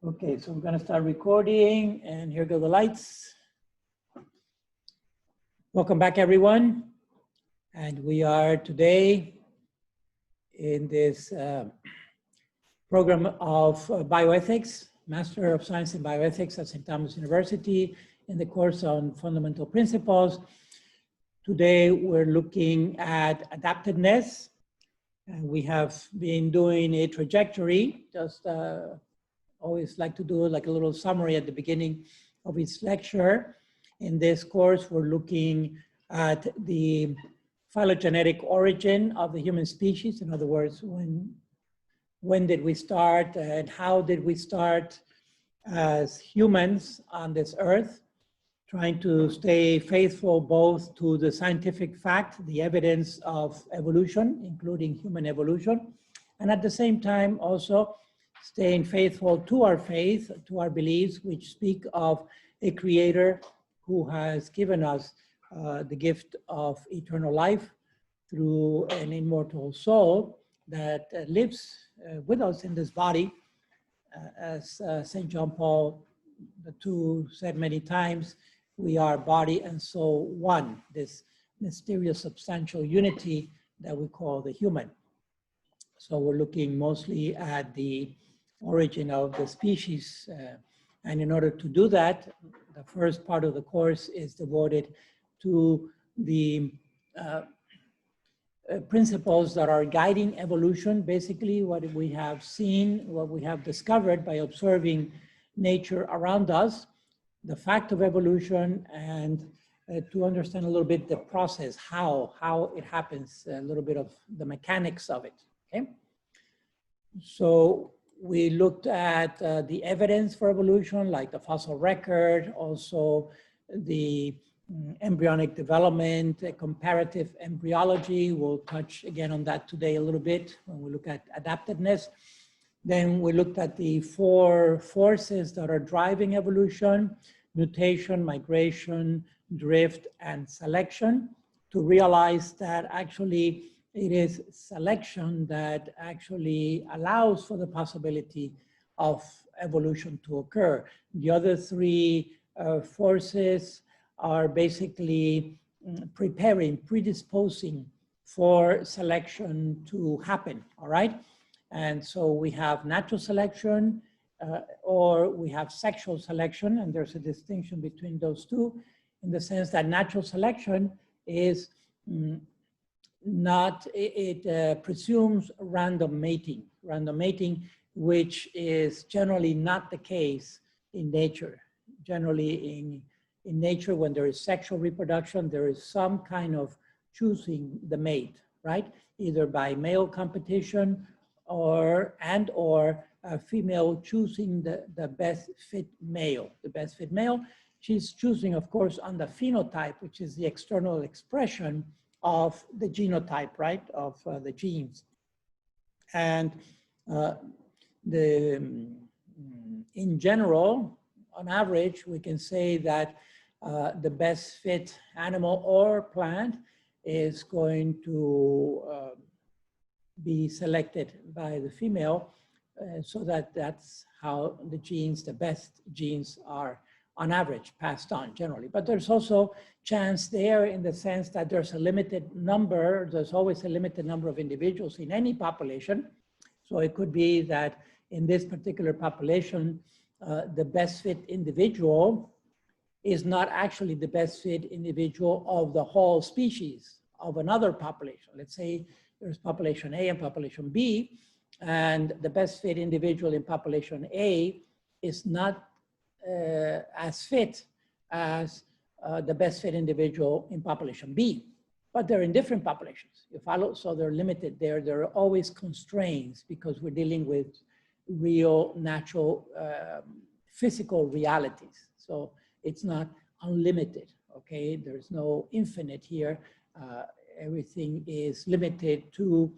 Okay, so we're going to start recording, and here go the lights. Welcome back, everyone. And we are today in this program of bioethics, Master of Science in Bioethics at St. Thomas University, in the course on fundamental principles. Today, we're looking at adaptedness. And we have been doing a trajectory, just always like to do like a little summary at the beginning of each lecture. In this course, we're looking at the phylogenetic origin of the human species. In other words, when did we start and how did we start as humans on this earth, trying to stay faithful both to the scientific fact, the evidence of evolution, including human evolution, and at the same time also staying faithful to our faith, to our beliefs, which speak of a creator who has given us the gift of eternal life through an immortal soul that lives with us in this body. As St. John Paul II said many times, we are body and soul one, this mysterious substantial unity that we call the human. So we're looking mostly at the origin of the species. And in order to do that, the first part of the course is devoted to the principles that are guiding evolution, basically what we have seen, what we have discovered by observing nature around us, the fact of evolution, and to understand a little bit the process, how it happens, a little bit of the mechanics of it, okay? So we looked at the evidence for evolution, like the fossil record, also the embryonic development, comparative embryology. We'll touch again on that today a little bit when we look at adaptedness. Then we looked at the four forces that are driving evolution: mutation, migration, drift, and selection, to realize that actually it is selection that actually allows for the possibility of evolution to occur. The other three forces are basically predisposing for selection to happen, all right? And so we have natural selection or we have sexual selection, and there's a distinction between those two in the sense that natural selection is it presumes random mating, which is generally not the case in nature. Generally in nature, when there is sexual reproduction, there is some kind of choosing the mate, right? Either by male competition or a female choosing the best fit male. The best fit male, she's choosing, of course, on the phenotype, which is the external expression of the genotype, right, of the genes. And in general, on average, we can say that the best fit animal or plant is going to be selected by the female, so that's how the genes, the best genes, are on average passed on generally. But there's also chance there in the sense that there's a limited number, there's always a limited number of individuals in any population. So it could be that in this particular population, the best fit individual is not actually the best fit individual of the whole species of another population. Let's say there's population A and population B, and the best fit individual in population A is not as fit as the best fit individual in population B, but they're in different populations. You follow? So they're limited there. There are always constraints because we're dealing with real, natural, physical realities. So it's not unlimited, okay? There's no infinite here. Everything is limited to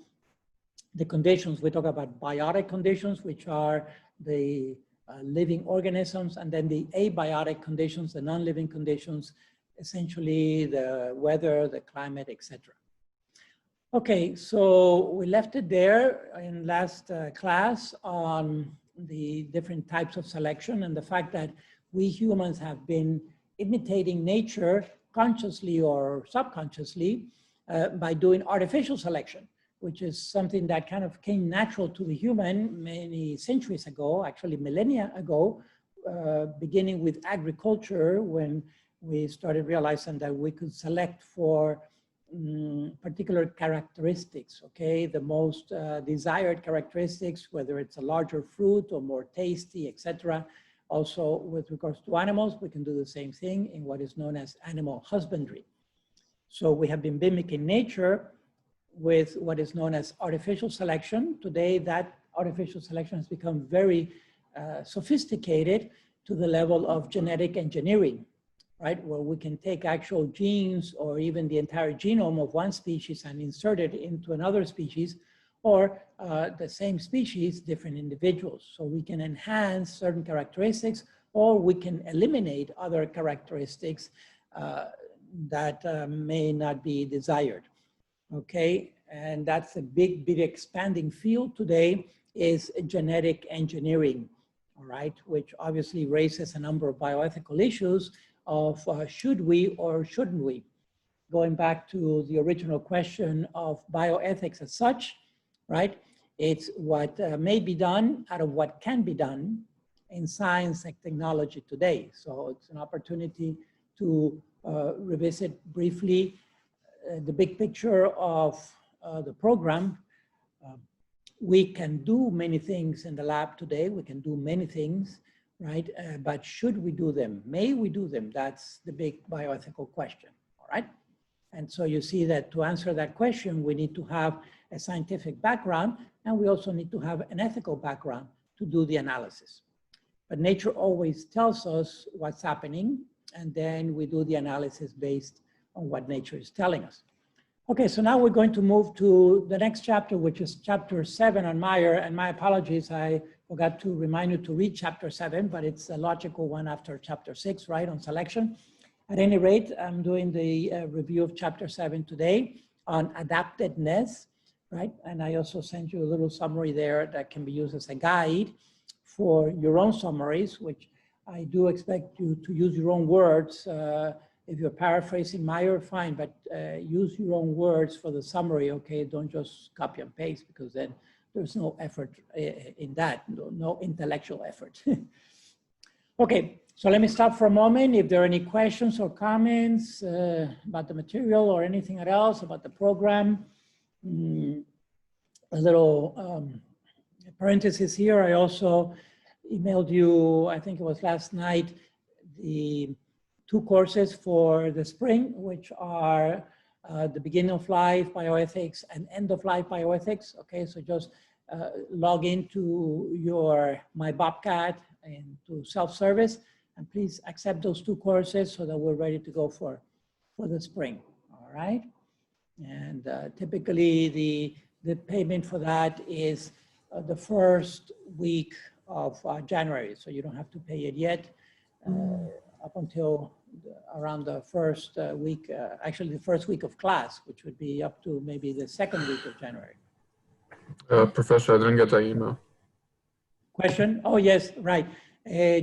the conditions. We talk about biotic conditions, which are the living organisms, and then the abiotic conditions, the non-living conditions, essentially the weather, the climate, etc. Okay, so we left it there in last class on the different types of selection and the fact that we humans have been imitating nature consciously or subconsciously by doing artificial selection, which is something that kind of came natural to the human many centuries ago, actually millennia ago, beginning with agriculture, when we started realizing that we could select for particular characteristics, okay? The most desired characteristics, whether it's a larger fruit or more tasty, etc. Also, with regards to animals, we can do the same thing in what is known as animal husbandry. So we have been mimicking nature with what is known as artificial selection. Today, that artificial selection has become very sophisticated to the level of genetic engineering, right? Where we can take actual genes or even the entire genome of one species and insert it into another species, or the same species, different individuals. So we can enhance certain characteristics, or we can eliminate other characteristics that may not be desired, okay? And that's a big, big expanding field today, is genetic engineering, all right? Which obviously raises a number of bioethical issues of should we or shouldn't we? Going back to the original question of bioethics as such, right? It's what may be done out of what can be done in science and technology today. So it's an opportunity to revisit briefly the big picture of the program. We can do many things in the lab today. We can do many things, right? But should we do them? May we do them? That's the big bioethical question, all right? And so you see that to answer that question, we need to have a scientific background, and we also need to have an ethical background to do the analysis. But nature always tells us what's happening, and then we do the analysis based on what nature is telling us. Okay, so now we're going to move to the next chapter, which is chapter 7 on Meyer. And my apologies, I forgot to remind you to read chapter 7, but it's a logical one after chapter 6, right, on selection. At any rate, I'm doing the review of chapter 7 today on adaptedness, right? And I also sent you a little summary there that can be used as a guide for your own summaries, which I do expect you to use your own words. If you're paraphrasing Meyer, fine, but use your own words for the summary, okay? Don't just copy and paste, because then there's no effort in that, no intellectual effort. Okay, so let me stop for a moment. If there are any questions or comments about the material or anything else about the program, a little parenthesis here. I also emailed you, I think it was last night, the 2 courses for the spring, which are the beginning of life bioethics and end of life bioethics. Okay, so just log into your My Bobcat and to self-service, and please accept those 2 courses so that we're ready to go for the spring. All right, and typically the payment for that is the first week of January, so you don't have to pay it yet up until around the first week, actually the first week of class, which would be up to maybe the 2nd week of January. Professor, I didn't get that email. Question? Oh, yes, right.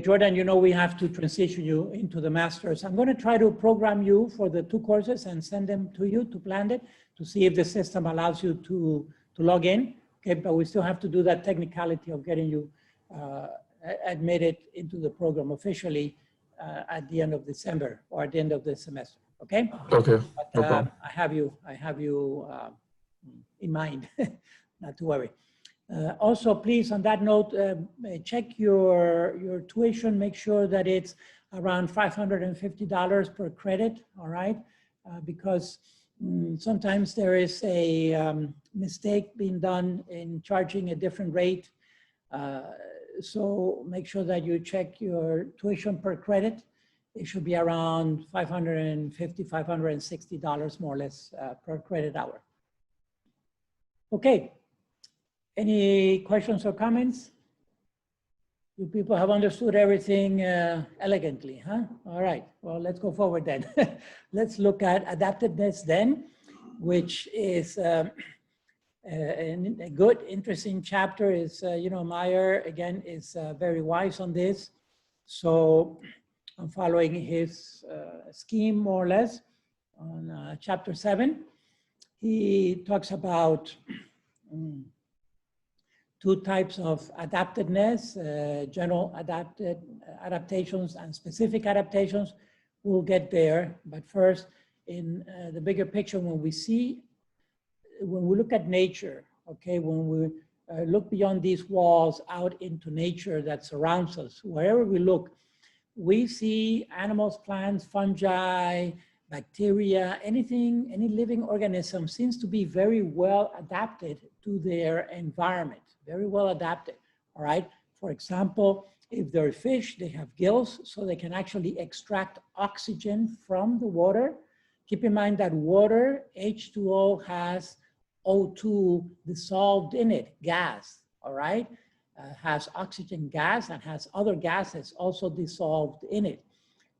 Jordan, you know, we have to transition you into the masters. I'm going to try to program you for the 2 courses and send them to you to plan it, to see if the system allows you to log in. Okay, but we still have to do that technicality of getting you admitted into the program officially at the end of December or at the end of the semester. Okay. Okay. But, no problem. I have you in mind. Not to worry. Also, please, on that note, check your tuition. Make sure that it's around $550 per credit. All right, because sometimes there is a mistake being done in charging a different rate. So make sure that you check your tuition per credit. It should be around $550, $560 more or less per credit hour. Okay. Any questions or comments? You people have understood everything elegantly, huh? All right, well, let's go forward then. Let's look at adaptedness then, which is And a good, interesting chapter is, Meyer, again, is very wise on this. So I'm following his scheme more or less on chapter 7. He talks about two types of adaptedness, general adaptations and specific adaptations. We'll get there, but first, in the bigger picture, when we look at nature, okay, when we look beyond these walls out into nature that surrounds us, wherever we look, we see animals, plants, fungi, bacteria, anything, any living organism seems to be very well adapted to their environment, very well adapted, all right? For example, if they're fish, they have gills, so they can actually extract oxygen from the water. Keep in mind that water, H2O, has O2 dissolved in it, gas, all right? Has oxygen gas and has other gases also dissolved in it.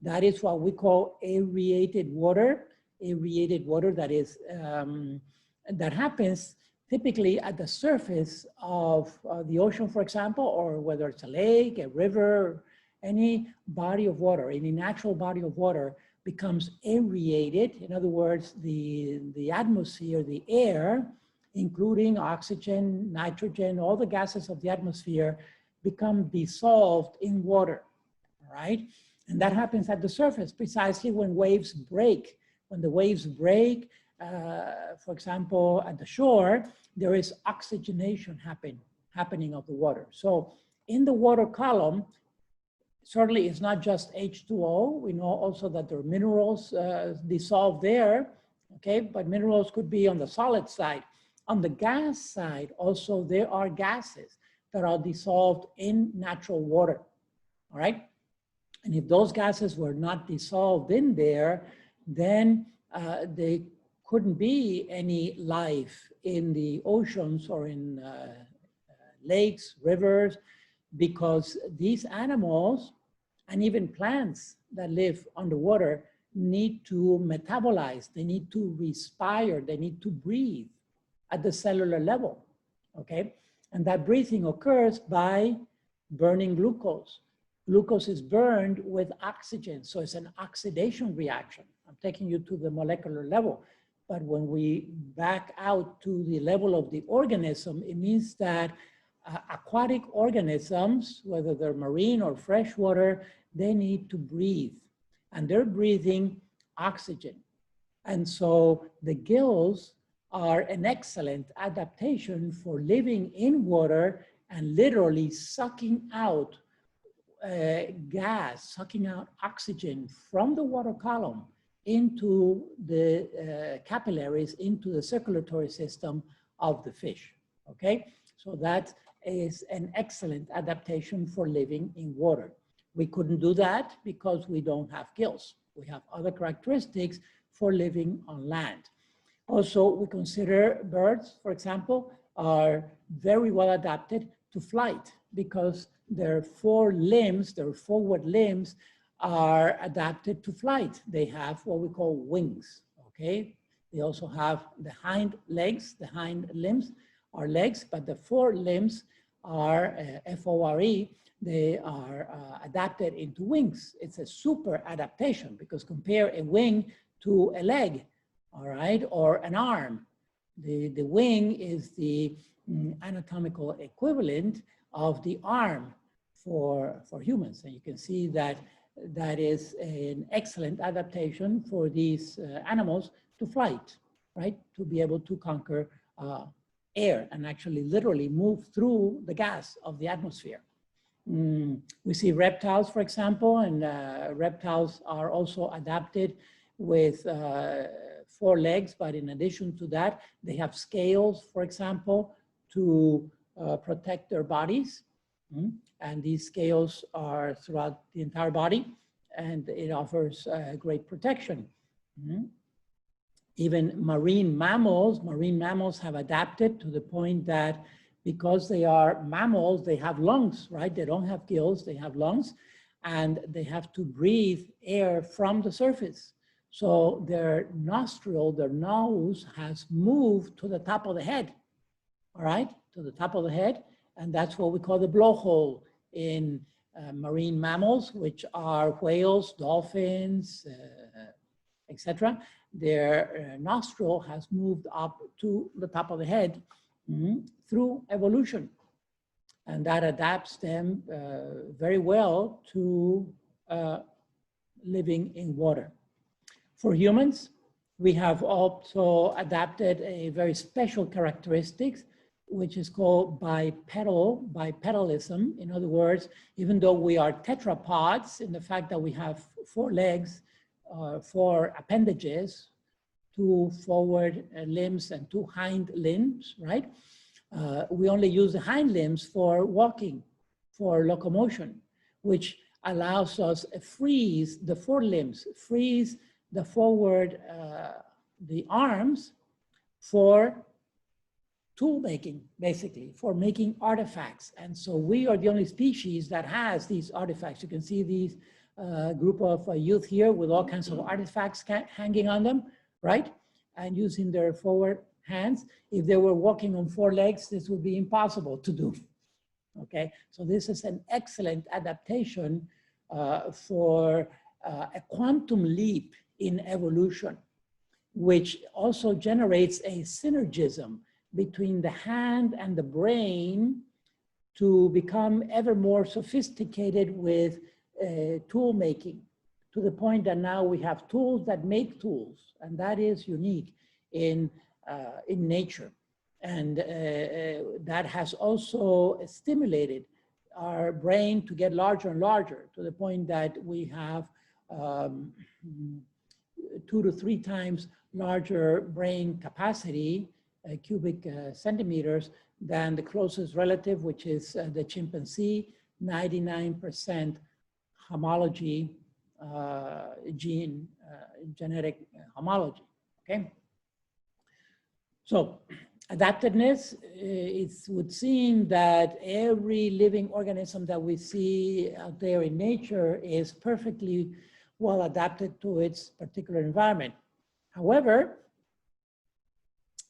That is what we call aerated water. Aerated water that is, that happens typically at the surface of the ocean, for example, or whether it's a lake, a river, any body of water, any natural body of water becomes aerated. In other words, the atmosphere, the air, including oxygen, nitrogen, all the gases of the atmosphere become dissolved in water, all right? And that happens at the surface precisely when waves break. When the waves break, for example, at the shore, there is oxygenation happening of the water. So in the water column, certainly it's not just H2O. We know also that there are minerals dissolved there, okay? But minerals could be on the solid side. On the gas side, also, there are gases that are dissolved in natural water, all right? And if those gases were not dissolved in there, then they couldn't be any life in the oceans or in lakes, rivers, because these animals and even plants that live underwater need to metabolize, they need to respire, they need to breathe at the cellular level, okay? And that breathing occurs by burning glucose. Glucose is burned with oxygen, so it's an oxidation reaction. I'm taking you to the molecular level. But when we back out to the level of the organism, it means that aquatic organisms, whether they're marine or freshwater, they need to breathe. And they're breathing oxygen. And so the gills are an excellent adaptation for living in water and literally sucking out gas, sucking out oxygen from the water column into the capillaries, into the circulatory system of the fish, okay? So that is an excellent adaptation for living in water. We couldn't do that because we don't have gills. We have other characteristics for living on land. Also, we consider birds, for example, are very well adapted to flight because their four limbs, their forward limbs, are adapted to flight. They have what we call wings, okay? They also have the hind legs, the hind limbs are legs, but the fore limbs are F-O-R-E, they are adapted into wings. It's a super adaptation because compare a wing to a leg, all right, or an arm. The wing is the anatomical equivalent of the arm for humans. And you can see that that is an excellent adaptation for these animals to flight, right? To be able to conquer air and actually literally move through the gas of the atmosphere. We see reptiles, for example, and reptiles are also adapted with 4 legs, but in addition to that, they have scales, for example, to protect their bodies. And these scales are throughout the entire body, and it offers great protection. Even marine mammals have adapted to the point that because they are mammals, they have lungs, right? They don't have gills, they have lungs, and they have to breathe air from the surface. So their nostril, their nose has moved to the top of the head, all right, to the top of the head. And that's what we call the blowhole in marine mammals, which are whales, dolphins, etc. Their nostril has moved up to the top of the head through evolution. And that adapts them very well to living in water. For humans, we have also adapted a very special characteristic, which is called bipedalism. In other words, even though we are tetrapods in the fact that we have 4 legs, 4 appendages, 2 forward limbs and 2 hind limbs, right? We only use the hind limbs for walking, for locomotion, which allows us to freeze the 4 limbs, freeze the forward, the arms for tool making, basically, for making artifacts. And so we are the only species that has these artifacts. You can see these group of youth here with all kinds of artifacts hanging on them, right? And using their forward hands. If they were walking on 4 legs, this would be impossible to do. Okay, so this is an excellent adaptation for a quantum leap in evolution, which also generates a synergism between the hand and the brain to become ever more sophisticated with tool making, to the point that now we have tools that make tools, and that is unique in nature. And that has also stimulated our brain to get larger and larger, to the point that we have 2 to 3 times larger brain capacity, cubic centimeters, than the closest relative, which is the chimpanzee, 99% homology gene, genetic homology, okay? So adaptedness, it would seem that every living organism that we see out there in nature is perfectly well adapted to its particular environment. However,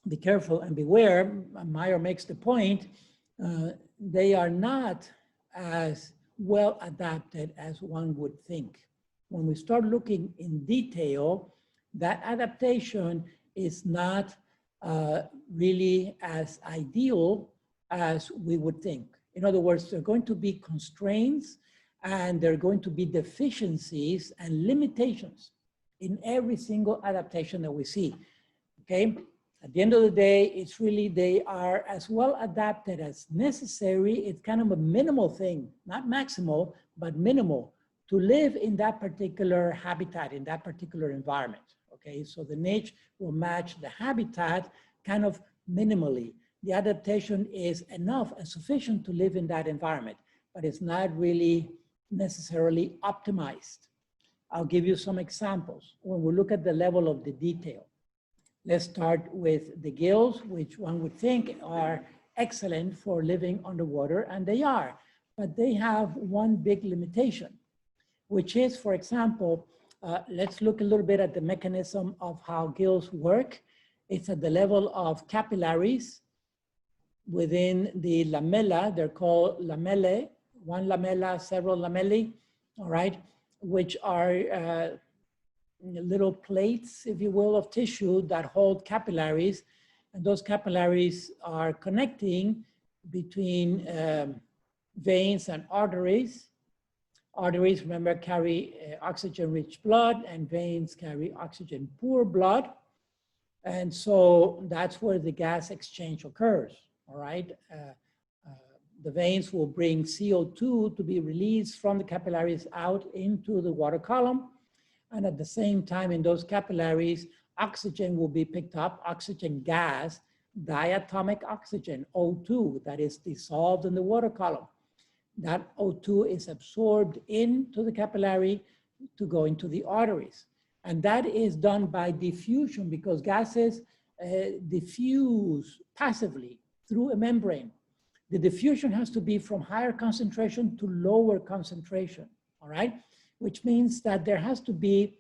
be careful and beware, Meyer makes the point, they are not as well adapted as one would think. When we start looking in detail, that adaptation is not really as ideal as we would think. In other words, there are going to be constraints and there are going to be deficiencies and limitations in every single adaptation that we see, okay? At the end of the day, it's really, they are as well adapted as necessary. It's kind of a minimal thing, not maximal, but minimal, to live in that particular habitat, in that particular environment, okay? So the niche will match the habitat kind of minimally. The adaptation is enough and sufficient to live in that environment, but it's not really necessarily optimized. I'll give you some examples when we look at the level of the detail. Let's start with the gills, which one would think are excellent for living underwater, and they are, but they have one big limitation, which is, for example, let's look a little bit at the mechanism of how gills work. It's at the level of capillaries within the lamella. They're called lamellae, one lamella, several lamellae, all right, which are little plates, if you will, of tissue that hold capillaries. And those capillaries are connecting between veins and arteries. Arteries, remember, carry oxygen-rich blood, and veins carry oxygen-poor blood. And so that's where the gas exchange occurs, all right? The veins will bring CO2 to be released from the capillaries out into the water column. And at the same time, in those capillaries, oxygen will be picked up, oxygen gas, diatomic oxygen, O2, that is dissolved in the water column. That O2 is absorbed into the capillary to go into the arteries. And that is done by diffusion, because gases diffuse passively through a membrane. The diffusion has to be from higher concentration to lower concentration, all right? Which means that there has to be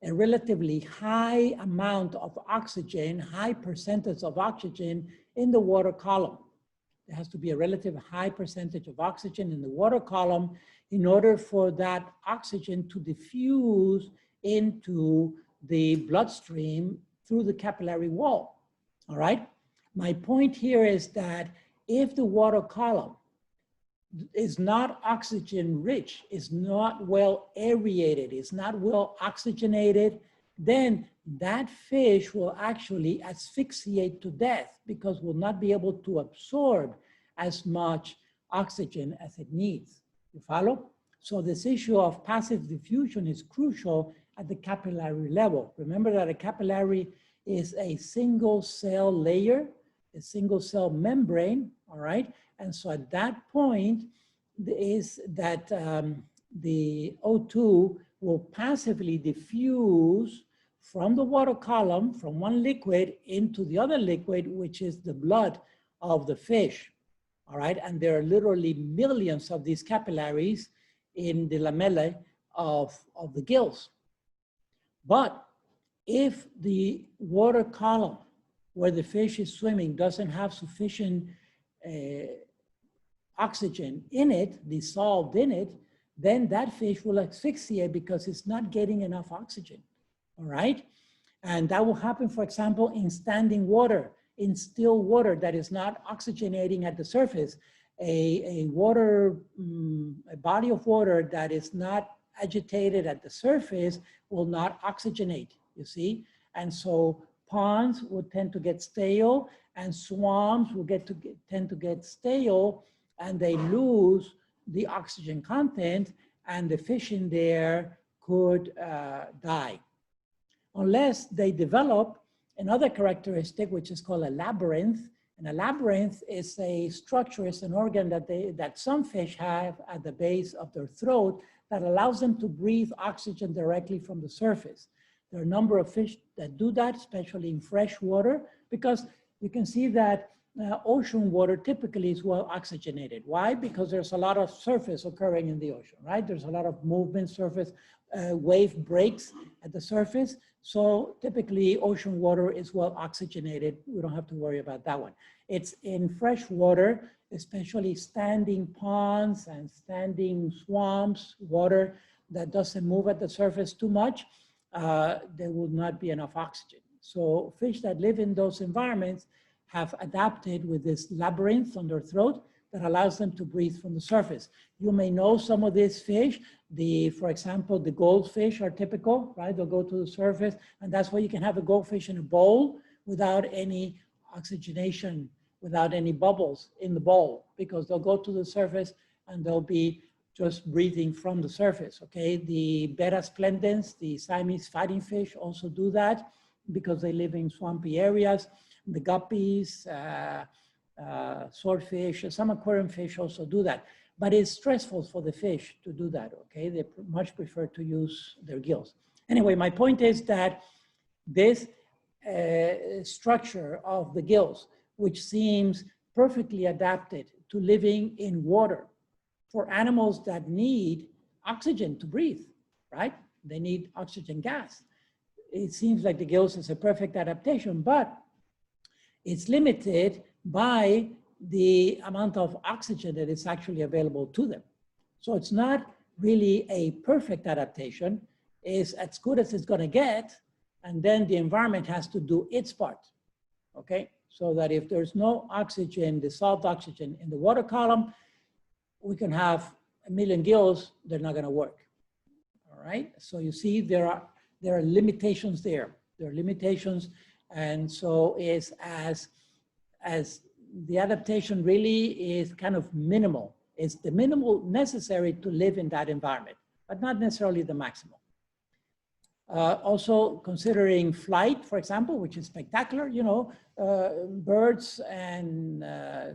a relatively high amount of oxygen, high percentage of oxygen in the water column. There has to be a relative high percentage of oxygen in the water column in order for that oxygen to diffuse into the bloodstream through the capillary wall, all right? My point here is that if the water column is not oxygen rich, is not well aerated, is not well oxygenated, then that fish will actually asphyxiate to death because will not be able to absorb as much oxygen as it needs. You follow? So this issue of passive diffusion is crucial at the capillary level. Remember that a capillary is a single cell layer, a single cell membrane, all right? And so at that point is that the O2 will passively diffuse from the water column, from one liquid into the other liquid, which is the blood of the fish, all right? And there are literally millions of these capillaries in the lamellae of the gills. But if the water column where the fish is swimming doesn't have sufficient oxygen in it, dissolved in it, then that fish will asphyxiate because it's not getting enough oxygen, all right? And that will happen, for example, in standing water, in still water that is not oxygenating at the surface. A body of water that is not agitated at the surface will not oxygenate, you see? And so ponds would tend to get stale and swamps will tend to get stale, and they lose the oxygen content and the fish in there could die. Unless they develop another characteristic, which is called a labyrinth. And a labyrinth is a structure, it's an organ that some fish have at the base of their throat that allows them to breathe oxygen directly from the surface. There are a number of fish that do that, especially in fresh water, because you can see that ocean water typically is well oxygenated. Why? Because there's a lot of surface occurring in the ocean, right? There's a lot of movement, surface, wave breaks at the surface. So typically ocean water is well oxygenated. We don't have to worry about that one. It's in fresh water, especially standing ponds and standing swamps, water that doesn't move at the surface too much, there will not be enough oxygen. So fish that live in those environments have adapted with this labyrinth on their throat that allows them to breathe from the surface. You may know some of these fish. For example, the goldfish are typical, right? They'll go to the surface, and that's why you can have a goldfish in a bowl without any oxygenation, without any bubbles in the bowl, because they'll go to the surface and they'll be just breathing from the surface, okay? The beta splendens, the Siamese fighting fish also do that because they live in swampy areas. The guppies, swordfish, some aquarium fish also do that. But it's stressful for the fish to do that, okay? They much prefer to use their gills. Anyway, my point is that this structure of the gills, which seems perfectly adapted to living in water for animals that need oxygen to breathe, right? They need oxygen gas. It seems like the gills is a perfect adaptation, but it's limited by the amount of oxygen that is actually available to them. So it's not really a perfect adaptation. It's as good as it's gonna get, and then the environment has to do its part, okay? So that if there's no oxygen, dissolved oxygen in the water column, we can have 1 million gills, they're not gonna work, all right? So you see there are limitations there. There are limitations, and so is as the adaptation really is kind of minimal. It's the minimal necessary to live in that environment, but not necessarily the maximum. Also considering flight, for example, which is spectacular, you know, birds and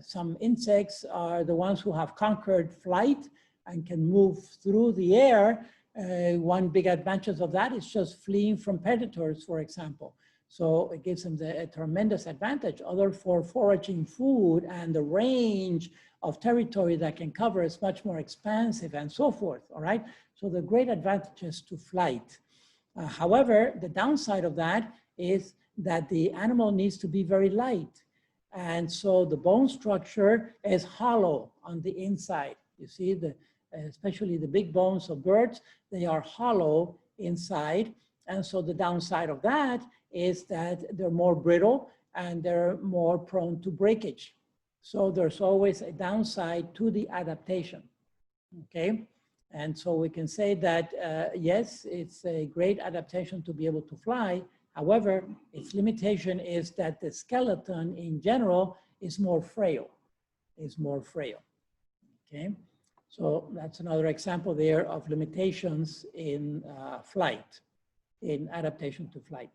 some insects are the ones who have conquered flight and can move through the air. One big advantage of that is just fleeing from predators, for example. So it gives them a tremendous advantage. Other for foraging food, and the range of territory that can cover is much more expansive and so forth, all right? So the great advantages to flight. However, the downside of that is that the animal needs to be very light. And so the bone structure is hollow on the inside. You see, especially the big bones of birds, they are hollow inside. And so the downside of that is that they're more brittle and they're more prone to breakage. So there's always a downside to the adaptation, okay? And so we can say that, yes, it's a great adaptation to be able to fly. However, its limitation is that the skeleton in general is more frail, okay? So that's another example there of limitations in flight, in adaptation to flight.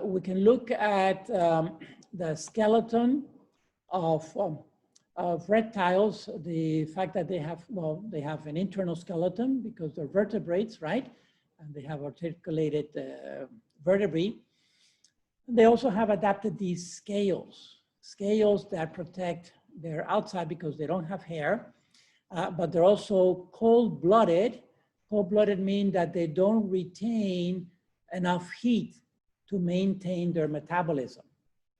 We can look at the skeleton of reptiles, the fact that they have, well, they have an internal skeleton because they're vertebrates, right? And they have articulated vertebrae. They also have adapted these scales that protect their outside because they don't have hair, but they're also cold-blooded. Cold-blooded means that they don't retain enough heat to maintain their metabolism.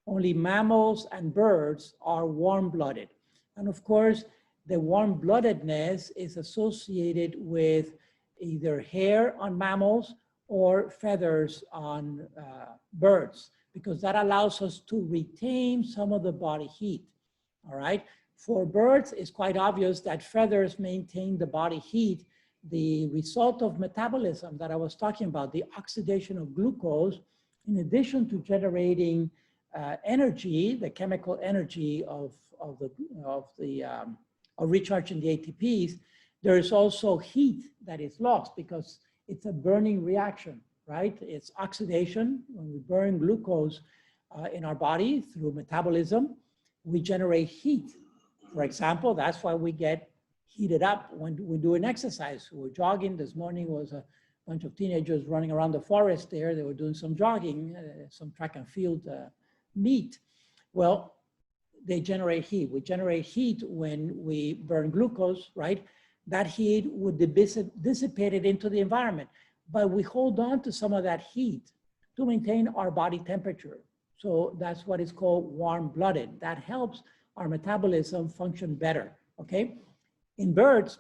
Only mammals and birds are warm-blooded. And of course, the warm-bloodedness is associated with either hair on mammals or feathers on birds, because that allows us to retain some of the body heat, all right? For birds, it's quite obvious that feathers maintain the body heat. The result of metabolism that I was talking about, the oxidation of glucose, in addition to generating energy, the chemical energy of recharging the ATPs, there is also heat that is lost because it's a burning reaction, right? It's oxidation. When we burn glucose in our body through metabolism, we generate heat. For example, that's why we get heated up when we do an exercise. We're jogging. This morning was a bunch of teenagers running around the forest there. They were doing some jogging, some track and field meet. Well, they generate heat. We generate heat when we burn glucose, right? That heat would be dissipated into the environment, but we hold on to some of that heat to maintain our body temperature. So that's what is called warm-blooded. That helps our metabolism function better, okay? In birds,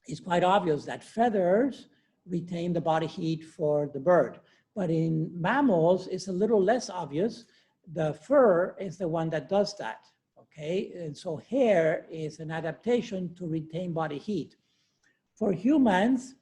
it's quite obvious that feathers retain the body heat for the bird. But in mammals, it's a little less obvious. The fur is the one that does that, okay? And so hair is an adaptation to retain body heat. For humans,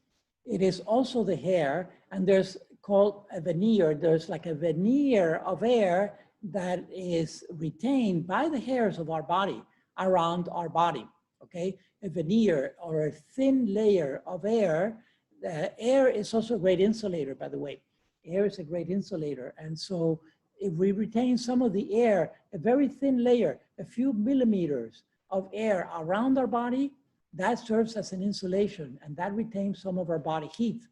it is also the hair, and there's called a veneer. There's like a veneer of air that is retained by the hairs of our body around our body, okay? A veneer or a thin layer of air. Air is also a great insulator, by the way. Air is a great insulator. And so if we retain some of the air, a very thin layer, a few millimeters of air around our body, that serves as an insulation, and that retains some of our body heat.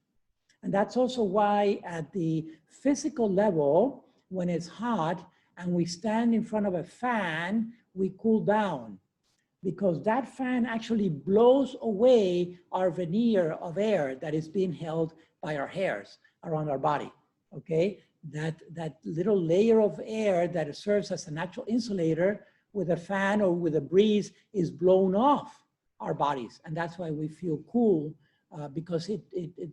And that's also why at the physical level, when it's hot and we stand in front of a fan, we cool down, because that fan actually blows away our veneer of air that is being held by our hairs around our body, okay? That little layer of air that serves as a natural insulator with a fan or with a breeze is blown off our bodies. And that's why we feel cool, because it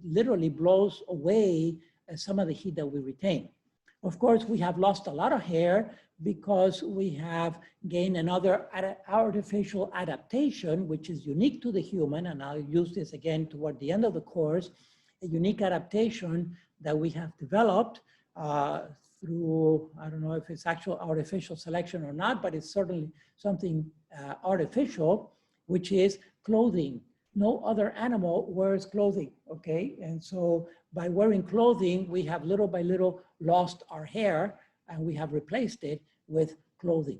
literally blows away some of the heat that we retain. Of course, we have lost a lot of hair because we have gained another artificial adaptation, which is unique to the human. And I'll use this again toward the end of the course, a unique adaptation that we have developed through, I don't know if it's actual artificial selection or not, but it's certainly something artificial, which is clothing. No other animal wears clothing, okay? And so by wearing clothing, we have little by little lost our hair, and we have replaced it with clothing.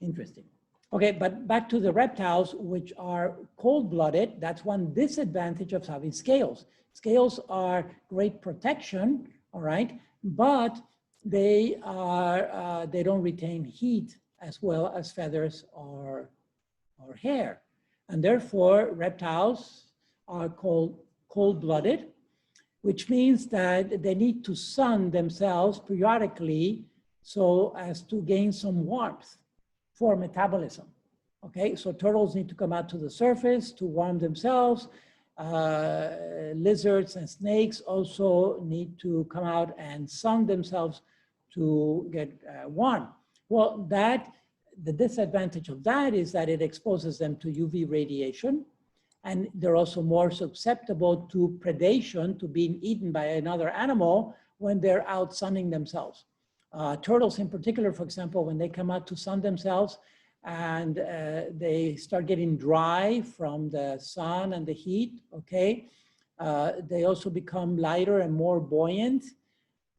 Interesting. Okay, but back to the reptiles, which are cold-blooded. That's one disadvantage of having scales. Scales are great protection, all right, but they don't retain heat as well as feathers or hair. And therefore, reptiles are called cold-blooded, which means that they need to sun themselves periodically so as to gain some warmth for metabolism. Okay, so turtles need to come out to the surface to warm themselves. Lizards and snakes also need to come out and sun themselves to get warm. Well, the disadvantage of that is that it exposes them to UV radiation, and they're also more susceptible to predation, to being eaten by another animal when they're out sunning themselves. Turtles in particular, for example, when they come out to sun themselves, and they start getting dry from the sun and the heat, okay? They also become lighter and more buoyant.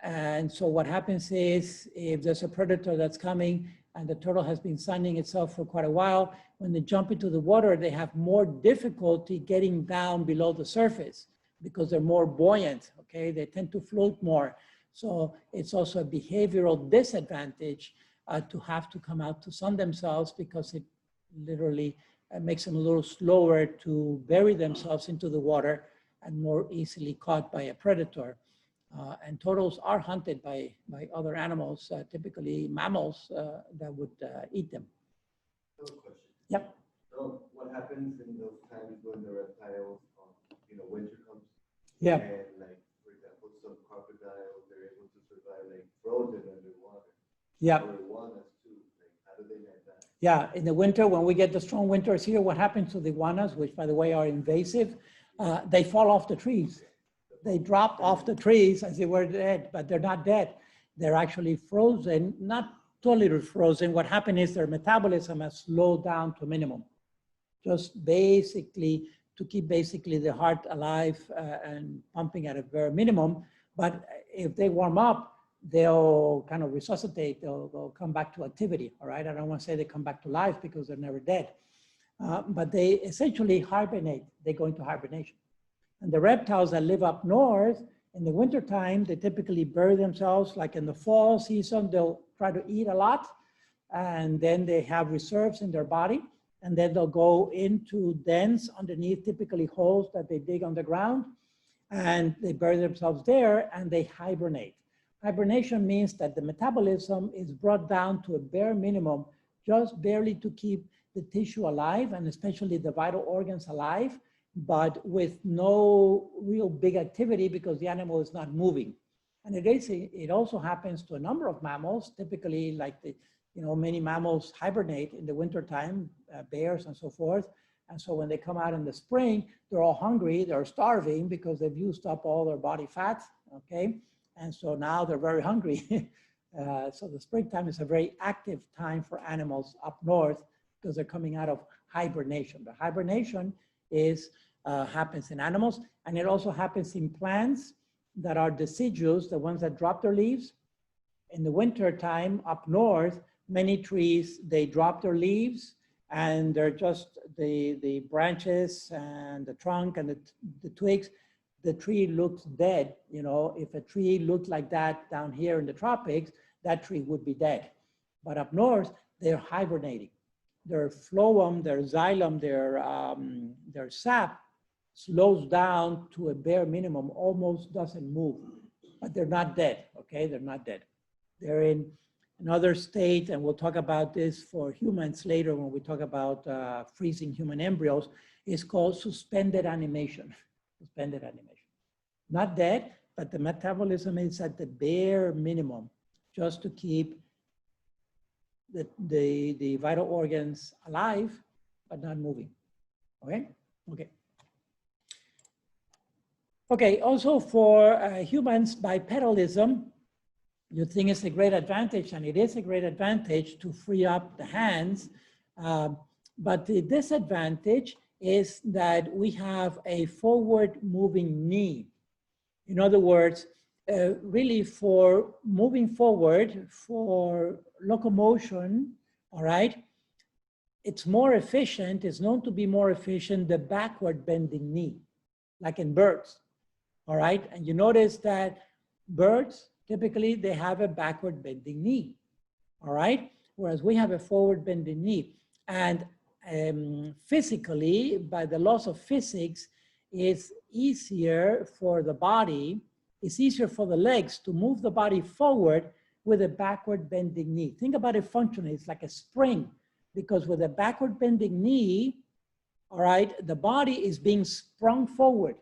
And so what happens is, if there's a predator that's coming and the turtle has been sunning itself for quite a while, when they jump into the water, they have more difficulty getting down below the surface because they're more buoyant, okay? They tend to float more. So it's also a behavioral disadvantage to have to come out to sun themselves, because it literally makes them a little slower to bury themselves into the water and more easily caught by a predator. And turtles are hunted by other animals, typically mammals that would eat them. I have a question. Yep. So what happens in those times when the reptiles, winter comes? Yeah. And like, for example, some crocodiles, they're able to survive like frozen underwater. Yeah. Or iguanas too. Like, how do they manage that? Yeah, in the winter, when we get the strong winters here, what happens to the iguanas, which by the way are invasive, they fall off the trees. They drop off the trees as they were dead, but they're not dead. They're actually frozen, not totally frozen. What happened is their metabolism has slowed down to a minimum, just basically to keep the heart alive and pumping at a very minimum. But if they warm up, they'll kind of resuscitate, they'll come back to activity, all right? I don't want to say they come back to life because they're never dead. But they essentially hibernate, they go into hibernation. And the reptiles that live up north, in the wintertime, they typically bury themselves, like in the fall season, they'll try to eat a lot, and then they have reserves in their body, and then they'll go into dens underneath, typically holes that they dig on the ground, and they bury themselves there, and they hibernate. Hibernation means that the metabolism is brought down to a bare minimum, just barely to keep the tissue alive, and especially the vital organs alive, but with no real big activity because the animal is not moving. And it also happens to a number of mammals, typically like many mammals hibernate in the wintertime, bears and so forth. And so when they come out in the spring, they're all hungry, they're starving because they've used up all their body fat, okay? And so now they're very hungry. So the springtime is a very active time for animals up north because they're coming out of hibernation. The hibernation happens in animals, and it also happens in plants that are deciduous, the ones that drop their leaves. In the winter time up north, many trees, they drop their leaves, and they're just the branches and the trunk and the twigs. The tree looks dead. If a tree looked like that down here in the tropics, that tree would be dead. But up north, they're hibernating. Their phloem, their xylem, their sap slows down to a bare minimum, almost doesn't move, but they're not dead, okay? They're not dead. They're in another state, and we'll talk about this for humans later when we talk about freezing human embryos. It's called suspended animation, suspended animation. Not dead, but the metabolism is at the bare minimum, just to keep the vital organs alive, but not moving, okay? Okay. Okay, also for humans, bipedalism, you think it's a great advantage, and it is a great advantage to free up the hands, but the disadvantage is that we have a forward moving knee. In other words, really for moving forward, for locomotion, all right, it's more efficient, it's known to be more efficient, the backward bending knee, like in birds, all right? And you notice that birds, typically they have a backward bending knee, all right? Whereas we have a forward bending knee. And physically, by the laws of physics, it's easier for the body, it's easier for the legs to move the body forward with a backward bending knee. Think about it functionally, it's like a spring, because with a backward bending knee, all right, the body is being sprung forward.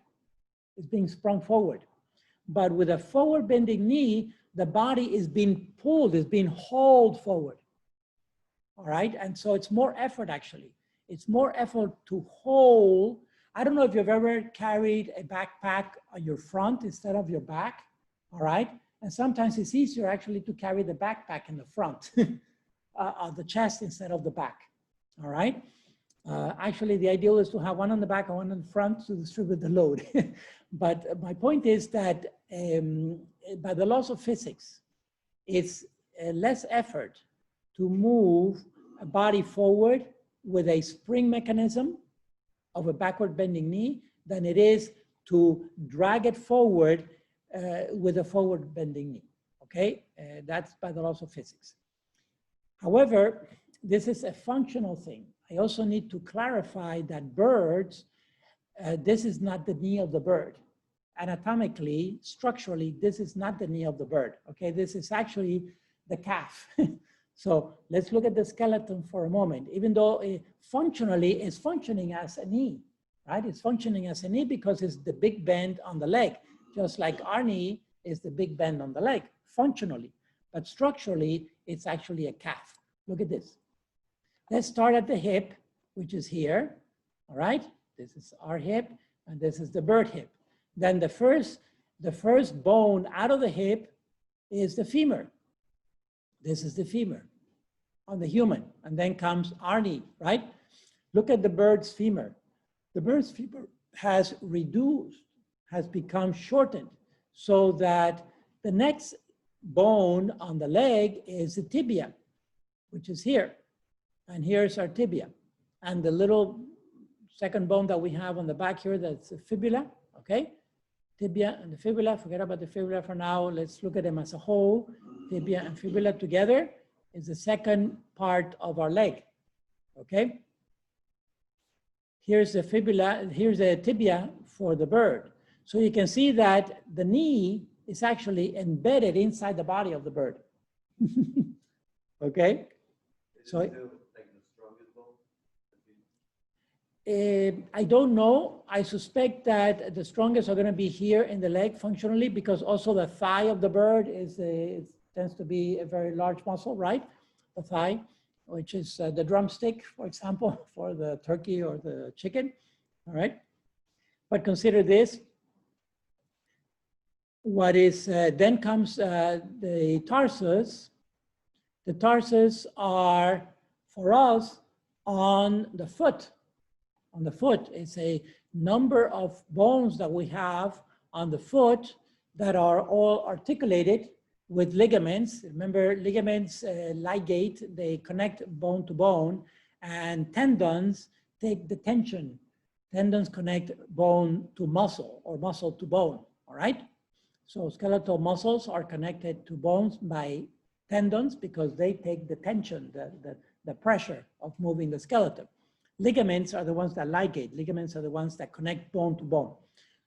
It's being sprung forward. But with a forward bending knee, the body is being pulled, is being hauled forward. All right, and so it's more effort actually. It's more effort to hold. I don't know if you've ever carried a backpack on your front instead of your back, all right? And sometimes it's easier actually to carry the backpack in the front of the chest instead of the back, all right? Actually, the ideal is to have one on the back and one on the front to distribute the load. But my point is that by the laws of physics, it's less effort to move a body forward with a spring mechanism of a backward bending knee than it is to drag it forward with a forward bending knee, okay? That's by the laws of physics. However, this is a functional thing. I also need to clarify that birds, this is not the knee of the bird. Anatomically, structurally, this is not the knee of the bird, okay? This is actually the calf. So let's look at the skeleton for a moment. Even though it functionally is functioning as a knee, right? It's functioning as a knee because it's the big bend on the leg, just like our knee is the big bend on the leg, functionally. But structurally, it's actually a calf. Look at this. Let's start at the hip, which is here, all right? This is our hip, and this is the bird hip. Then the first bone out of the hip is the femur. This is the femur on the human, and then comes our knee, right? Look at the bird's femur. The bird's femur has reduced, has become shortened, so that the next bone on the leg is the tibia, which is here. And here's our tibia. And the little second bone that we have on the back here, that's the fibula, okay? Tibia and the fibula, forget about the fibula for now. Let's look at them as a whole. Tibia and fibula together is the second part of our leg, okay? Here's the fibula, here's the tibia for the bird. So you can see that the knee is actually embedded inside the body of the bird, okay? So I don't know. I suspect that the strongest are going to be here in the leg functionally, because also the thigh of the bird is it tends to be a very large muscle, right? The thigh, which is the drumstick, for example, for the turkey or the chicken, all right? But consider this. What is, then comes the tarsus. The tarsus are, for us, on the foot. On the foot, it's a number of bones that we have on the foot that are all articulated with ligaments. Remember, ligaments ligate, they connect bone to bone, and tendons take the tension. Tendons connect bone to muscle or muscle to bone, all right? So skeletal muscles are connected to bones by tendons because they take the tension, the pressure of moving the skeleton. Ligaments are the ones that ligate. Ligaments are the ones that connect bone to bone.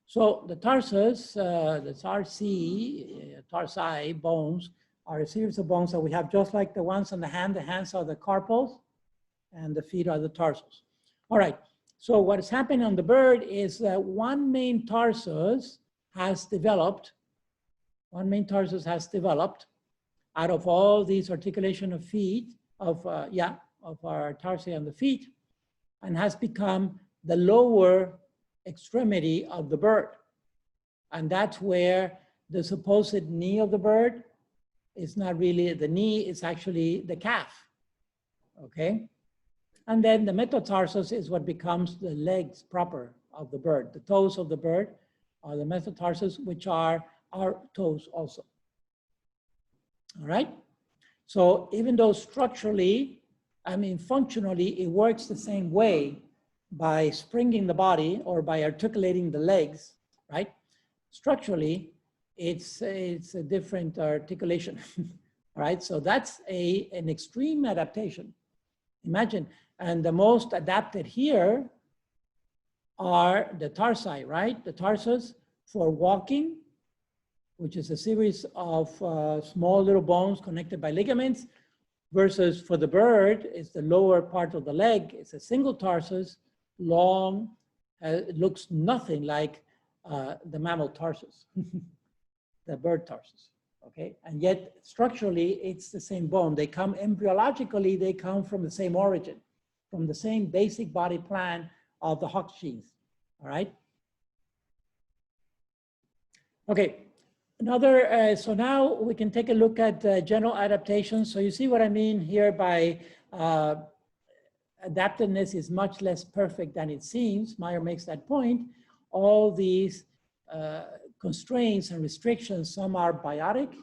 So the tarsus, the tarsi bones are a series of bones that we have just like the ones on the hand. The hands are the carpals and the feet are the tarsus. All right, so what is happening on the bird is that one main tarsus has developed out of all these articulation of feet, of our tarsi on the feet, and has become the lower extremity of the bird. And that's where the supposed knee of the bird is not really the knee, it's actually the calf, okay? And then the metatarsus is what becomes the legs proper of the bird. The toes of the bird are the metatarsus, which are our toes also, all right? So even though structurally, I mean, functionally, it works the same way by springing the body or by articulating the legs, right? Structurally, it's a different articulation, right? So that's an extreme adaptation. Imagine, and the most adapted here are the tarsi, right? The tarsus for walking, which is a series of small little bones connected by ligaments, versus for the bird, it's the lower part of the leg. It's a single tarsus, long, it looks nothing like the mammal tarsus, the bird tarsus, okay? And yet structurally, it's the same bone. They come embryologically, they come from the same origin, from the same basic body plan of the hox genes, all right? Okay, another, so now we can take a look at general adaptations. So you see what I mean here by adaptedness is much less perfect than it seems. Meyer makes that point. All these constraints and restrictions, some are biotic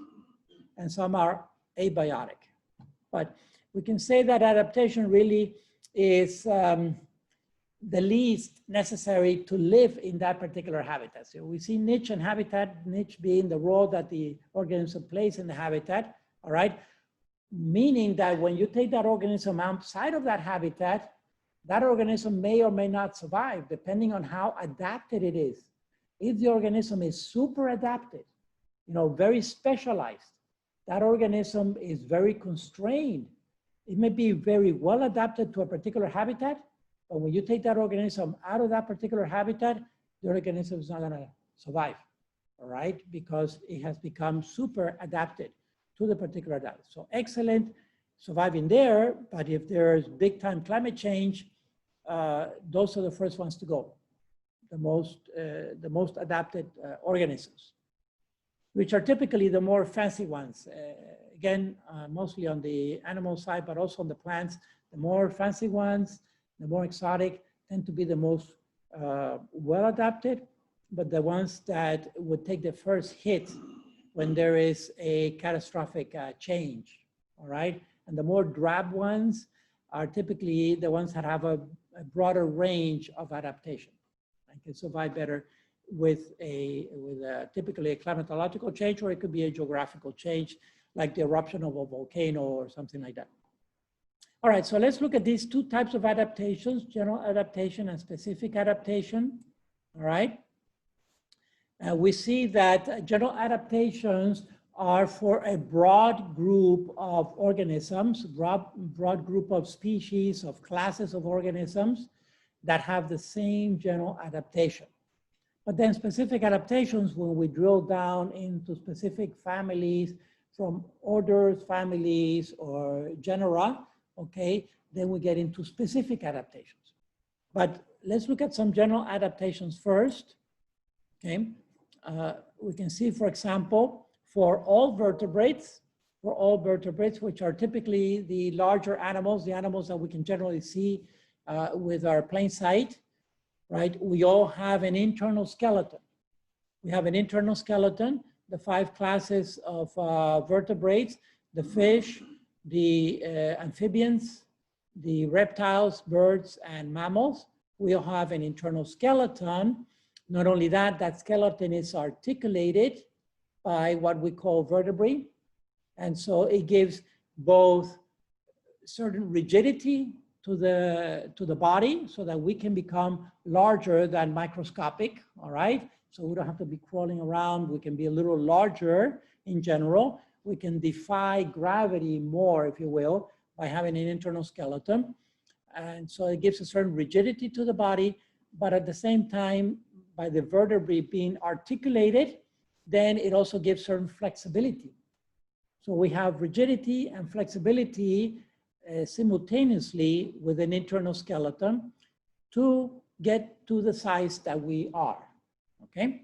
and some are abiotic. But we can say that adaptation really is the least necessary to live in that particular habitat. So we see niche and habitat, niche being the role that the organism plays in the habitat, all right? Meaning that when you take that organism outside of that habitat, that organism may or may not survive depending on how adapted it is. If the organism is super adapted, you know, very specialized, that organism is very constrained. It may be very well adapted to a particular habitat, but when you take that organism out of that particular habitat, the organism is not gonna survive, all right? Because it has become super adapted to the particular habitat. So excellent surviving there, but if there's big time climate change, those are the first ones to go. The most adapted organisms, which are typically the more fancy ones. Again, mostly on the animal side, but also on the plants, the more fancy ones, the more exotic tend to be the most well adapted, but the ones that would take the first hit when there is a catastrophic change, all right? And the more drab ones are typically the ones that have a broader range of adaptation and can survive better with typically a climatological change, or it could be a geographical change, like the eruption of a volcano or something like that. All right, so let's look at these two types of adaptations, general adaptation and specific adaptation, all right? We see that general adaptations are for a broad group of organisms, broad group of species, of classes of organisms that have the same general adaptation. But then specific adaptations, when we drill down into specific families from orders, families, or genera, okay, then we get into specific adaptations. But let's look at some general adaptations first, okay? We can see, for example, for all vertebrates, which are typically the larger animals, the animals that we can generally see with our plain sight, right? We all have an internal skeleton. We have an internal skeleton, the 5 classes of vertebrates, the fish, the amphibians, the reptiles, birds, and mammals. We all have an internal skeleton. Not only that, that skeleton is articulated by what we call vertebrae. And so it gives both certain rigidity to the body so that we can become larger than microscopic, all right? So we don't have to be crawling around. We can be a little larger in general. We can defy gravity more, if you will, by having an internal skeleton. And so it gives a certain rigidity to the body, but at the same time, by the vertebrae being articulated, then it also gives certain flexibility. So we have rigidity and flexibility simultaneously with an internal skeleton to get to the size that we are, okay?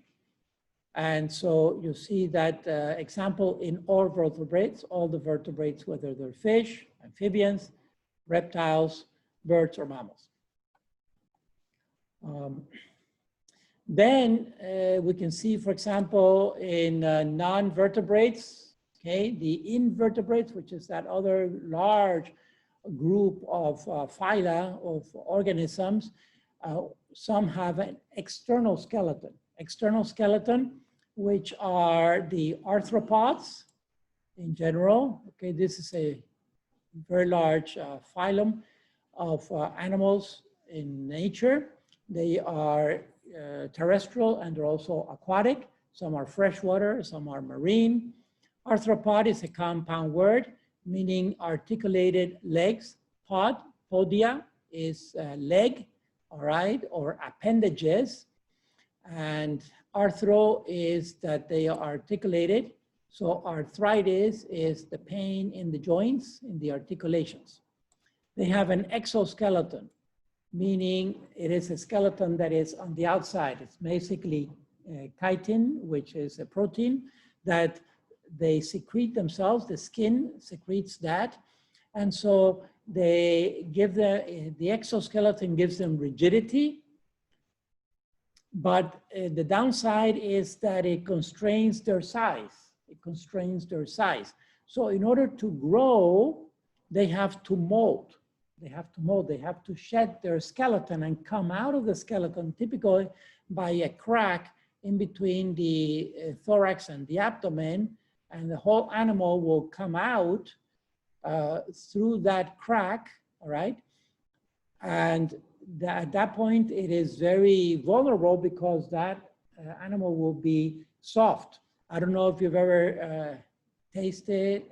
And so you see that example in all the vertebrates, whether they're fish, amphibians, reptiles, birds, or mammals. Then we can see, for example, in non-vertebrates, okay, the invertebrates, which is that other large group of phyla of organisms, some have an external skeleton, which are the arthropods in general. Okay, this is a very large phylum of animals in nature. They are terrestrial and they're also aquatic. Some are freshwater, some are marine. Arthropod is a compound word, meaning articulated legs. Pod, podia, is leg, all right, or appendages. And arthro is that they are articulated. So arthritis is the pain in the joints, in the articulations. They have an exoskeleton, meaning it is a skeleton that is on the outside. It's basically chitin, which is a protein that they secrete themselves. The skin secretes that. And so they give the exoskeleton gives them rigidity. But the downside is that it constrains their size. It constrains their size. So in order to grow, they have to mold. They have to mold. They have to shed their skeleton and come out of the skeleton, typically by a crack in between the thorax and the abdomen, and the whole animal will come out through that crack, all right? And at that point, it is very vulnerable because that animal will be soft. I don't know if you've ever tasted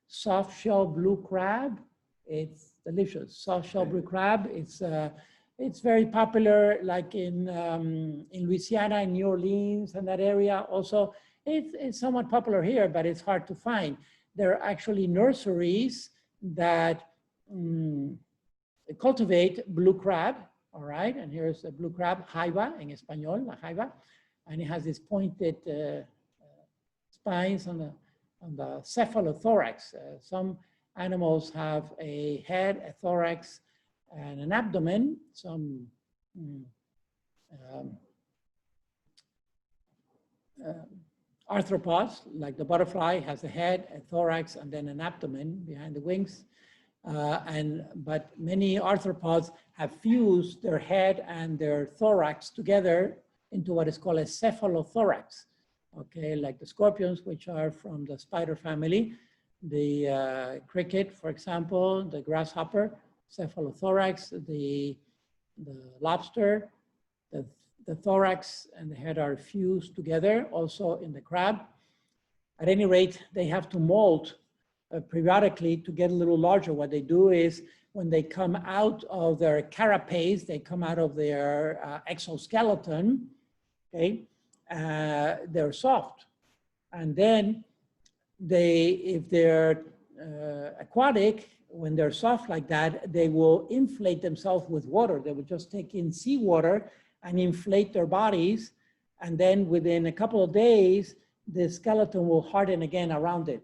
soft shell blue crab. It's delicious. Soft shell blue crab. It's very popular, like in Louisiana, in New Orleans, and that area. Also, it's somewhat popular here, but it's hard to find. There are actually nurseries that cultivate blue crab, all right? And here's a blue crab, jaiba in Espanol, la jaiba, and it has these pointed spines on the cephalothorax. Some animals have a head, a thorax, and an abdomen. Some arthropods, like the butterfly, has a head, a thorax, and then an abdomen behind the wings. But many arthropods have fused their head and their thorax together into what is called a cephalothorax. Okay, like the scorpions, which are from the spider family, the cricket, for example, the grasshopper, cephalothorax, the lobster, the thorax and the head are fused together, also in the crab. At any rate, they have to molt periodically to get a little larger. What they do is when they come out of their carapace, they come out of their exoskeleton, okay, they're soft. And then if they're aquatic, when they're soft like that, they will inflate themselves with water. They will just take in seawater and inflate their bodies. And then within a couple of days, the skeleton will harden again around it,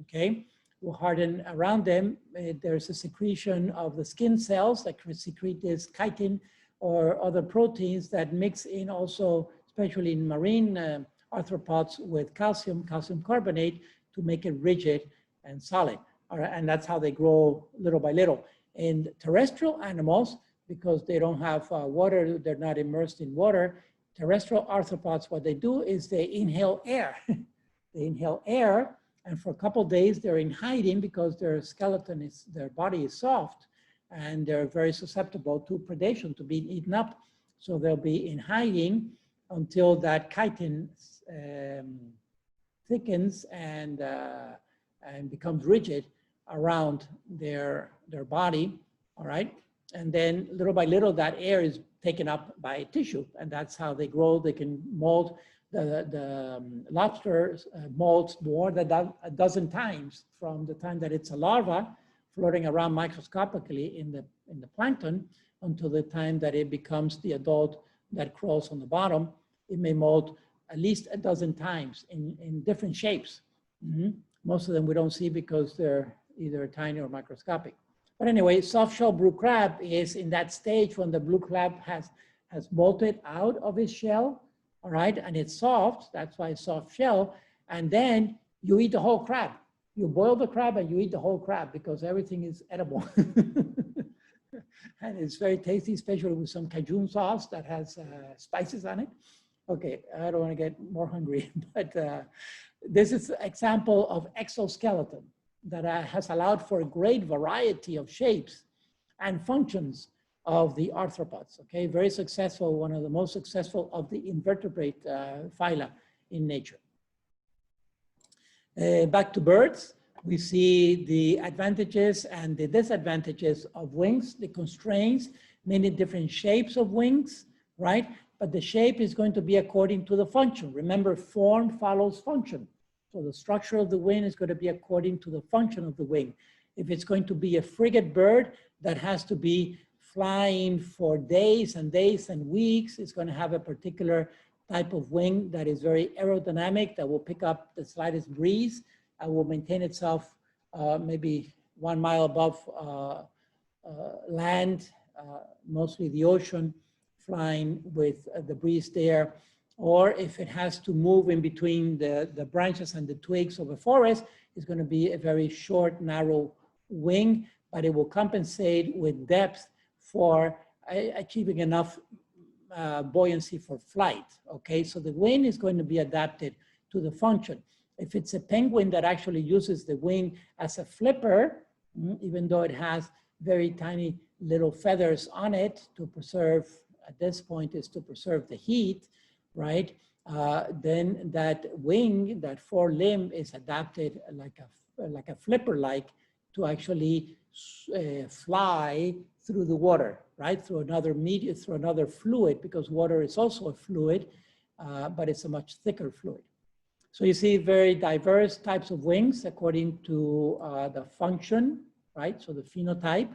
okay? Will harden around them. There's a secretion of the skin cells that secrete this chitin or other proteins that mix in also, especially in marine arthropods, with calcium carbonate to make it rigid and solid. All right, and that's how they grow little by little. In terrestrial animals, because they don't have water, they're not immersed in water, terrestrial arthropods, what they do is they inhale air. They inhale air, and for a couple of days they're in hiding because their skeleton is, their body is soft, and they're very susceptible to predation, to being eaten up. So they'll be in hiding until that chitin thickens and becomes rigid around their body, all right? And then little by little, that air is taken up by tissue, and that's how they grow. They can mold. The lobster molds more than a dozen times from the time that it's a larva floating around microscopically in the plankton until the time that it becomes the adult that crawls on the bottom. It may mold at least a dozen times in different shapes. Most of them we don't see because they're either tiny or microscopic. But anyway, soft shell blue crab is in that stage when the blue crab has molted out of its shell, all right? And it's soft, that's why it's soft shell. And then you eat the whole crab. You boil the crab and you eat the whole crab because everything is edible. And it's very tasty, especially with some Cajun sauce that has spices on it. Okay, I don't want to get more hungry, but this is an example of exoskeleton that has allowed for a great variety of shapes and functions of the arthropods, okay? Very successful, one of the most successful of the invertebrate phyla in nature. Back to birds, we see the advantages and the disadvantages of wings, the constraints, many different shapes of wings, right? But the shape is going to be according to the function. Remember, form follows function. So the structure of the wing is going to be according to the function of the wing. If it's going to be a frigate bird that has to be flying for days and days and weeks, it's going to have a particular type of wing that is very aerodynamic, that will pick up the slightest breeze and will maintain itself maybe 1 mile above land, mostly the ocean, flying with the breeze there. Or if it has to move in between the branches and the twigs of a forest, it's going to be a very short, narrow wing, but it will compensate with depth for achieving enough buoyancy for flight, okay? So the wing is going to be adapted to the function. If it's a penguin that actually uses the wing as a flipper, even though it has very tiny little feathers on it to preserve, at this point is to preserve the heat, right? Then that wing, that forelimb is adapted like a flipper-like to actually fly through the water, right? Through another medium, through another fluid, because water is also a fluid, but it's a much thicker fluid. So you see very diverse types of wings according to the function, right? So the phenotype,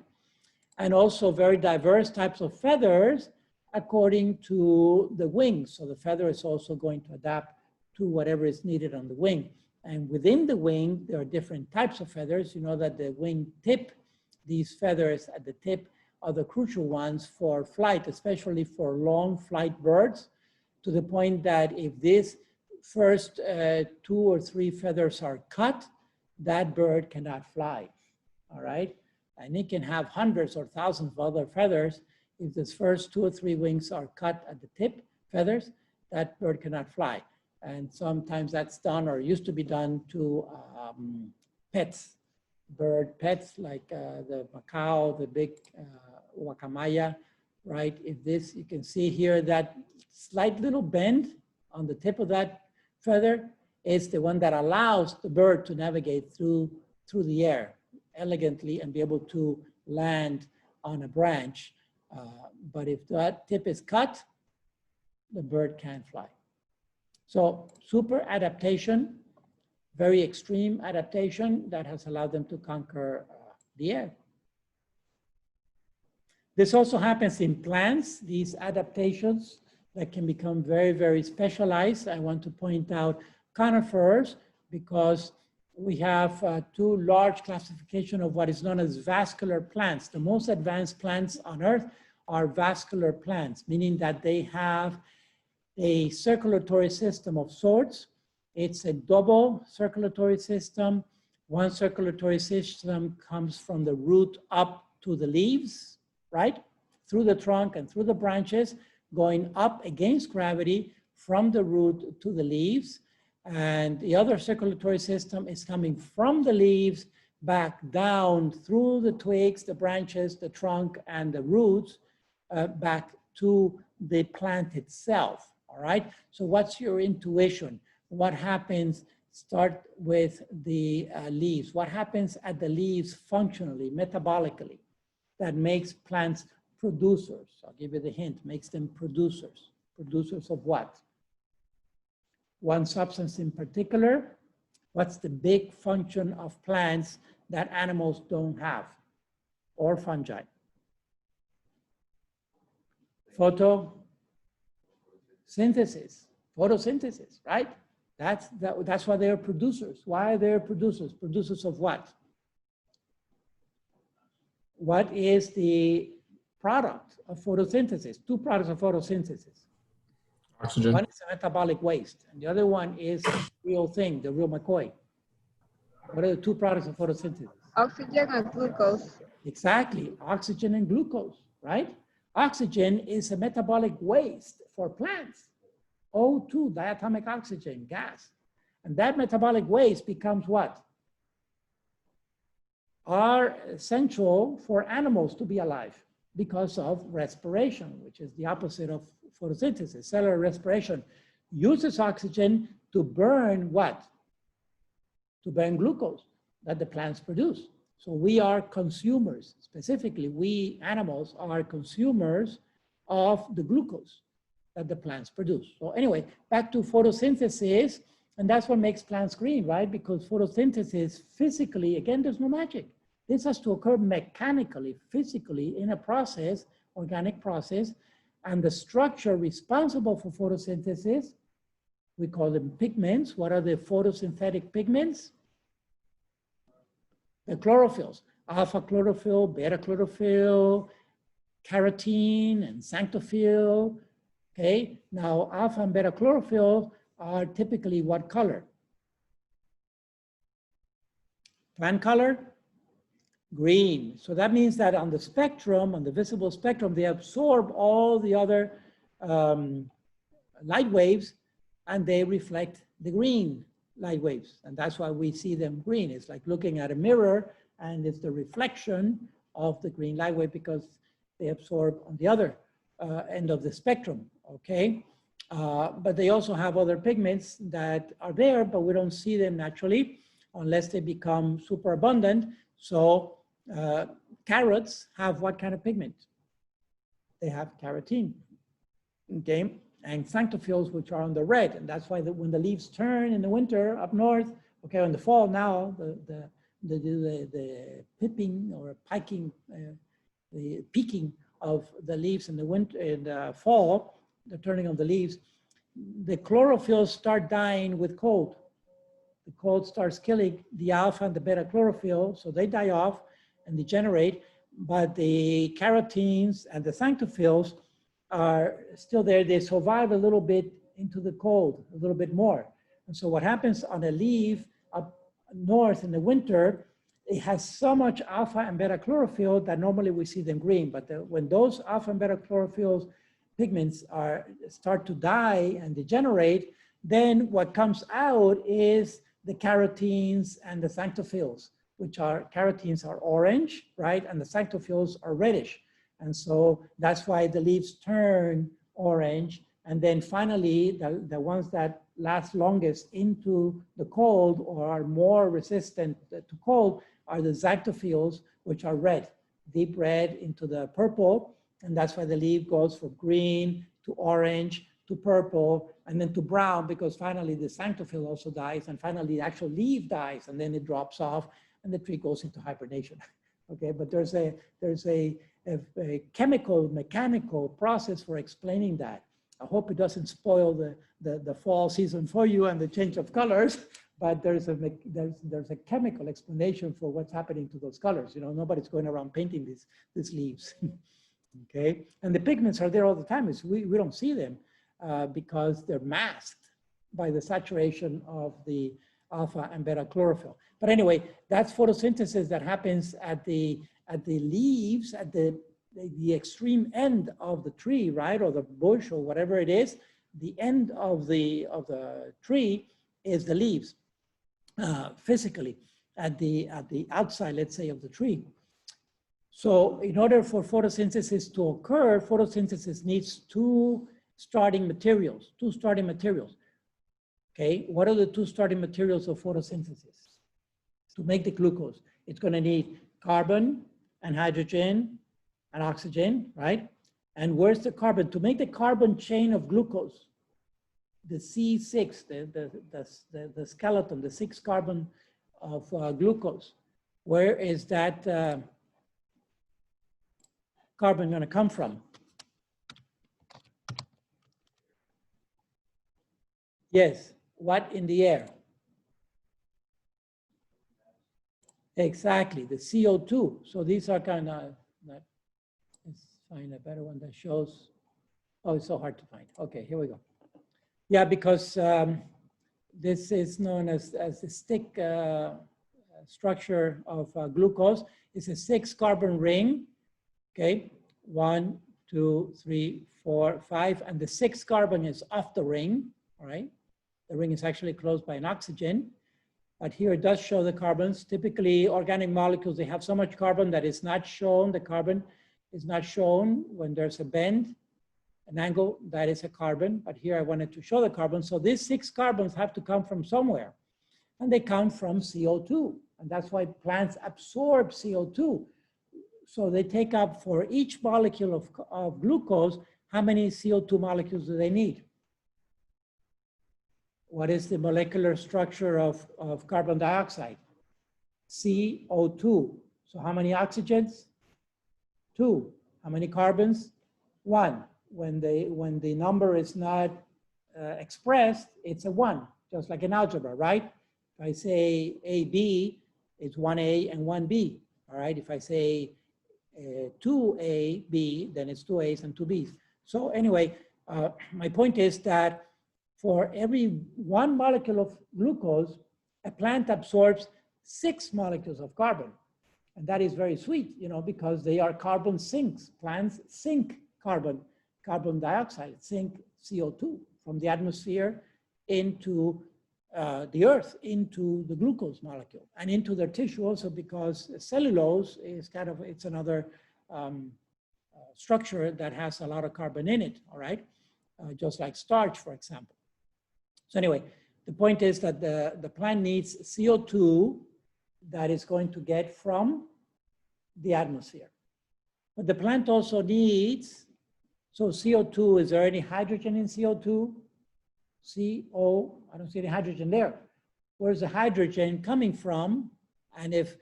and also very diverse types of feathers according to the wings. So the feather is also going to adapt to whatever is needed on the wing. And within the wing, there are different types of feathers. You know that the wing tip, these feathers at the tip are the crucial ones for flight, especially for long flight birds, to the point that if these first 2 or 3 feathers are cut, that bird cannot fly, all right? And it can have hundreds or thousands of other feathers. If the first 2 or 3 wings are cut at the tip feathers, that bird cannot fly. And sometimes that's done or used to be done to pets, bird pets like the macaw, the big guacamaya, right? If this, you can see here that slight little bend on the tip of that feather is the one that allows the bird to navigate through the air elegantly and be able to land on a branch. But if that tip is cut, the bird can't fly. So super adaptation, very extreme adaptation that has allowed them to conquer the air. This also happens in plants, these adaptations that can become very, very specialized. I want to point out conifers because we have 2 large classification of what is known as vascular plants. The most advanced plants on Earth are vascular plants, meaning that they have a circulatory system of sorts. It's a double circulatory system. One circulatory system comes from the root up to the leaves, right? Through the trunk and through the branches, going up against gravity from the root to the leaves. And the other circulatory system is coming from the leaves back down through the twigs, the branches, the trunk, and the roots back to the plant itself. All right, so what's your intuition? What happens, start with the leaves. What happens at the leaves functionally, metabolically, that makes plants producers? I'll give you the hint, makes them producers. Producers of what? One substance in particular. What's the big function of plants that animals don't have, or fungi? Photosynthesis, right? That's why they're producers. Why are they producers? Producers of what? What is the product of photosynthesis? 2 products of photosynthesis. Oxygen. One is a metabolic waste, and the other one is the real thing, the real McCoy. What are the 2 products of photosynthesis? Oxygen and glucose. Exactly, oxygen and glucose, right? Oxygen is a metabolic waste for plants. O2, diatomic oxygen, gas. And that metabolic waste becomes what? Are essential for animals to be alive because of respiration, which is the opposite of photosynthesis. Cellular respiration uses oxygen to burn what? To burn glucose that the plants produce. So we are consumers, specifically we animals are consumers of the glucose that the plants produce. So anyway, back to photosynthesis, and that's what makes plants green, right? Because photosynthesis physically, again, there's no magic. This has to occur mechanically, physically in a process, organic process, and the structure responsible for photosynthesis, we call them pigments. What are the photosynthetic pigments? The chlorophylls, alpha chlorophyll, beta chlorophyll, carotene, and xanthophyll. Okay, now alpha and beta chlorophyll are typically what color? Plant color? Green. So that means that on the spectrum, on the visible spectrum, they absorb all the other light waves and they reflect the green light waves. And that's why we see them green. It's like looking at a mirror and it's the reflection of the green light wave because they absorb on the other end of the spectrum, okay? But they also have other pigments that are there, but we don't see them naturally unless they become super abundant. So carrots have what kind of pigment? They have carotene, okay? And xanthophylls, which are on the red. And that's why when the leaves turn in the winter up north, okay, in the fall now, the pipping or piking, the peaking of the leaves in the winter, in the fall, the turning of the leaves, the chlorophylls start dying with cold. The cold starts killing the alpha and the beta chlorophyll, so they die off and degenerate, but the carotenes and the xanthophylls are still there. They survive a little bit into the cold, a little bit more. And so what happens on a leaf up north in the winter, it has so much alpha and beta chlorophyll that normally we see them green. But when those alpha and beta chlorophyll pigments start to die and degenerate, then what comes out is the carotenes and the xanthophylls, which are, carotenes are orange, right? And the xanthophylls are reddish. And so that's why the leaves turn orange. And then finally, the ones that last longest into the cold or are more resistant to cold are the xanthophylls, which are red, deep red into the purple. And that's why the leaf goes from green to orange to purple and then to brown, because finally the xanthophyll also dies and finally the actual leaf dies and then it drops off and the tree goes into hibernation. Okay, but there's a chemical, mechanical process for explaining that. I hope it doesn't spoil the fall season for you and the change of colors, but there's a chemical explanation for what's happening to those colors. You know, nobody's going around painting these leaves. Okay, and the pigments are there all the time. We don't see them because they're masked by the saturation of the alpha and beta chlorophyll. But anyway, that's photosynthesis that happens at the leaves, at the extreme end of the tree, right? Or the bush or whatever it is. The end of the tree is the leaves, physically at the outside, let's say, of the tree. So in order for photosynthesis to occur, photosynthesis needs two starting materials. Okay, what are the two starting materials of photosynthesis? To make the glucose, it's going to need carbon and hydrogen and oxygen, right? And where's the carbon? To make the carbon chain of glucose, the C6, the skeleton, the 6 carbon of glucose, where is that carbon going to come from? Yes, what in the air? Exactly, the CO2. So these are kind of, let's find a better one that shows, oh, it's so hard to find. Okay, here we go. Yeah, because this is known as the stick structure of glucose. It's a 6 carbon ring, okay? 1, 2, 3, 4, 5, and the 6th carbon is off the ring, all right? The ring is actually closed by an oxygen. But here it does show the carbons. Typically, organic molecules, they have so much carbon that it's not shown. The carbon is not shown when there's a bend an angle that is a carbon, but here I wanted to show the carbon. So these 6 carbons have to come from somewhere, and they come from CO2. And that's why plants absorb CO2. So they take up for each molecule of glucose, how many CO2 molecules do they need? What is the molecular structure of carbon dioxide? CO2. So how many oxygens? 2. How many carbons? 1. When the number is not expressed, it's a 1, just like in algebra, right? If I say AB, it's 1A and 1B, all right? If I say 2AB, then it's 2A's and 2B's. So anyway, my point is that for every 1 molecule of glucose, a plant absorbs 6 molecules of carbon. And that is very sweet, you know, because they are carbon sinks. Plants sink carbon dioxide, sink CO2 from the atmosphere into the earth, into the glucose molecule, and into their tissue also, because cellulose is kind of, it's another structure that has a lot of carbon in it, all right? Just like starch, for example. So anyway, the point is that the plant needs CO2 that is going to get from the atmosphere. But the plant also needs, so CO2, is there any hydrogen in CO2? CO, I don't see any hydrogen there. Where's the hydrogen coming from? And if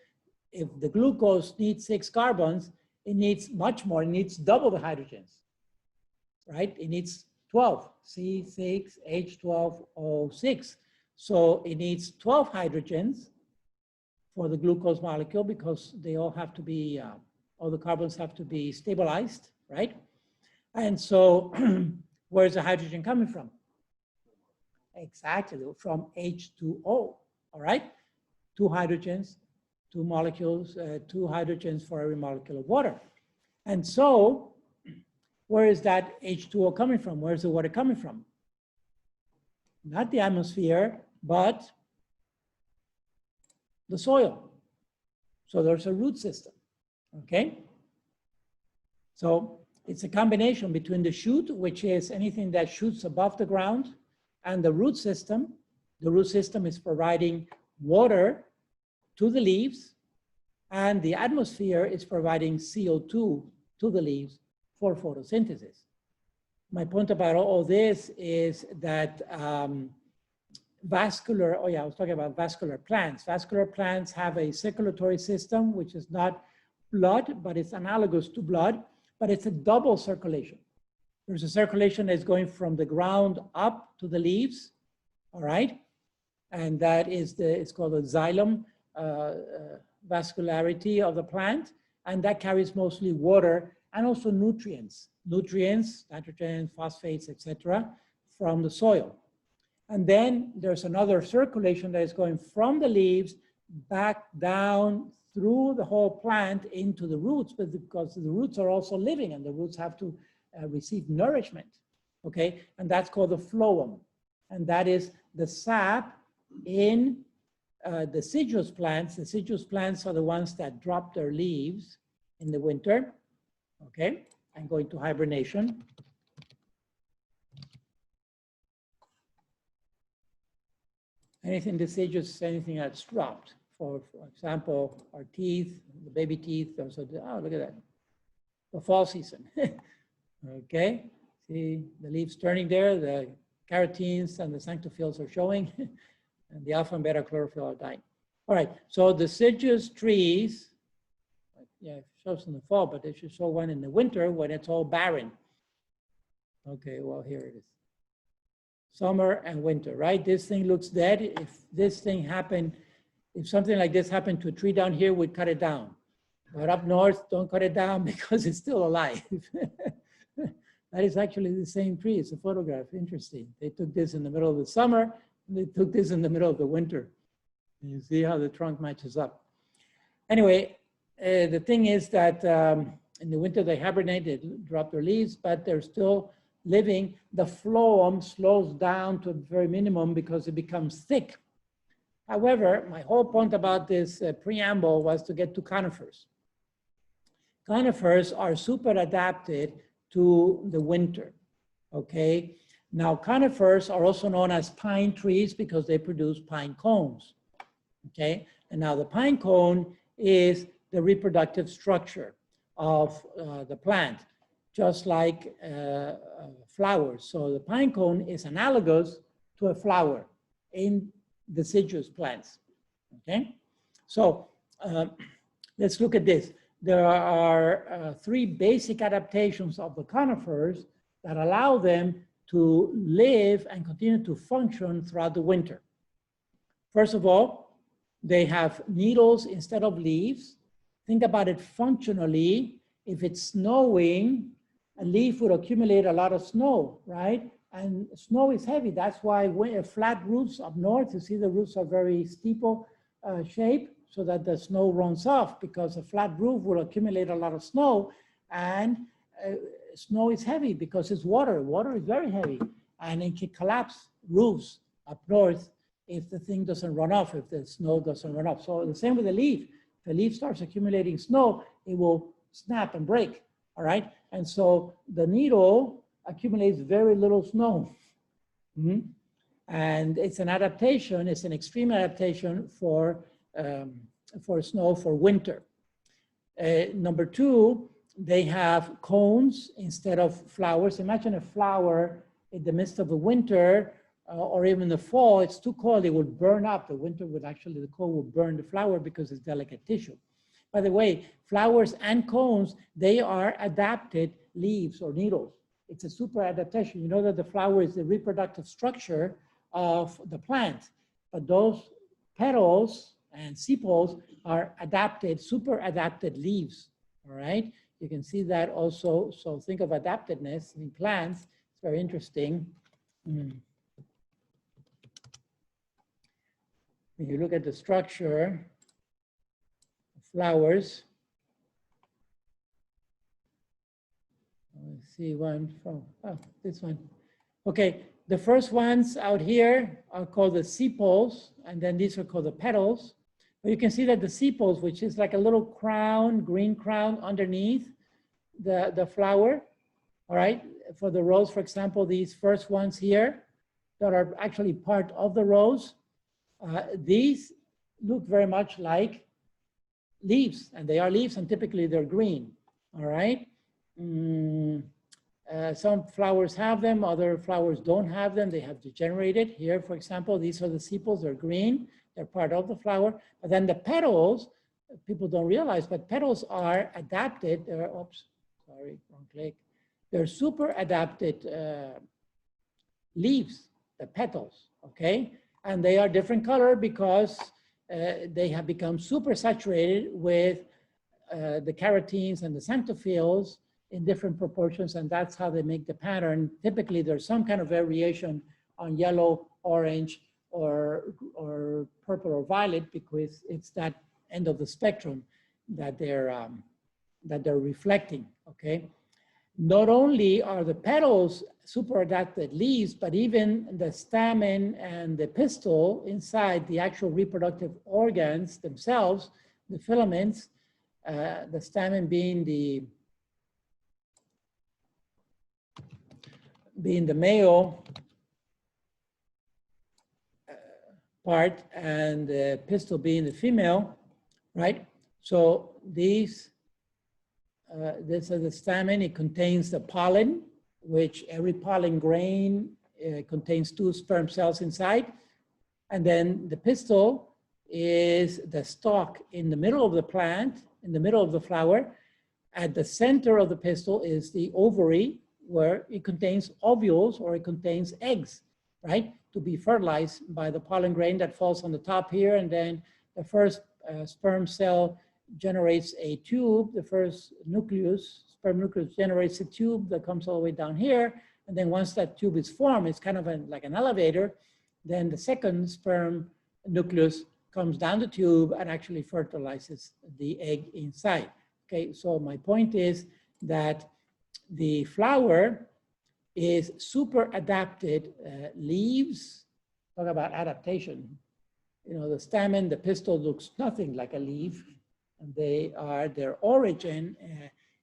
the glucose needs 6 carbons, it needs much more, it needs double the hydrogens, right? It needs 12, C6H12O6. So it needs 12 hydrogens for the glucose molecule, because they all have to be, all the carbons have to be stabilized, right? And so where's the hydrogen coming from? Exactly, from H2O, all right? 2 hydrogens, 2 molecules, 2 hydrogens for every molecule of water. And so where is that H2O coming from? Where's the water coming from? Not the atmosphere, but the soil. So there's a root system, okay? So it's a combination between the shoot, which is anything that shoots above the ground, and the root system. The root system is providing water to the leaves, and the atmosphere is providing CO2 to the leaves for photosynthesis. My point about all this is that I was talking about vascular plants. Vascular plants have a circulatory system, which is not blood, but it's analogous to blood, but it's a double circulation. There's a circulation that's going from the ground up to the leaves, all right? And that is it's called the xylem vascularity of the plant. And that carries mostly water and also nutrients, nitrogen, phosphates, etc., from the soil. And then there's another circulation that is going from the leaves back down through the whole plant into the roots, but because the roots are also living and the roots have to receive nourishment, okay? And that's called the phloem. And that is the sap in deciduous plants. Deciduous plants are the ones that drop their leaves in the winter, okay? And go into hibernation. Anything deciduous, anything that's dropped. For example, our teeth, the baby teeth, oh, look at that. The fall season, okay? See the leaves turning there, the carotenes and the xanthophylls are showing, and the alpha and beta chlorophyll are dying. All right, so deciduous trees, yeah, it shows in the fall, but they should show one in the winter when it's all barren. Okay, well, here it is. Summer and winter, right? This thing looks dead. If this thing happened, if something like this happened to a tree down here, we'd cut it down. But up north, don't cut it down because it's still alive. That is actually the same tree. It's a photograph. Interesting. They took this in the middle of the summer, and they took this in the middle of the winter. And you see how the trunk matches up. Anyway, the thing is that in the winter they hibernate, they drop their leaves, but they're still living. The phloem slows down to a very minimum because it becomes thick. However, my whole point about this preamble was to get to conifers. Conifers are super adapted to the winter. okay? Now, conifers are also known as pine trees because they produce pine cones, okay? And now the pine cone is the reproductive structure of the plant, just like flowers. So the pine cone is analogous to a flower in deciduous plants, okay? So let's look at this. There are three basic adaptations of the conifers that allow them to live and continue to function throughout the winter. First of all, they have needles instead of leaves. Think about it functionally. If it's snowing, a leaf would accumulate a lot of snow, right? And snow is heavy. That's why flat roofs up north, you see the roofs are very steeple shape so that the snow runs off, because a flat roof will accumulate a lot of snow, and snow is heavy because it's water. Water is very heavy, and it can collapse roofs up north if the thing doesn't run off, if the snow doesn't run off. So the same with the leaf. If the leaf starts accumulating snow, it will snap and break, all right? And so the needle accumulates very little snow. Mm-hmm. And it's an adaptation, it's an extreme adaptation for snow for winter. Number two, they have cones instead of flowers. Imagine a flower in the midst of the winter or even the fall. It's too cold, it would burn up. The winter would actually, the cold would burn the flower because it's delicate tissue. By the way, flowers and cones, they are adapted leaves or needles. It's a super adaptation. You know that the flower is the reproductive structure of the plant, but those petals and sepals are adapted, super adapted leaves, all right? You can see that also. So think of adaptedness in plants. It's very interesting. When you look at the structure of flowers, let's see one from, oh, this one. Okay, the first ones out here are called the sepals, and then these are called the petals. But you can see that the sepals, which is like a little crown, green crown underneath the flower, all right? For the rose, for example, these first ones here that are actually part of the rose, these look very much like leaves, and they are leaves, and typically they're green, all right? Some flowers have them, other flowers don't have them. They have degenerated. Here, for example, these are the sepals, they're green, they're part of the flower. But then the petals, people don't realize, but petals are adapted, oops, sorry, wrong click. They're super adapted leaves, the petals, okay? And they are different color because they have become super saturated with the carotenes and the xanthophylls in different proportions, and that's how they make the pattern. Typically, there's some kind of variation on yellow, orange, or purple or violet, because it's that end of the spectrum that they're reflecting, okay? Not only are the petals super adapted leaves, but even the stamen and the pistil inside the actual reproductive organs themselves, the filaments, the stamen being the male part and the pistil being the female, right? So these, this is the stamen. It contains the pollen, which every pollen grain contains 2 sperm cells inside. And then the pistil is the stalk in the middle of the plant, in the middle of the flower. At the center of the pistil is the ovary, where it contains ovules, or it contains eggs, right? To be fertilized by the pollen grain that falls on the top here. And then the first sperm cell generates a tube. The first nucleus, sperm nucleus, generates a tube that comes all the way down here. And then once that tube is formed, it's kind of like an elevator. Then the second sperm nucleus comes down the tube and actually fertilizes the egg inside. Okay, so my point is that the flower is super adapted leaves. Talk about adaptation. You know, the stamen, the pistil looks nothing like a leaf. And they are, their origin,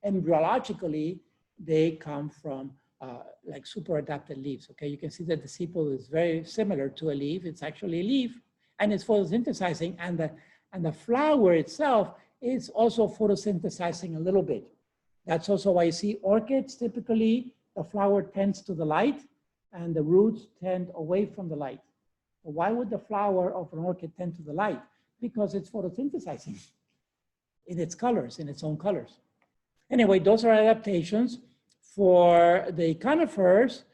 embryologically, they come from like super adapted leaves. Okay, you can see that the sepal is very similar to a leaf. It's actually a leaf, and it's photosynthesizing, and the flower itself is also photosynthesizing a little bit. That's also why you see orchids, typically the flower tends to the light and the roots tend away from the light. Why would the flower of an orchid tend to the light? Because it's photosynthesizing in its colors, in its own colors. Anyway, those are adaptations. For the conifers,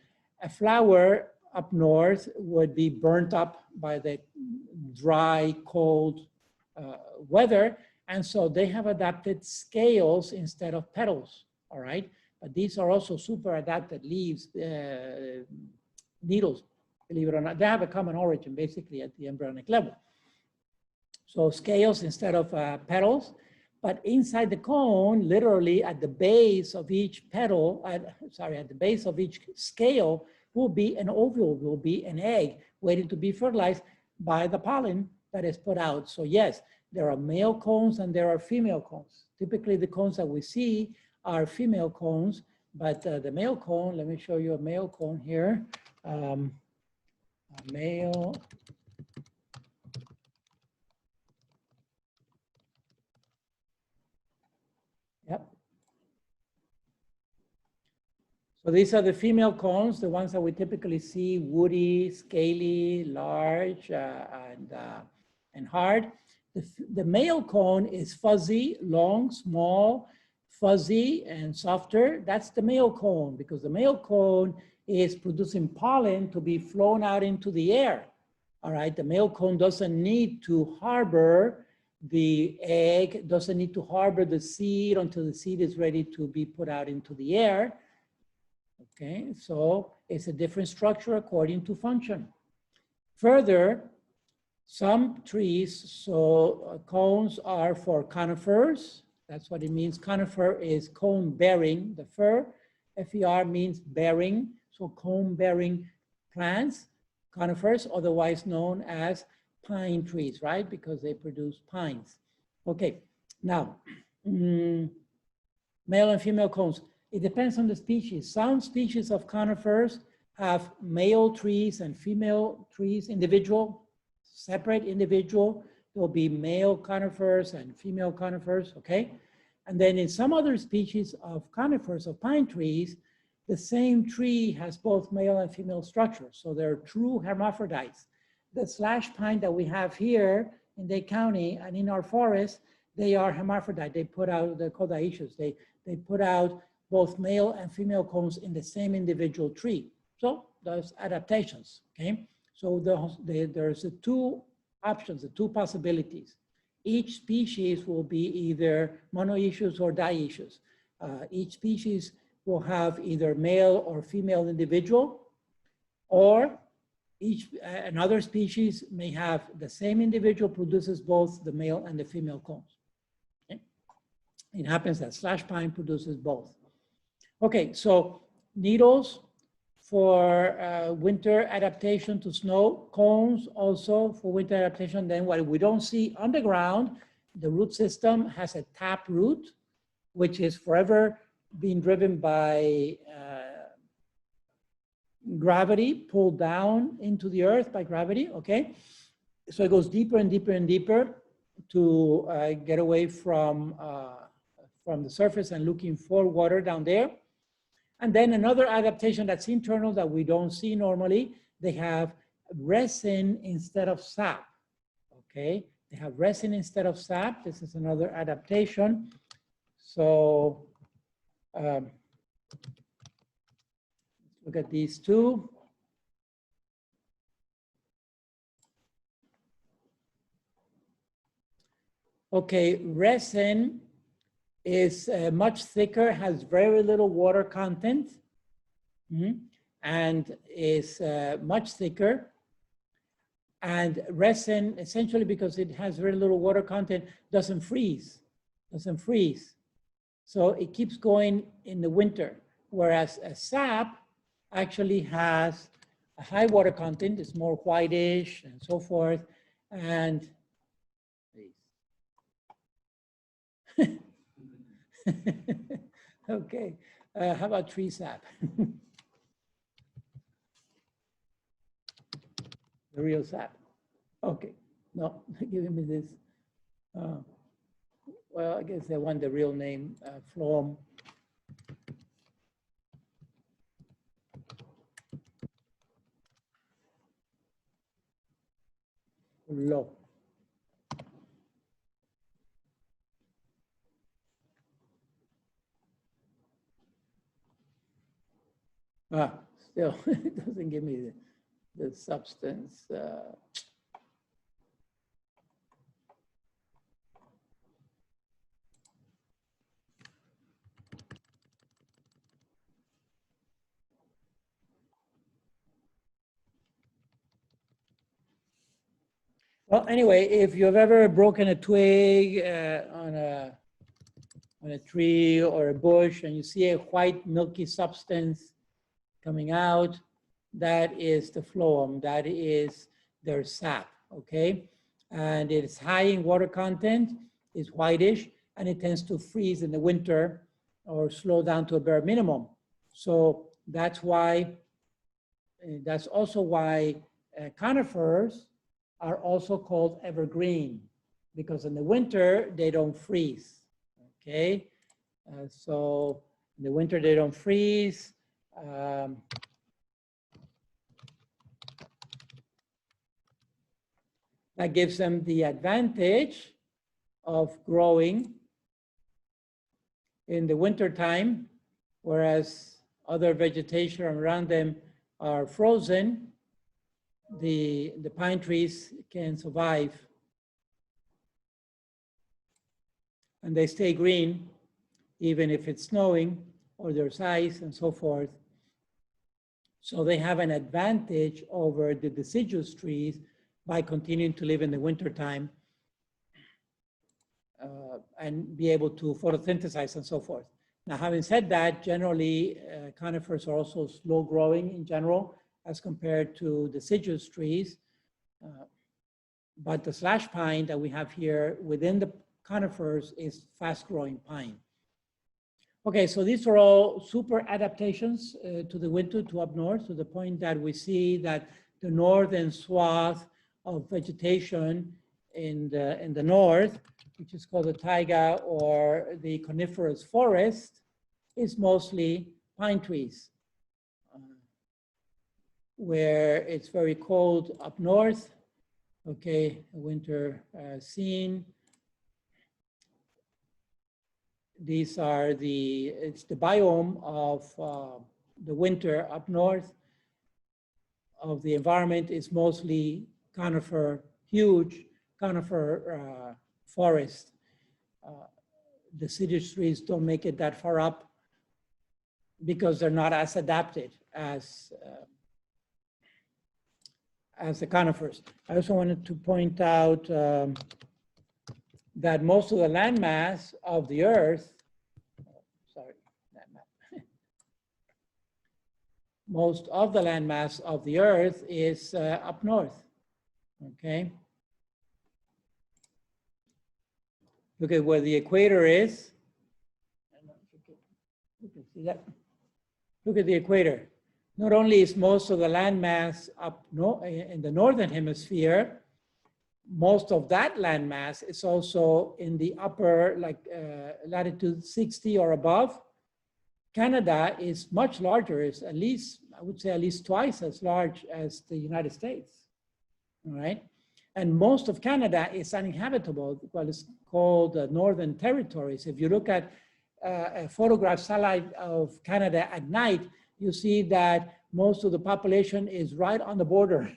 a flower up north would be burnt up by the dry, cold weather. And so they have adapted scales instead of petals, all right? But these are also super adapted leaves, needles, believe it or not. They have a common origin, basically, at the embryonic level. So scales instead of petals. But inside the cone, literally at the base of each petal, at the base of each scale will be an ovule, will be an egg waiting to be fertilized by the pollen that is put out. So yes, there are male cones and there are female cones. Typically the cones that we see are female cones, but the male cone, let me show you a male cone here. A male. Yep. So these are the female cones, the ones that we typically see, woody, scaly, large, and hard. The male cone is fuzzy, long, small, fuzzy, and softer. That's the male cone, because the male cone is producing pollen to be flown out into the air. All right, the male cone doesn't need to harbor the egg, doesn't need to harbor the seed until the seed is ready to be put out into the air. Okay, so it's a different structure according to function. Further, some trees, so cones are for conifers. That's what it means. Conifer is cone bearing. The fir, FER means bearing. So cone bearing plants, conifers, otherwise known as pine trees, right? Because they produce pines. Okay, now, male and female cones. It depends on the species. Some species of conifers have male trees and female trees, individual, separate individual. There will be male conifers and female conifers, okay? And then in some other species of conifers, of pine trees, the same tree has both male and female structures. So they're true hermaphrodites. The slash pine that we have here in Dade County and in our forest, they are hermaphrodite. They put out, they're called dioecious. They put out both male and female cones in the same individual tree. So there's adaptations, okay? So there's the two options, the two possibilities. Each species will be either monoecious or dioecious. Each species will have either male or female individual, or another species may have the same individual produces both the male and the female cones. Okay? It happens that slash pine produces both. Okay, so needles for winter adaptation to snow, cones also for winter adaptation. Then what we don't see underground, the root system has a tap root, which is forever being driven by gravity, pulled down into the earth by gravity, okay? So it goes deeper and deeper and deeper to get away from the surface and looking for water down there. And then another adaptation that's internal that we don't see normally, they have resin instead of sap, okay? They have resin instead of sap. This is another adaptation. So look at these two. Okay, resin is much thicker, has very little water content, and is much thicker. And resin, essentially because it has very little water content, doesn't freeze. So it keeps going in the winter, whereas a sap actually has a high water content, it's more whitish and so forth. And okay, how about tree sap? The real sap. Okay, no, giving me this. Well, I guess they want the real name, phloem. Low. Still, it doesn't give me the substance. Well, anyway, if you've ever broken a twig on a tree or a bush and you see a white milky substance coming out, that is the phloem, that is their sap, okay? And it's high in water content, it's whitish, and it tends to freeze in the winter or slow down to a bare minimum. So that's why, that's also why conifers are also called evergreen, because in the winter they don't freeze, okay? So in the winter they don't freeze. That gives them the advantage of growing in the winter time, whereas other vegetation around them are frozen. The pine trees can survive and they stay green even if it's snowing or there's ice and so forth. So they have an advantage over the deciduous trees by continuing to live in the winter time and be able to photosynthesize and so forth. Now, having said that, generally conifers are also slow growing in general as compared to deciduous trees. But the slash pine that we have here within the conifers is fast growing pine. Okay, so these are all super adaptations to the winter, to up north, to the point that we see that the northern swath of vegetation in the north, which is called the taiga or the coniferous forest, is mostly pine trees. Where it's very cold up north, okay, winter scene. These are it's the biome of the winter up north of the environment is mostly conifer, huge conifer forest. Deciduous trees don't make it that far up because they're not as adapted as the conifers. I also wanted to point out that most of the landmass of the earth, most of the landmass of the earth is up north, okay? Look at where the equator is. You can see that. Look at the equator. Not only is most of the landmass up in the northern hemisphere, most of that landmass is also in the upper, like latitude 60 or above. Canada is much larger, is at least, I would say at least twice as large as the United States, all right? And most of Canada is uninhabitable, what is called the Northern Territories. If you look at a photograph satellite of Canada at night, you see that most of the population is right on the border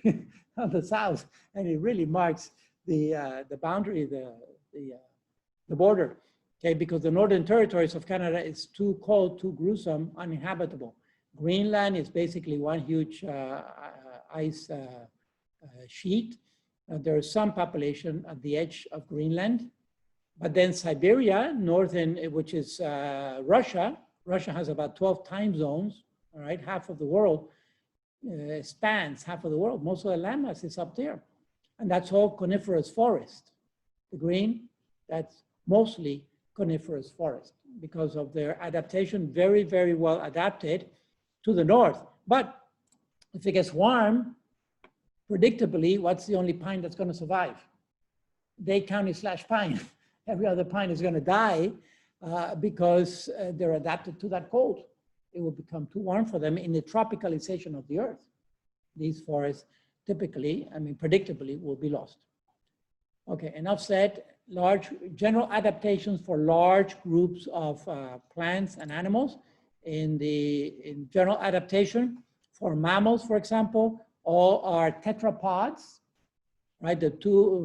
on the south, and it really marks the boundary, the border, okay? Because the Northern Territories of Canada is too cold, too gruesome, uninhabitable. Greenland is basically one huge ice sheet. There is some population at the edge of Greenland, but then Siberia, northern, which is Russia. Russia has about 12 time zones, all right? Half of the world spans half of the world. Most of the landmass is up there. And that's all coniferous forest. The green, that's mostly coniferous forest because of their adaptation, very, very well adapted to the north. But if it gets warm, predictably, what's the only pine that's going to survive? Dade County / pine. Every other pine is going to die because they're adapted to that cold. It will become too warm for them in the tropicalization of the earth. These forests typically, predictably, will be lost. Okay, enough said. Large general adaptations for large groups of plants and animals. In general adaptation for mammals, for example, all are tetrapods, right? The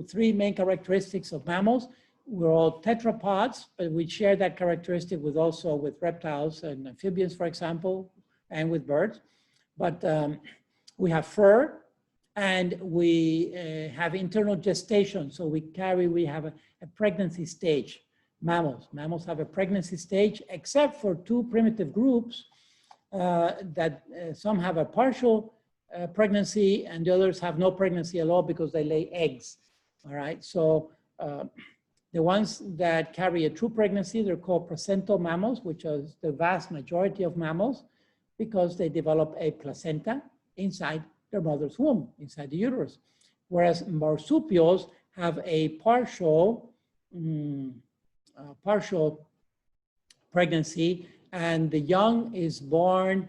three main characteristics of mammals. We're all tetrapods, but we share that characteristic also with reptiles and amphibians, for example, and with birds. But we have fur, and we have internal gestation. So we have a pregnancy stage. Mammals have a pregnancy stage, except for two primitive groups that some have a partial pregnancy and the others have no pregnancy at all because they lay eggs. All right, so the ones that carry a true pregnancy, they're called placental mammals, which is the vast majority of mammals, because they develop a placenta inside their mother's womb, inside the uterus. Whereas marsupials have a partial pregnancy, and the young is born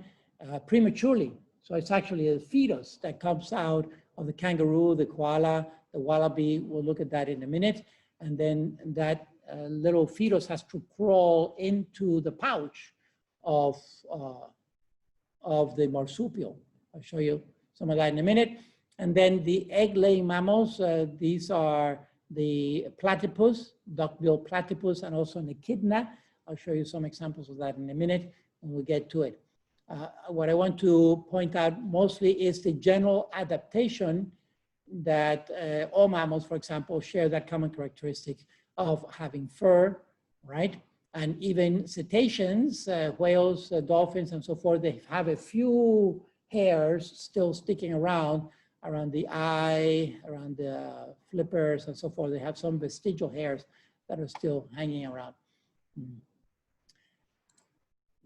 prematurely. So it's actually a fetus that comes out of the kangaroo, the koala, the wallaby. We'll look at that in a minute. And then that little fetus has to crawl into the pouch of the marsupial. I'll show you some of that in a minute. And then the egg-laying mammals, these are the platypus, duck-billed platypus, and also an echidna. I'll show you some examples of that in a minute when we get to it. What I want to point out mostly is the general adaptation that all mammals, for example, share that common characteristic of having fur, right? And even cetaceans, whales, dolphins, and so forth, they have a few hairs still sticking around the eye, around the flippers, and so forth. They have some vestigial hairs that are still hanging around.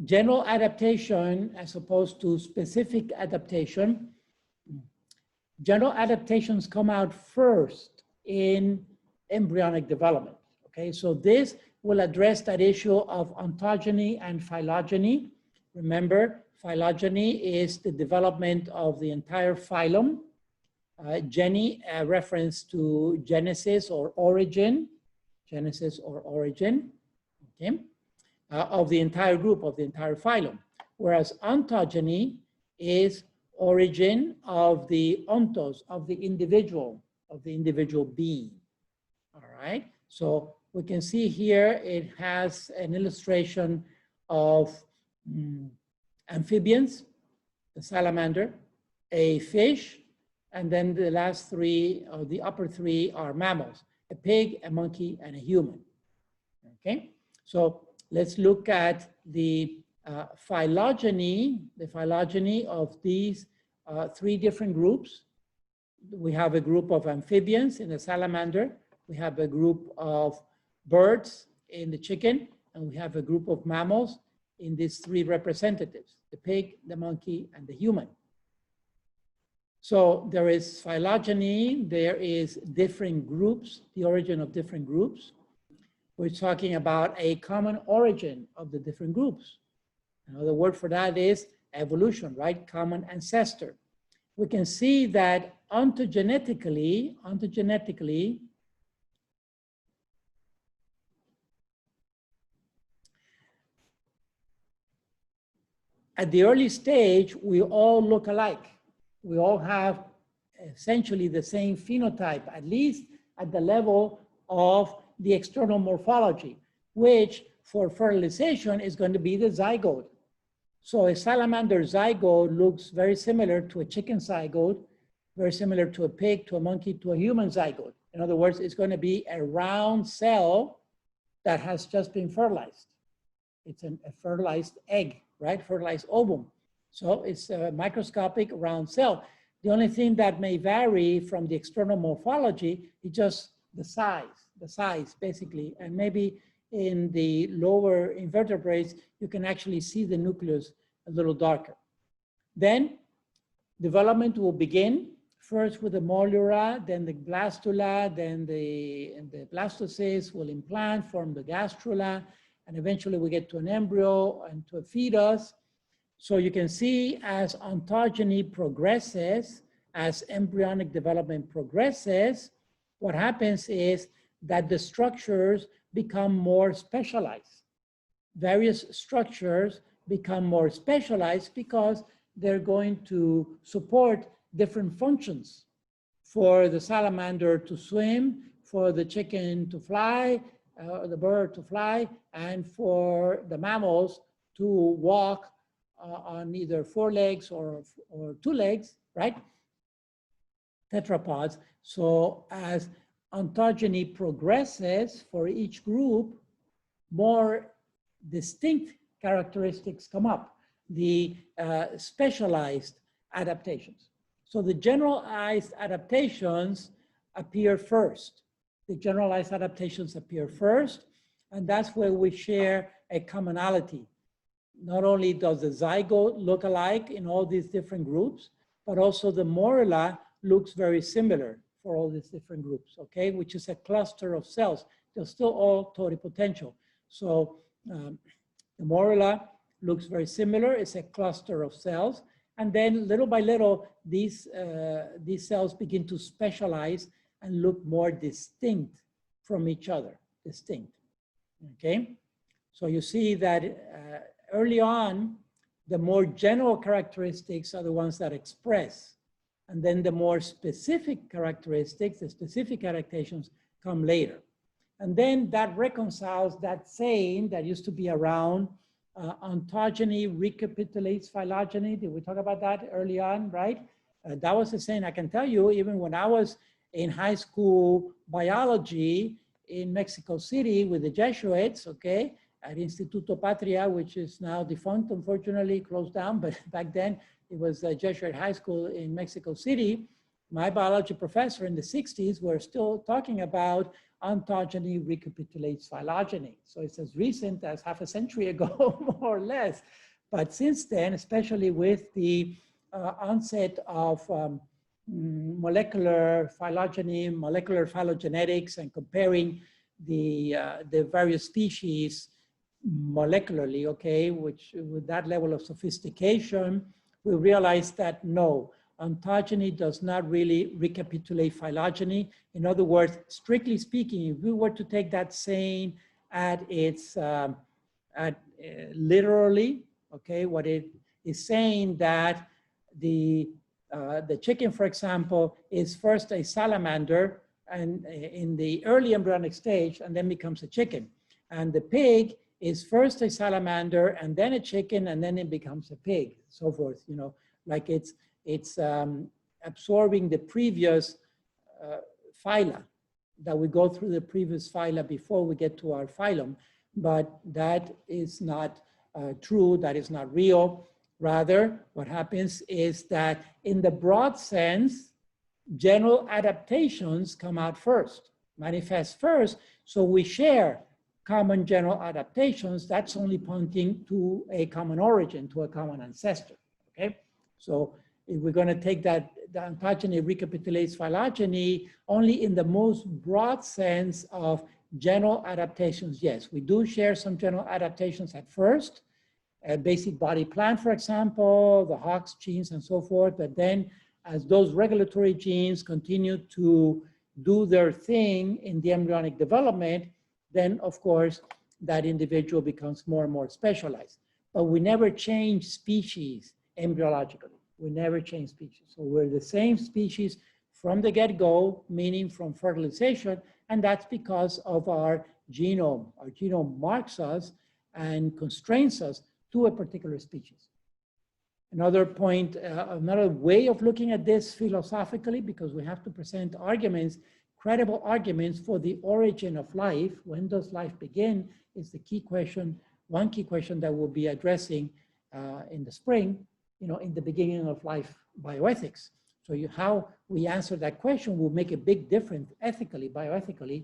General adaptation as opposed to specific adaptation. General adaptations come out first in embryonic development, okay? So this will address that issue of ontogeny and phylogeny. Remember, phylogeny is the development of the entire phylum. Geny, a reference to genesis or origin, okay? Of the entire group, of the entire phylum. Whereas ontogeny is origin of the ontos, of the individual being, all right? So we can see here, it has an illustration of amphibians, the salamander, a fish, and then the last three, or the upper three, are mammals, a pig, a monkey, and a human, okay? So let's look at the phylogeny of these three different groups. We have a group of amphibians in the salamander, we have a group of birds in the chicken, and we have a group of mammals in these three representatives, the pig, the monkey, and the human. So there is phylogeny, there is different groups, the origin of different groups. We're talking about a common origin of the different groups. Another word for that is evolution, right? Common ancestor. We can see that ontogenetically, at the early stage, we all look alike. We all have essentially the same phenotype, at least at the level of the external morphology, which for fertilization is going to be the zygote. So a salamander zygote looks very similar to a chicken zygote, very similar to a pig, to a monkey, to a human zygote. In other words, it's going to be a round cell that has just been fertilized. It's a fertilized egg, right? Fertilized ovum. So it's a microscopic round cell. The only thing that may vary from the external morphology is just the size basically, and maybe in the lower invertebrates, you can actually see the nucleus a little darker. Then development will begin. first with the molura, then the blastula, then the blastocyst will implant, form the gastrula, and eventually we get to an embryo and to a fetus. So you can see as ontogeny progresses, as embryonic development progresses, what happens is that the structures become more specialized. Various structures become more specialized because they're going to support different functions. For the salamander to swim, for the chicken to fly, the bird to fly, and for the mammals to walk on either 4 legs or 2 legs, right? Tetrapods. So as ontogeny progresses for each group, more distinct characteristics come up, the specialized adaptations. So the generalized adaptations appear first. The generalized adaptations appear first, and that's where we share a commonality. Not only does the zygote look alike in all these different groups, but also the morula looks very similar for all these different groups, okay? Which is a cluster of cells. They're still all totipotential. So the morula looks very similar. It's a cluster of cells. And then little by little, these cells begin to specialize and look more distinct from each other, distinct, okay? So you see that early on, the more general characteristics are the ones that express. And then the more specific characteristics, the specific adaptations come later. And then that reconciles that saying that used to be around, ontogeny recapitulates phylogeny. Did we talk about that early on, right? That was the saying. I can tell you, even when I was in high school biology in Mexico City with the Jesuits, okay, at Instituto Patria, which is now defunct, unfortunately, closed down, but back then it was a Jesuit high school in Mexico City. My biology professor in the 60s were still talking about ontogeny recapitulates phylogeny. So it's as recent as half a century ago, more or less. But since then, especially with the onset of molecular phylogeny, molecular phylogenetics, and comparing the various species molecularly, okay, which with that level of sophistication, we realized that no, ontogeny does not really recapitulate phylogeny. In other words, strictly speaking, if we were to take that saying at its literally, okay, what it is saying that the chicken, for example, is first a salamander and in the early embryonic stage, and then becomes a chicken, and the pig is first a salamander and then a chicken and then it becomes a pig, so forth, you know, like it's absorbing the previous phyla, that we go through the previous phyla before we get to our phylum, but that is not true, that is not real. Rather, what happens is that in the broad sense, general adaptations come out first, manifest first, so we share common general adaptations. That's only pointing to a common origin, to a common ancestor, okay? So if we're gonna take that, the ontogeny recapitulates phylogeny only in the most broad sense of general adaptations, yes, we do share some general adaptations at first, a basic body plan, for example, the Hox genes and so forth, but then as those regulatory genes continue to do their thing in the embryonic development, then of course that individual becomes more and more specialized. But we never change species embryologically. We never change species. So we're the same species from the get-go, meaning from fertilization, and that's because of our genome. Our genome marks us and constrains us to a particular species. Another point, another way of looking at this philosophically, because we have to present arguments, credible arguments for the origin of life. When does life begin is the key question, one key question that we'll be addressing in the spring, you know, in the beginning of life bioethics. So how we answer that question will make a big difference ethically, bioethically,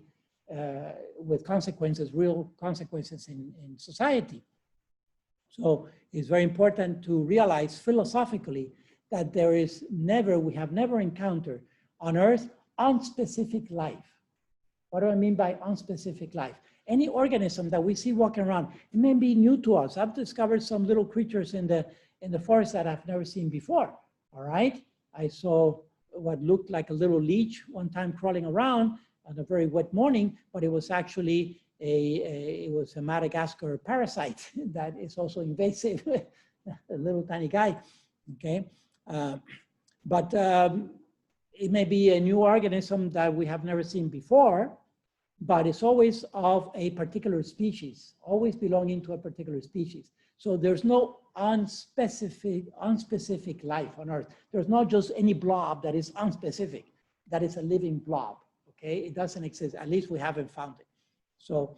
with consequences, real consequences in society. So it's very important to realize philosophically that there is never, we have never encountered on Earth unspecific life. What do I mean by unspecific life? Any organism that we see walking around, it may be new to us. I've discovered some little creatures in the forest that I've never seen before, all right? I saw what looked like a little leech one time crawling around on a very wet morning, but it was actually it was a Madagascar parasite that is also invasive, a little tiny guy, okay? But it may be a new organism that we have never seen before, but it's always of a particular species, always belonging to a particular species. So there's no unspecific life on Earth. There's not just any blob that is unspecific, that is a living blob, okay? It doesn't exist, at least we haven't found it. So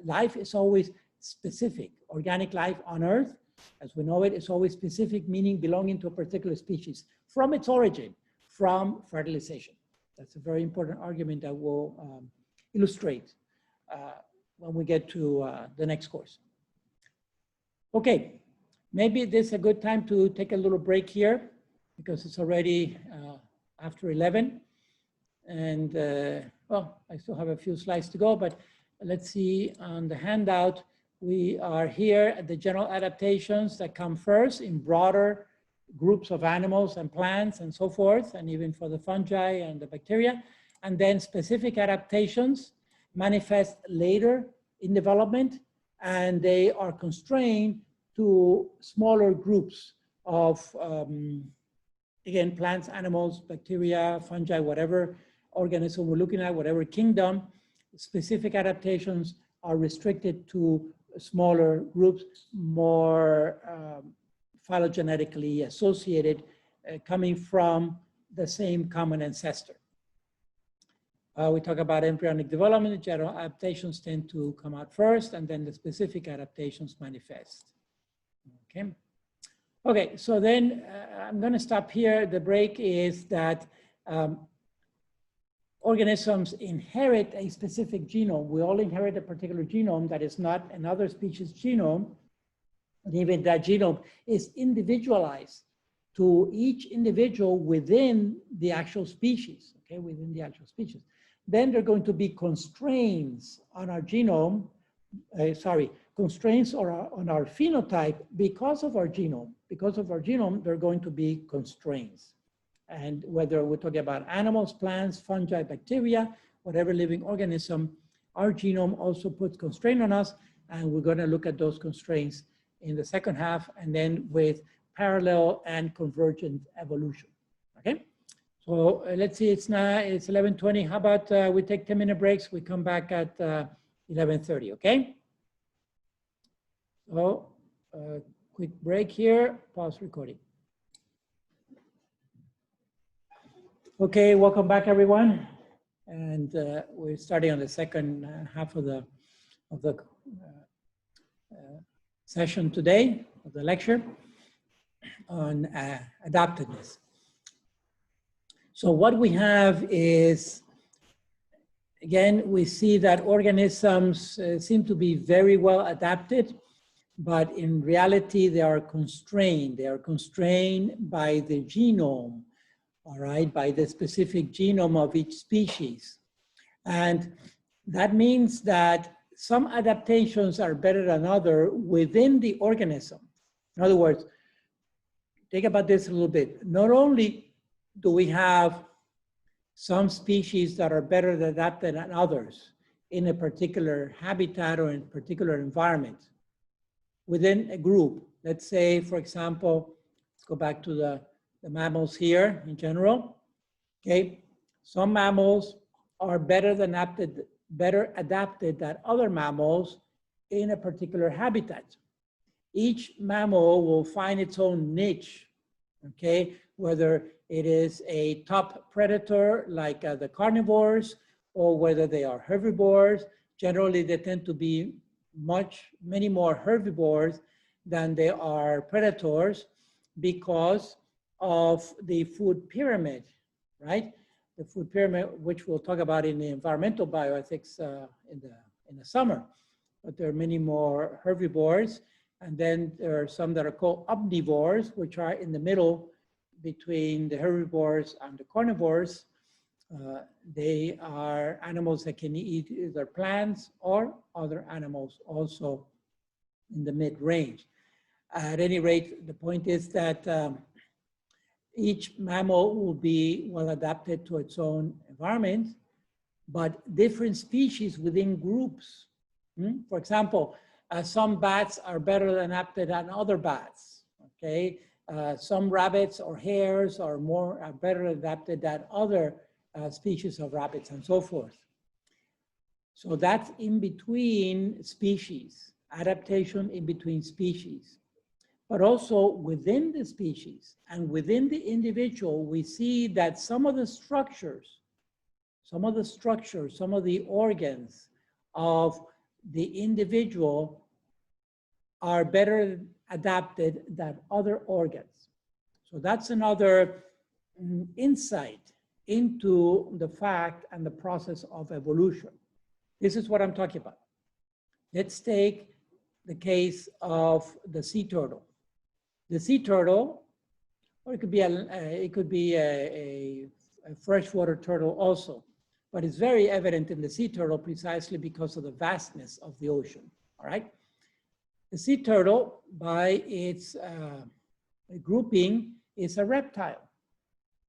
life is always specific. Organic life on Earth, as we know it, is always specific, meaning belonging to a particular species from its origin, from fertilization. That's a very important argument that we'll illustrate when we get to the next course. Okay, maybe this is a good time to take a little break here because it's already after 11. And well, I still have a few slides to go, but let's see on the handout, we are here at the general adaptations that come first in broader groups of animals and plants and so forth, and even for the fungi and the bacteria. And then specific adaptations manifest later in development, and they are constrained to smaller groups of, again, plants, animals, bacteria, fungi, whatever organism we're looking at, whatever kingdom. Specific adaptations are restricted to smaller groups, more phylogenetically associated, coming from the same common ancestor. We talk about embryonic development. General adaptations tend to come out first, and then the specific adaptations manifest. Okay. Okay, so then I'm going to stop here. The break is that organisms inherit a specific genome. We all inherit a particular genome that is not another species' genome. And even that genome is individualized to each individual within the actual species, okay, within the actual species. Then there are going to be constraints on our genome, constraints on our phenotype because of our genome. Because of our genome, there are going to be constraints. And whether we're talking about animals, plants, fungi, bacteria, whatever living organism, our genome also puts constraint on us, and we're going to look at those constraints in the second half, and then with parallel and convergent evolution. Okay, so let's see, it's 11:20. How about we take 10-minute breaks? We come back at 11:30. Okay. So quick break here. Pause recording. Okay, welcome back, everyone. And we're starting on the second half of the session today, of the lecture on adaptedness. So what we have is, again, we see that organisms seem to be very well adapted, but in reality, they are constrained. They are constrained by the genome, all right, by the specific genome of each species. And that means that some adaptations are better than others within the organism. In other words, think about this a little bit. Not only do we have some species that are better adapted than others in a particular habitat or in a particular environment within a group. Let's say, for example, let's go back to the mammals here in general. Okay, some mammals are better adapted than other mammals in a particular habitat. Each mammal will find its own niche, okay? Whether it is a top predator like the carnivores, or whether they are herbivores. Generally, they tend to be many more herbivores than they are predators because of the food pyramid, right? The food pyramid, which we'll talk about in the environmental bioethics in the summer. But there are many more herbivores, and then there are some that are called omnivores, which are in the middle between the herbivores and the carnivores. They are animals that can eat either plants or other animals also in the mid-range. At any rate, the point is that each mammal will be well adapted to its own environment, but different species within groups. For example, some bats are better adapted than other bats, okay? Some rabbits or hares are better adapted than other species of rabbits and so forth. So that's in between species, adaptation in between species. But also within the species and within the individual, we see that some of the structures, some of the organs of the individual are better adapted than other organs. So that's another insight into the fact and the process of evolution. This is what I'm talking about. Let's take the case of the sea turtle. The sea turtle, or it could be a freshwater turtle also, but it's very evident in the sea turtle precisely because of the vastness of the ocean, all right? The sea turtle, by its grouping, is a reptile.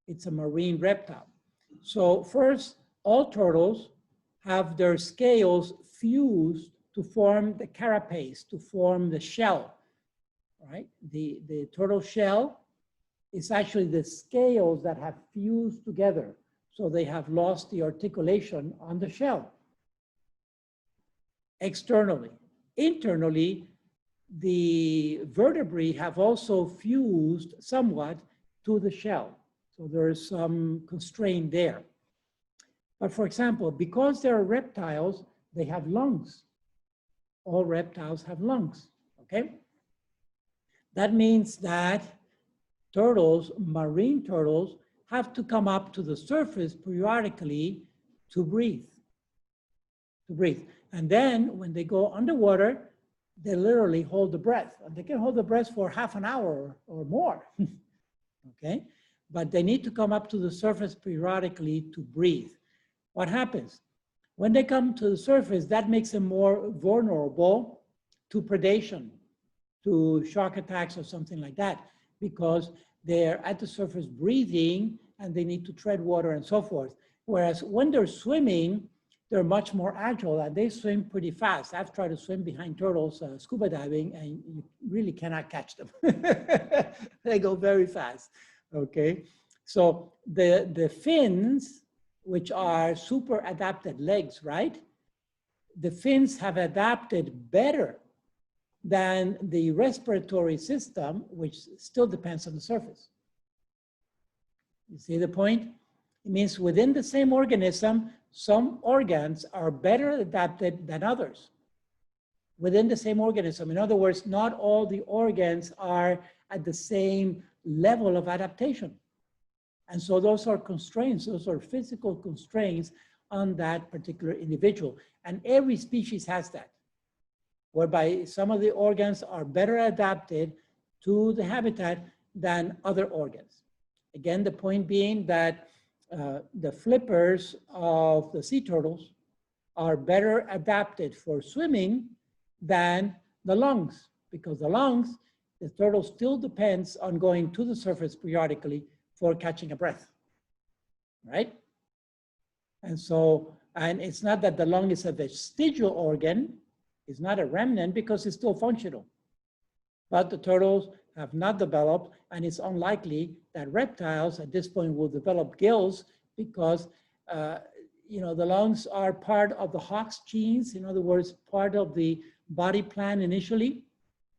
It's a marine reptile. So first, all turtles have their scales fused to form the carapace, to form the shell, right? The turtle shell is actually the scales that have fused together. So they have lost the articulation on the shell. Externally. Internally, the vertebrae have also fused somewhat to the shell. So there is some constraint there. But for example, because they're reptiles, they have lungs. All reptiles have lungs, okay? That means that turtles, marine turtles, have to come up to the surface periodically to breathe. And then when they go underwater, they literally hold the breath. And they can hold the breath for half an hour or more, okay? But they need to come up to the surface periodically to breathe. What happens? When they come to the surface, that makes them more vulnerable to predation, to shark attacks or something like that, because they're at the surface breathing and they need to tread water and so forth. Whereas when they're swimming, they're much more agile and they swim pretty fast. I've tried to swim behind turtles scuba diving and you really cannot catch them. They go very fast, okay? So the fins, which are super adapted legs, right? The fins have adapted better than the respiratory system, which still depends on the surface. You see the point? It means within the same organism, some organs are better adapted than others. Within the same organism. In other words, not all the organs are at the same level of adaptation. And so those are constraints, those are physical constraints on that particular individual. And every species has that, whereby some of the organs are better adapted to the habitat than other organs. Again, the point being that the flippers of the sea turtles are better adapted for swimming than the lungs, because the lungs, the turtle still depends on going to the surface periodically for catching a breath, right? And so, and it's not that the lung is a vestigial organ, it's not a remnant because it's still functional. But the turtles have not developed, and it's unlikely that reptiles at this point will develop gills because you know, the lungs are part of the Hox genes, in other words, part of the body plan initially,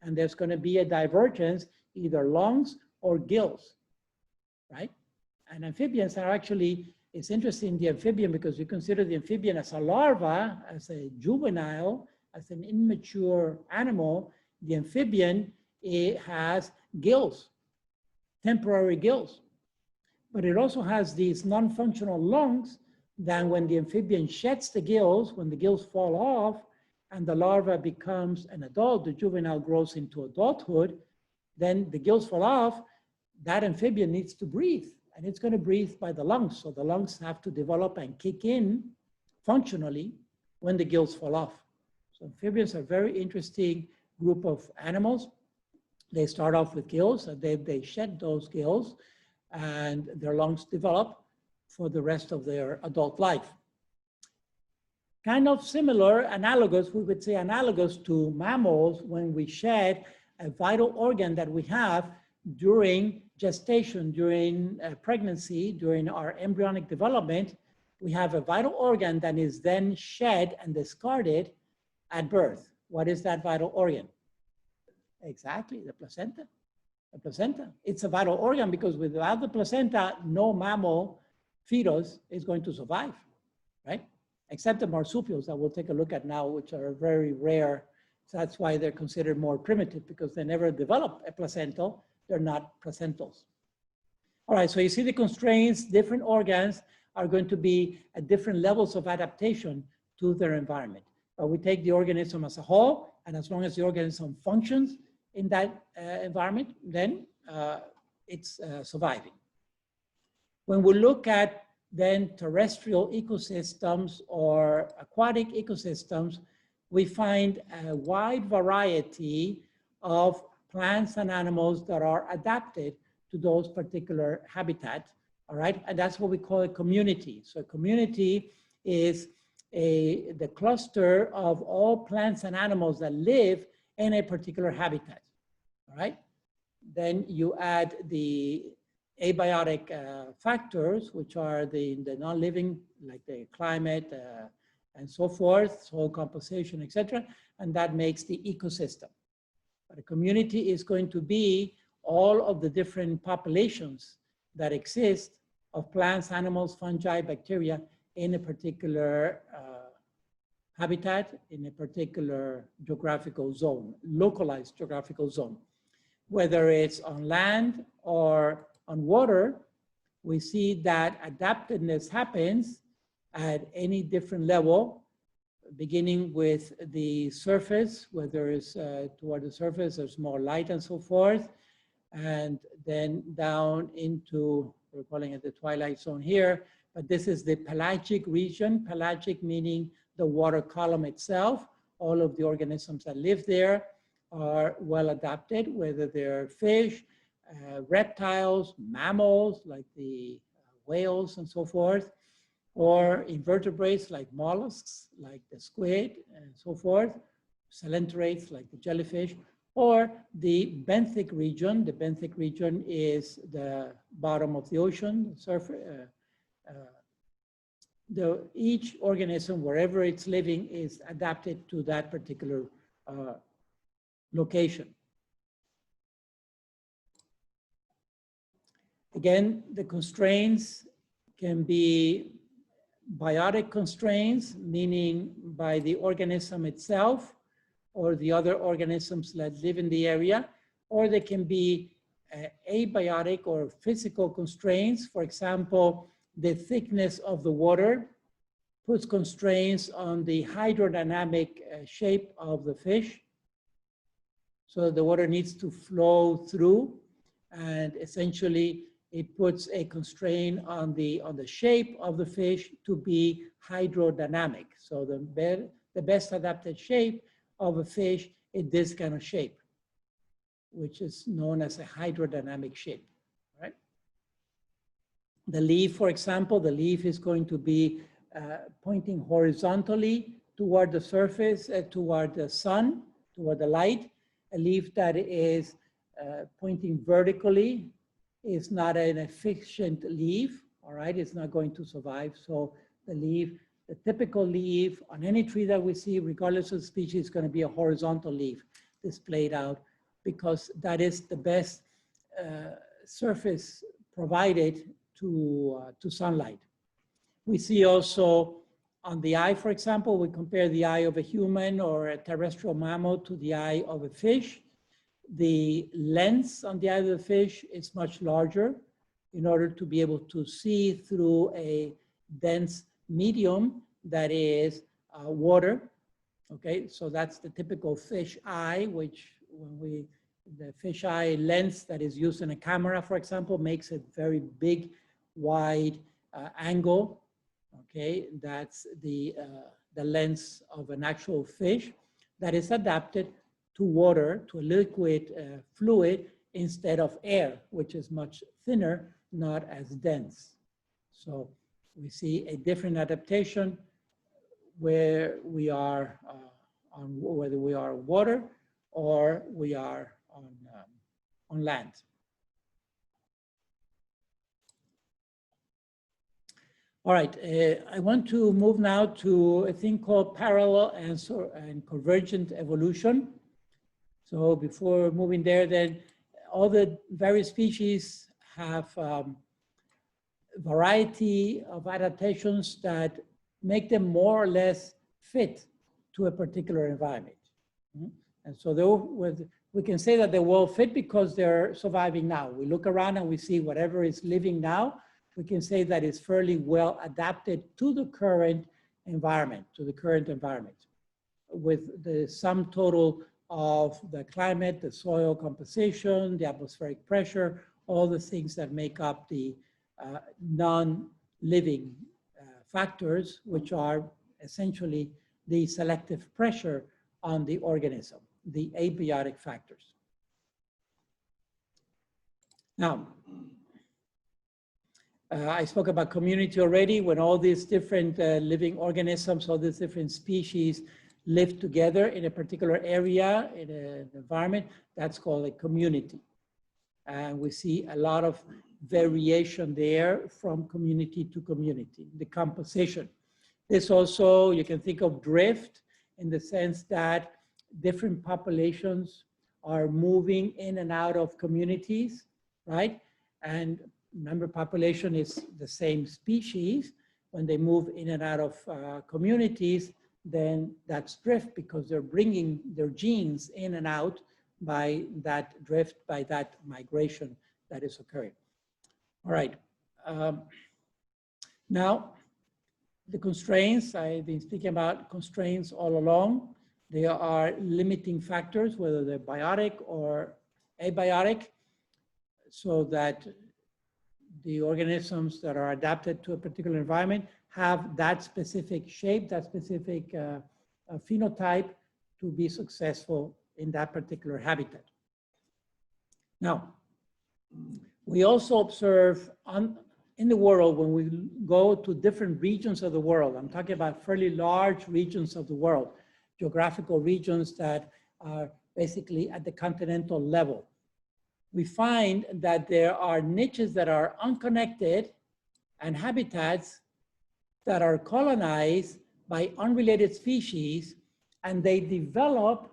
and there's going to be a divergence, either lungs or gills, right? And amphibians are actually, it's interesting, the amphibian, because you consider the amphibian as a larva, as a juvenile, as an immature animal. The amphibian, it has gills, temporary gills, but it also has these non-functional lungs. Then when the amphibian sheds the gills, when the gills fall off and the larva becomes an adult, the juvenile grows into adulthood, then the gills fall off, that amphibian needs to breathe, and it's going to breathe by the lungs. So the lungs have to develop and kick in functionally when the gills fall off. So amphibians are a very interesting group of animals. They start off with gills, and then they shed those gills, and their lungs develop for the rest of their adult life. Kind of similar, analogous, we would say analogous to mammals when we shed a vital organ that we have during gestation, during pregnancy, during our embryonic development. We have a vital organ that is then shed and discarded at birth. What is that vital organ? Exactly, the placenta. The placenta. It's a vital organ because without the placenta, no mammal fetus is going to survive, right? Except the marsupials that we'll take a look at now, which are very rare. So that's why they're considered more primitive, because they never develop a placental. They're not placentals. All right, so you see the constraints. Different organs are going to be at different levels of adaptation to their environment. But we take the organism as a whole, and as long as the organism functions in that environment, then it's surviving. When we look at then terrestrial ecosystems or aquatic ecosystems, we find a wide variety of plants and animals that are adapted to those particular habitat, all right? And that's what we call a community. So a community is the cluster of all plants and animals that live in a particular habitat, all right? Then you add the abiotic factors, which are the non-living, like the climate and so forth, soil composition, etc., and that makes the ecosystem. But a community is going to be all of the different populations that exist of plants, animals, fungi, bacteria in a particular habitat, in a particular geographical zone, localized geographical zone. Whether it's on land or on water, we see that adaptedness happens at any different level, beginning with the surface, whether it's toward the surface, there's more light and so forth, and then down into, we're calling it the twilight zone here, but this is the pelagic region, pelagic meaning the water column itself. All of the organisms that live there are well adapted, whether they're fish, reptiles, mammals like the whales and so forth, or invertebrates like mollusks, like the squid and so forth, coelenterate like the jellyfish, or the benthic region. The benthic region is the bottom of the ocean, surface. Each organism, wherever it's living, is adapted to that particular location. Again, the constraints can be biotic constraints, meaning by the organism itself or the other organisms that live in the area, or they can be abiotic or physical constraints. For example, the thickness of the water puts constraints on the hydrodynamic shape of the fish. So the water needs to flow through, and essentially it puts a constraint on the shape of the fish to be hydrodynamic. So the best adapted shape of a fish is this kind of shape, which is known as a hydrodynamic shape, right? The leaf, for example, the leaf is going to be pointing horizontally toward the surface, toward the sun, toward the light. A leaf that is pointing vertically is not an efficient leaf, all right? It's not going to survive. So the leaf, the typical leaf on any tree that we see, regardless of the species, is going to be a horizontal leaf displayed out, because that is the best surface provided to sunlight. We see also on the eye, for example, we compare the eye of a human or a terrestrial mammal to the eye of a fish. The lens on the eye of the fish is much larger in order to be able to see through a dense medium that is water. Okay, so that's the typical fish eye, which when we the fisheye lens that is used in a camera, for example, makes a very big, wide angle. Okay, that's the lens of an actual fish that is adapted to water, to a liquid fluid, instead of air, which is much thinner, not as dense. So we see a different adaptation where we are whether we are water or we are on land. All right, I want to move now to a thing called parallel and convergent evolution. So before moving there, then all the various species have variety of adaptations that make them more or less fit to a particular environment. And so we can say that they're well fit because they're surviving now. We look around and we see whatever is living now, we can say that it's fairly well adapted to the current environment, with the sum total of the climate, the soil composition, the atmospheric pressure, all the things that make up the non-living factors, which are essentially the selective pressure on the organism, the abiotic factors. Now, I spoke about community already. When all these different living organisms, all these different species live together in a particular area, in an environment, that's called a community. And we see a lot of variation there from community to community, the composition. This also, you can think of drift in the sense that different populations are moving in and out of communities, right? And remember, population is the same species. When they move in and out of communities, then that's drift because they're bringing their genes in and out by that drift, by that migration that is occurring. All right. Now, the constraints, I've been speaking about constraints all along. They are limiting factors, whether they're biotic or abiotic, so that the organisms that are adapted to a particular environment have that specific shape, that specific phenotype to be successful in that particular habitat. Now, we also observe in the world, when we go to different regions of the world, I'm talking about fairly large regions of the world, geographical regions that are basically at the continental level. We find that there are niches that are unconnected and habitats that are colonized by unrelated species, and they develop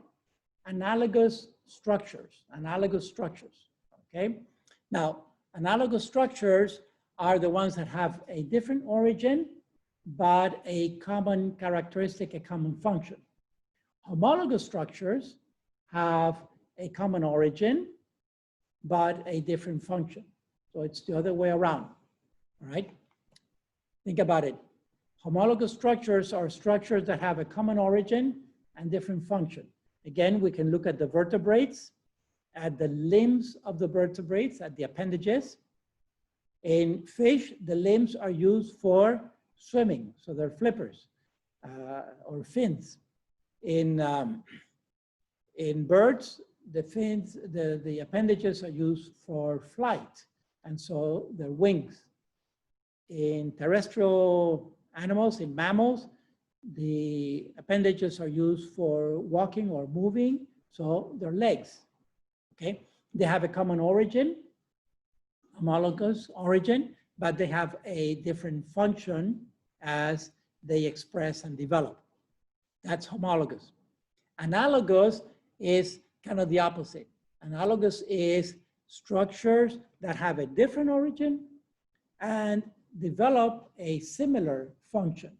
analogous structures, okay? Now, analogous structures are the ones that have a different origin, but a common characteristic, a common function. Homologous structures have a common origin, but a different function. So it's the other way around, all right? Think about it. Homologous structures are structures that have a common origin and different function. Again, we can look at the vertebrates, at the limbs of the vertebrates, at the appendages. In fish, the limbs are used for swimming, so they're flippers or fins. In birds, the fins, the appendages are used for flight, and so they're wings. In terrestrial animals, in mammals, the appendages are used for walking or moving, so they're legs, okay? They have a common origin, homologous origin, but they have a different function as they express and develop. That's homologous. Analogous is kind of the opposite. Analogous is structures that have a different origin and develop a similar function,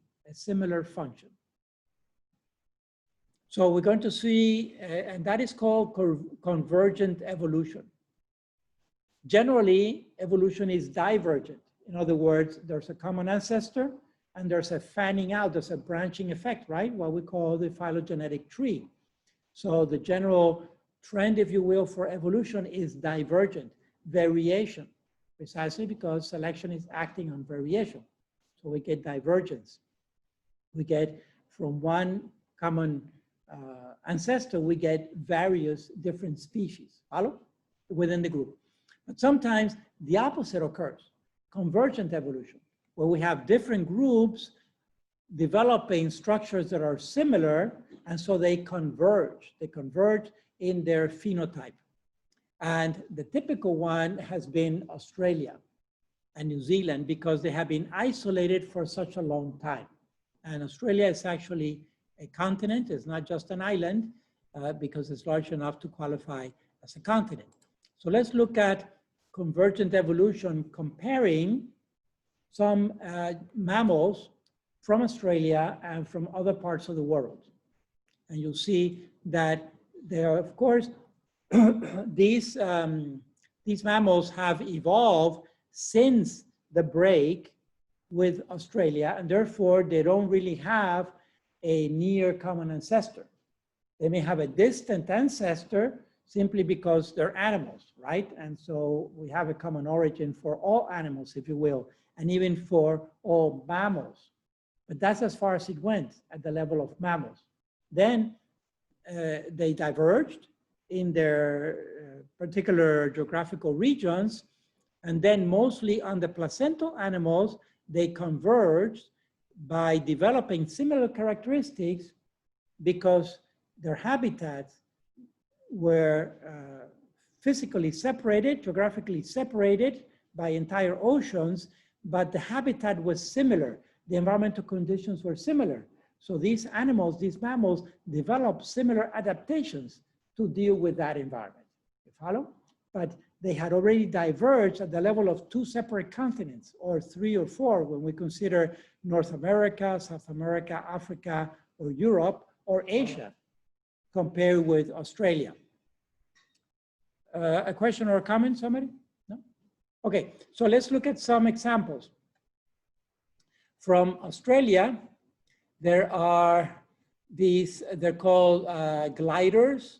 So we're going to see, and that is called convergent evolution. Generally, evolution is divergent. In other words, there's a common ancestor and there's a fanning out, there's a branching effect, right? What we call the phylogenetic tree. So the general trend, if you will, for evolution is divergent, variation, precisely because selection is acting on variation. So we get divergence. We get from one common ancestor, we get various different species, follow, within the group. But sometimes the opposite occurs, convergent evolution, where we have different groups developing structures that are similar, and so they converge. They converge in their phenotype. And the typical one has been Australia and New Zealand because they have been isolated for such a long time. And Australia is actually a continent, it's not just an island, because it's large enough to qualify as a continent. So let's look at convergent evolution comparing some mammals from Australia and from other parts of the world. And you'll see that there are, of course, these mammals have evolved since the break with Australia, and therefore they don't really have a near common ancestor. They may have a distant ancestor simply because they're animals, right? And so we have a common origin for all animals, if you will, and even for all mammals. But that's as far as it went at the level of mammals. Then they diverged in their particular geographical regions, and then mostly on the placental animals, they converged by developing similar characteristics because their habitats were physically separated, geographically separated by entire oceans, but the habitat was similar. The environmental conditions were similar. So these animals, these mammals, developed similar adaptations to deal with that environment. You follow? But they had already diverged at the level of 2 separate continents, or 3 or 4 when we consider North America, South America, Africa, or Europe, or Asia, compared with Australia. A question or a comment, somebody? No? Okay, so let's look at some examples. From Australia, there are these, they're called gliders,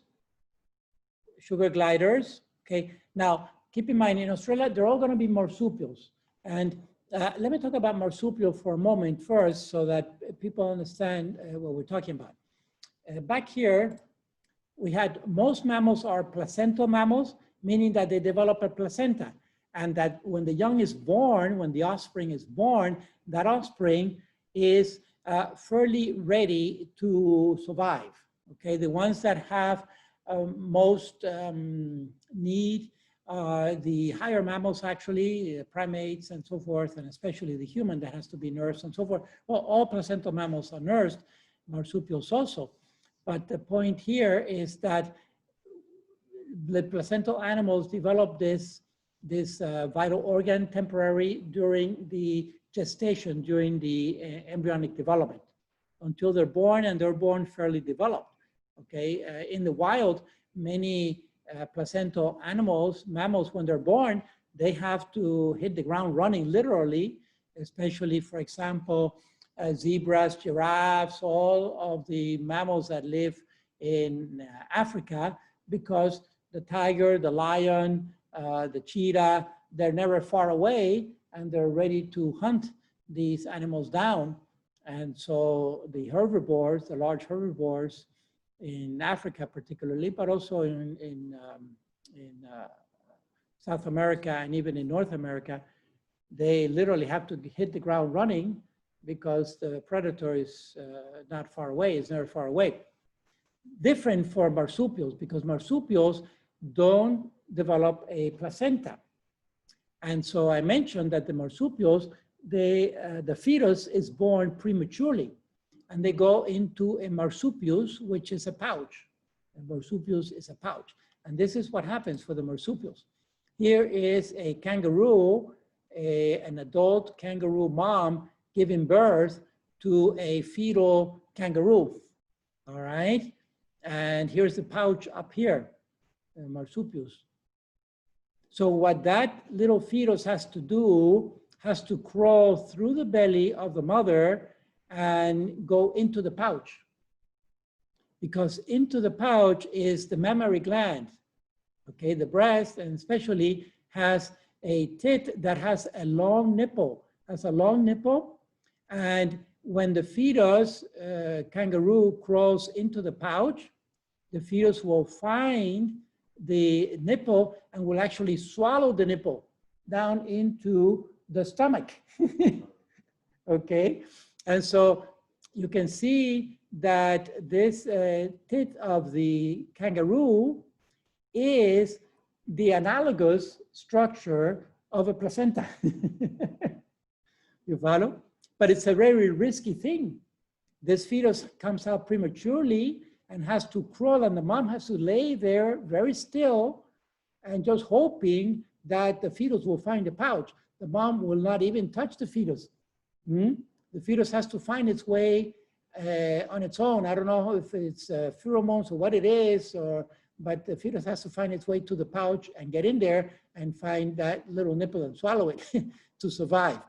sugar gliders, okay? Now, keep in mind, in Australia, they're all gonna be marsupials. And let me talk about marsupial for a moment first so that people understand what we're talking about. Back here, we had, most mammals are placental mammals, meaning that they develop a placenta. And that when the young is born, when the offspring is born, that offspring is fairly ready to survive. Okay, the ones that have most need are the higher mammals, actually, primates and so forth, and especially the human that has to be nursed and so forth. Well, all placental mammals are nursed, marsupials also. But the point here is that the placental animals develop this vital organ temporary during the gestation, during the embryonic development, until they're born, and they're born fairly developed. Okay, in the wild, many placental animals, mammals, when they're born, they have to hit the ground running, literally, especially, for example, zebras, giraffes, all of the mammals that live in Africa, because the tiger, the lion, the cheetah, they're never far away, and they're ready to hunt these animals down. And so the herbivores, the large herbivores in Africa particularly, but also in South America and even in North America, they literally have to hit the ground running because the predator is not far away, is never far away. Different for marsupials, because marsupials don't develop a placenta. And so I mentioned that the marsupials, the fetus is born prematurely, and they go into a marsupials, which is a pouch. A marsupials is a pouch. And this is what happens for the marsupials. Here is a kangaroo, an adult kangaroo mom giving birth to a fetal kangaroo, all right? And here's the pouch up here, marsupials. So what that little fetus has to do, has to crawl through the belly of the mother and go into the pouch. because into the pouch is the mammary gland. Okay, the breast, and especially has a tit that has a long nipple, and when the fetus kangaroo crawls into the pouch, the fetus will find the nipple and will actually swallow the nipple down into the stomach. Okay, and so you can see that this tit of the kangaroo is the analogous structure of a placenta. You follow? But it's a very risky thing. This fetus comes out prematurely and has to crawl, and the mom has to lay there very still and just hoping that the fetus will find the pouch. The mom will not even touch the fetus. The fetus has to find its way on its own. I don't know if it's pheromones or what it is, but the fetus has to find its way to the pouch and get in there and find that little nipple and swallow it to survive.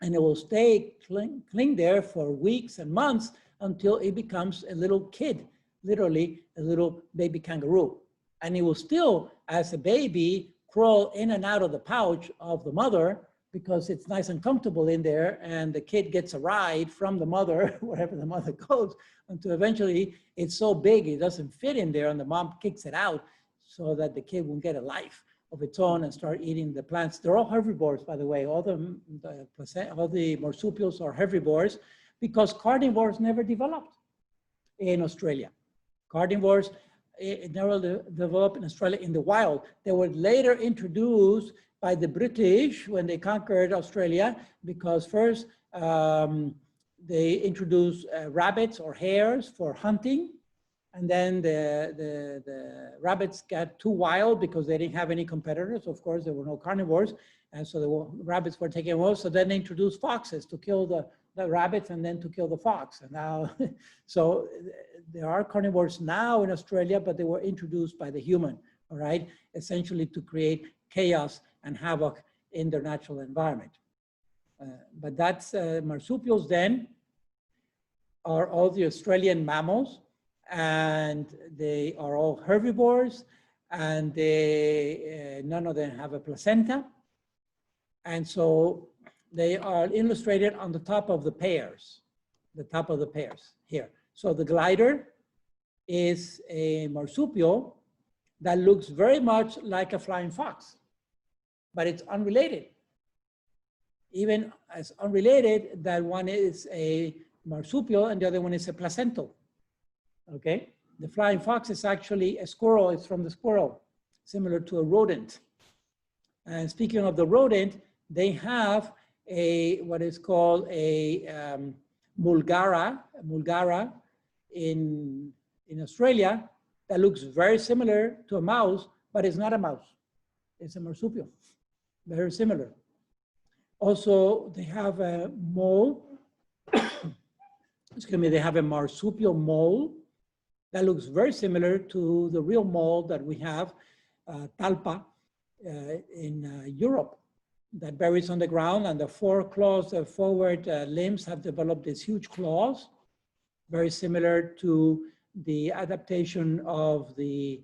And it will cling there for weeks and months until it becomes a little kid, literally a little baby kangaroo. And it will still, as a baby, crawl in and out of the pouch of the mother because it's nice and comfortable in there, and the kid gets a ride from the mother, wherever the mother goes, until eventually it's so big it doesn't fit in there, and the mom kicks it out so that the kid will get a life of its own and start eating the plants. They're all herbivores, by the way. All the marsupials are herbivores because carnivores never developed in Australia. Carnivores never developed in Australia in the wild. They were later introduced by the British when they conquered Australia, because first they introduced rabbits or hares for hunting. And then the rabbits got too wild because they didn't have any competitors. Of course, there were no carnivores. And so the rabbits were taken away. So then they introduced foxes to kill the rabbits and then to kill the fox. And now, so there are carnivores now in Australia, but they were introduced by the human, all right? Essentially to create chaos and havoc in their natural environment. But that's marsupials then are all the Australian mammals, and they are all herbivores, and they, none of them have a placenta. And so they are illustrated on the top of the pairs, here. So the glider is a marsupial that looks very much like a flying fox, but it's unrelated. Even as unrelated that one is a marsupial and the other one is a placental. Okay, the flying fox is actually a squirrel. It's from the squirrel, similar to a rodent. And speaking of the rodent, they have a what is called a mulgara in Australia that looks very similar to a mouse, but it's not a mouse. It's a marsupial, very similar. Also, they have a mole. Excuse me, they have a marsupial mole that looks very similar to the real mole that we have, talpa, in Europe, that buries on the ground, and the four claws, the forward limbs have developed these huge claws, very similar to the adaptation of the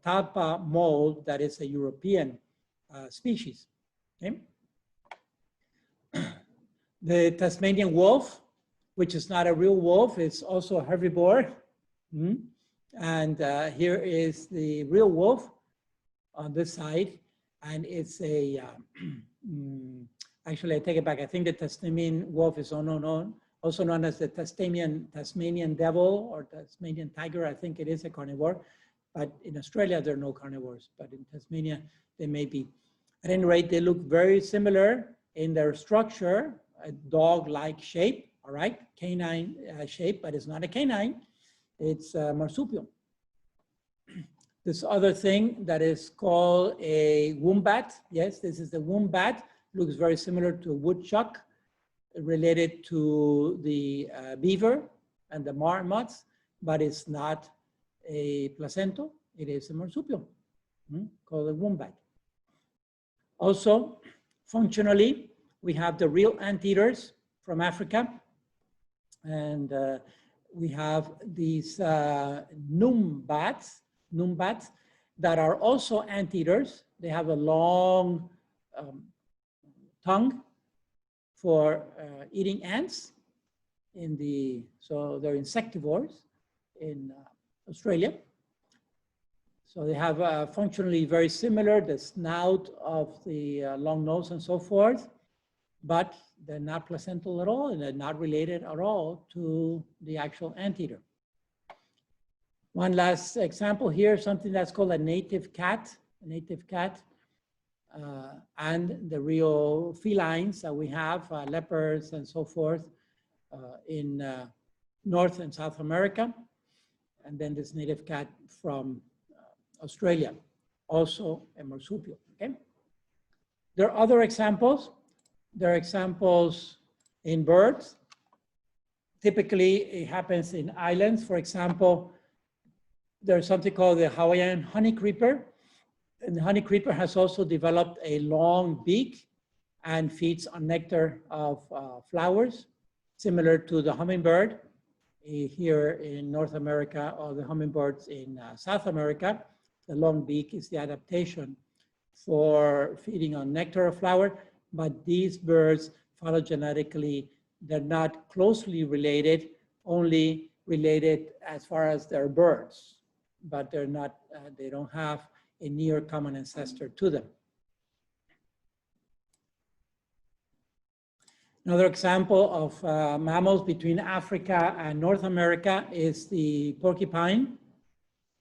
talpa mole that is a European species. Okay? The Tasmanian wolf, which is not a real wolf, it's also a herbivore. And here is the real wolf on this side, and it's a, actually I take it back, I think the Tasmanian wolf is also known as the Tasmanian devil or Tasmanian tiger. I think it is a carnivore, but in Australia there are no carnivores, but in Tasmania they may be. At any rate, they look very similar in their structure, a dog-like shape, all right, canine shape, but it's not a canine. It's a marsupial. This other thing that is called a wombat. Yes, this is the wombat. Looks very similar to a woodchuck, related to the beaver and the marmots, but it's not a placental. It is a marsupial called a wombat. Also, functionally, we have the real anteaters from Africa. And we have these numbats that are also anteaters. They have a long tongue for eating ants so they're insectivores in Australia. So they have functionally very similar, the snout of the long nose and so forth, but they're not placental at all, and they're not related at all to the actual anteater. One last example here, something that's called a native cat, and the real felines that we have, leopards and so forth, in North and South America, and then this native cat from Australia, also a marsupial. Okay. There are other examples. There are examples in birds. Typically, it happens in islands. For example, there's something called the Hawaiian honey creeper. And the honey creeper has also developed a long beak and feeds on nectar of flowers, similar to the hummingbird here in North America or the hummingbirds in South America. The long beak is the adaptation for feeding on nectar of flower, but these birds phylogenetically, they're not closely related, only related as far as they're birds, but they're not, they don't have a near common ancestor to them. Another example of mammals between Africa and North America is the porcupine.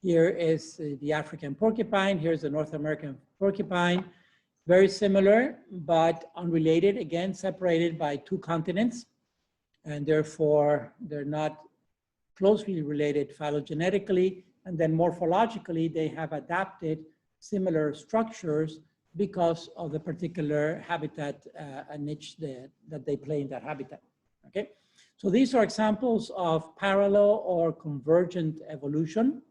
Here is the African porcupine. Here's the North American porcupine. Very similar, but unrelated, again, separated by 2 continents. And therefore, they're not closely related phylogenetically. And then morphologically, they have adapted similar structures because of the particular habitat niche that they play in that habitat. Okay, so these are examples of parallel or convergent evolution.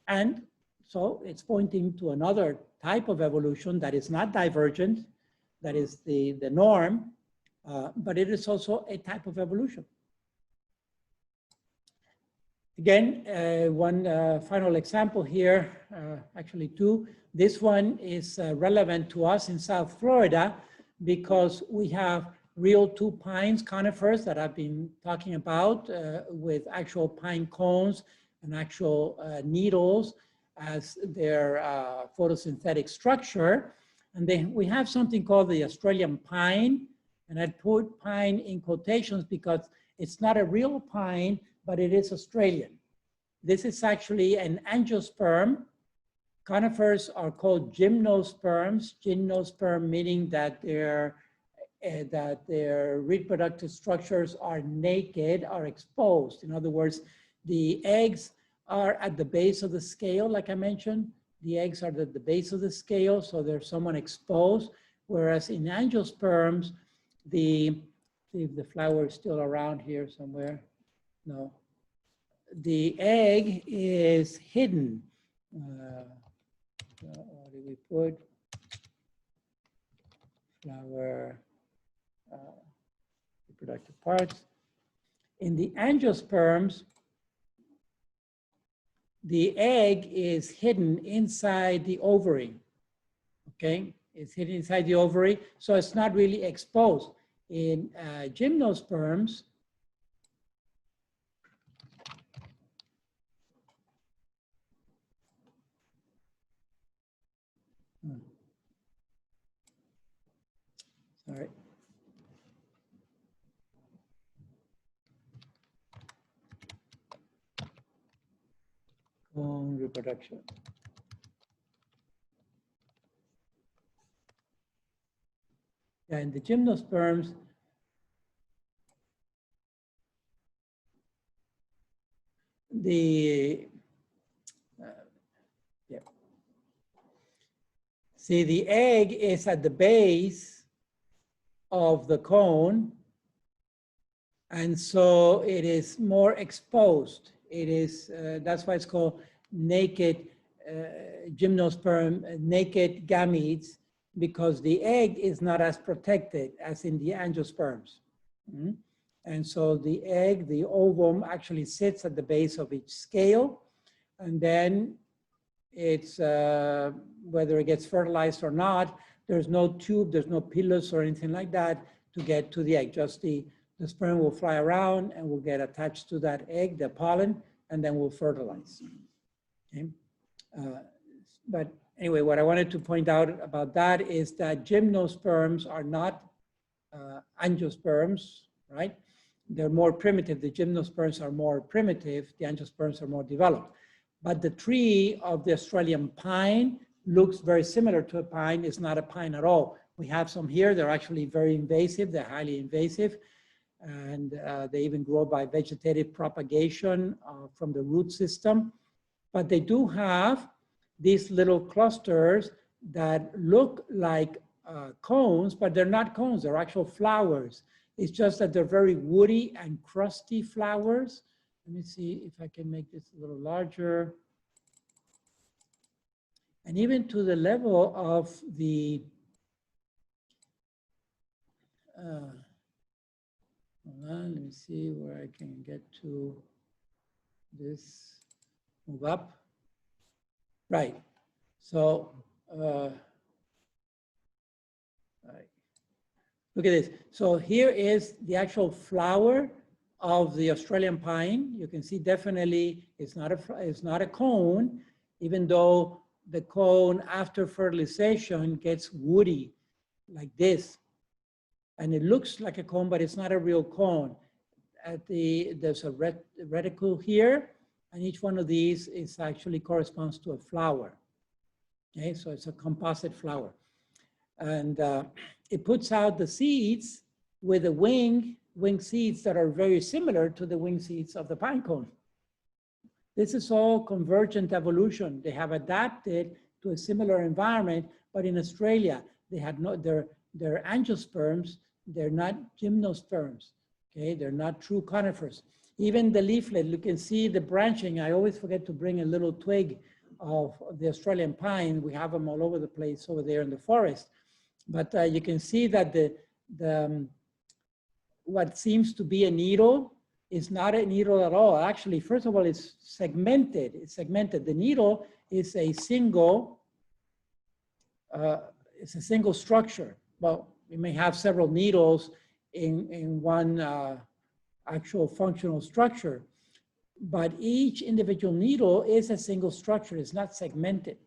And so it's pointing to another type of evolution that is not divergent, that is the norm, but it is also a type of evolution. Again, one final example here, actually 2. This one is relevant to us in South Florida because we have real 2 pines, conifers, that I've been talking about with actual pine cones and actual needles as their photosynthetic structure. And then we have something called the Australian pine, and I put pine in quotations because it's not a real pine, but it is Australian. This is actually an angiosperm. Conifers are called gymnosperms. Gymnosperm meaning that their reproductive structures are naked, are exposed. In other words, the eggs are at the base of the scale, like I mentioned. The eggs are at the base of the scale, so there's someone exposed. Whereas in angiosperms, see if the flower is still around here somewhere. No. The egg is hidden. What did we put? Flower, reproductive parts. In the angiosperms, the egg is hidden inside the ovary, okay? It's hidden inside the ovary, so it's not really exposed. In gymnosperms, sorry. Cone reproduction. Yeah, in the gymnosperms, see, the egg is at the base of the cone, and so it is more exposed. It is, that's why it's called naked gymnosperm, naked gametes, because the egg is not as protected as in the angiosperms. And so the egg, the ovum, actually sits at the base of each scale. And then it's, whether it gets fertilized or not, there's no tube, there's no pilus or anything like that to get to the egg. Just the sperm will fly around and will get attached to that egg, the pollen, and then will fertilize. Okay? But anyway, what I wanted to point out about that is that gymnosperms are not angiosperms, right? They're more primitive. The gymnosperms are more primitive. The angiosperms are more developed. But the tree of the Australian pine looks very similar to a pine. It's not a pine at all. We have some here. They're actually very invasive. They're highly invasive. And they even grow by vegetative propagation from the root system. But they do have these little clusters that look like cones, but they're not cones. They're actual flowers. It's just that they're very woody and crusty flowers. Let me see if I can make this a little larger. And even to the level of the, hold on, let me see where I can get to this, move up. Right, so, right. Look at this. So here is the actual flower of the Australian pine. You can see definitely it's not a cone, even though the cone after fertilization gets woody like this. And it looks like a cone, but it's not a real cone. There's a reticle here, and each one of these is actually corresponds to a flower. Okay, so it's a composite flower. And it puts out the seeds with the wing seeds that are very similar to the wing seeds of the pine cone. This is all convergent evolution. They have adapted to a similar environment, but in Australia, they had no, they're angiosperms, they're not gymnosperms, okay? They're not true conifers. Even the leaflet, you can see the branching. I always forget to bring a little twig of the Australian pine. We have them all over the place over there in the forest. But you can see that what seems to be a needle is not a needle at all. Actually, first of all, it's segmented. It's segmented. The needle is a single, structure. Well, we may have several needles in one actual functional structure, but each individual needle is a single structure. It's not segmented,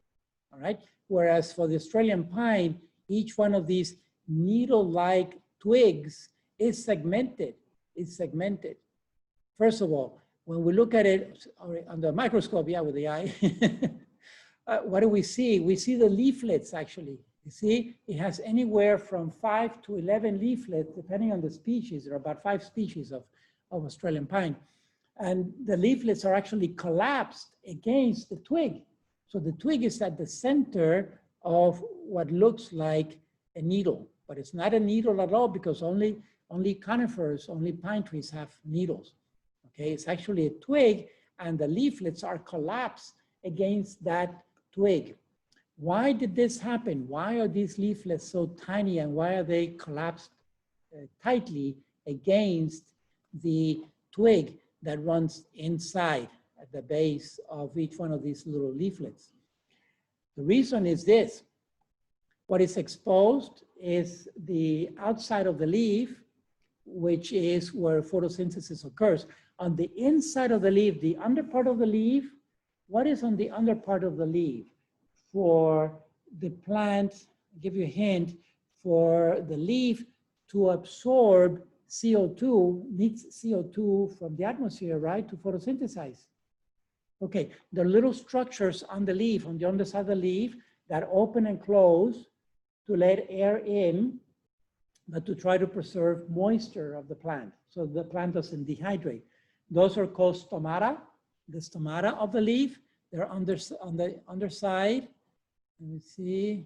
all right? Whereas for the Australian pine, each one of these needle-like twigs is segmented. It's segmented. First of all, when we look at it under a microscope, yeah, with the eye, what do we see? We see the leaflets, actually. You see, it has anywhere from 5 to 11 leaflets, depending on the species. There are about 5 species of Australian pine. And the leaflets are actually collapsed against the twig. So the twig is at the center of what looks like a needle, but it's not a needle at all, because only conifers, only pine trees have needles. Okay, it's actually a twig, and the leaflets are collapsed against that twig. Why did this happen? Why are these leaflets so tiny, and why are they collapsed tightly against the twig that runs inside at the base of each one of these little leaflets? The reason is this. What is exposed is the outside of the leaf, which is where photosynthesis occurs. On the inside of the leaf, the under part of the leaf, what is on the under part of the leaf? For the plant, I'll give you a hint, for the leaf to absorb CO2, needs CO2 from the atmosphere, right, to photosynthesize. Okay, there are little structures on the leaf, on the underside of the leaf, that open and close to let air in, but to try to preserve moisture of the plant, so the plant doesn't dehydrate. Those are called stomata, the stomata of the leaf. They're on the underside. Let me see.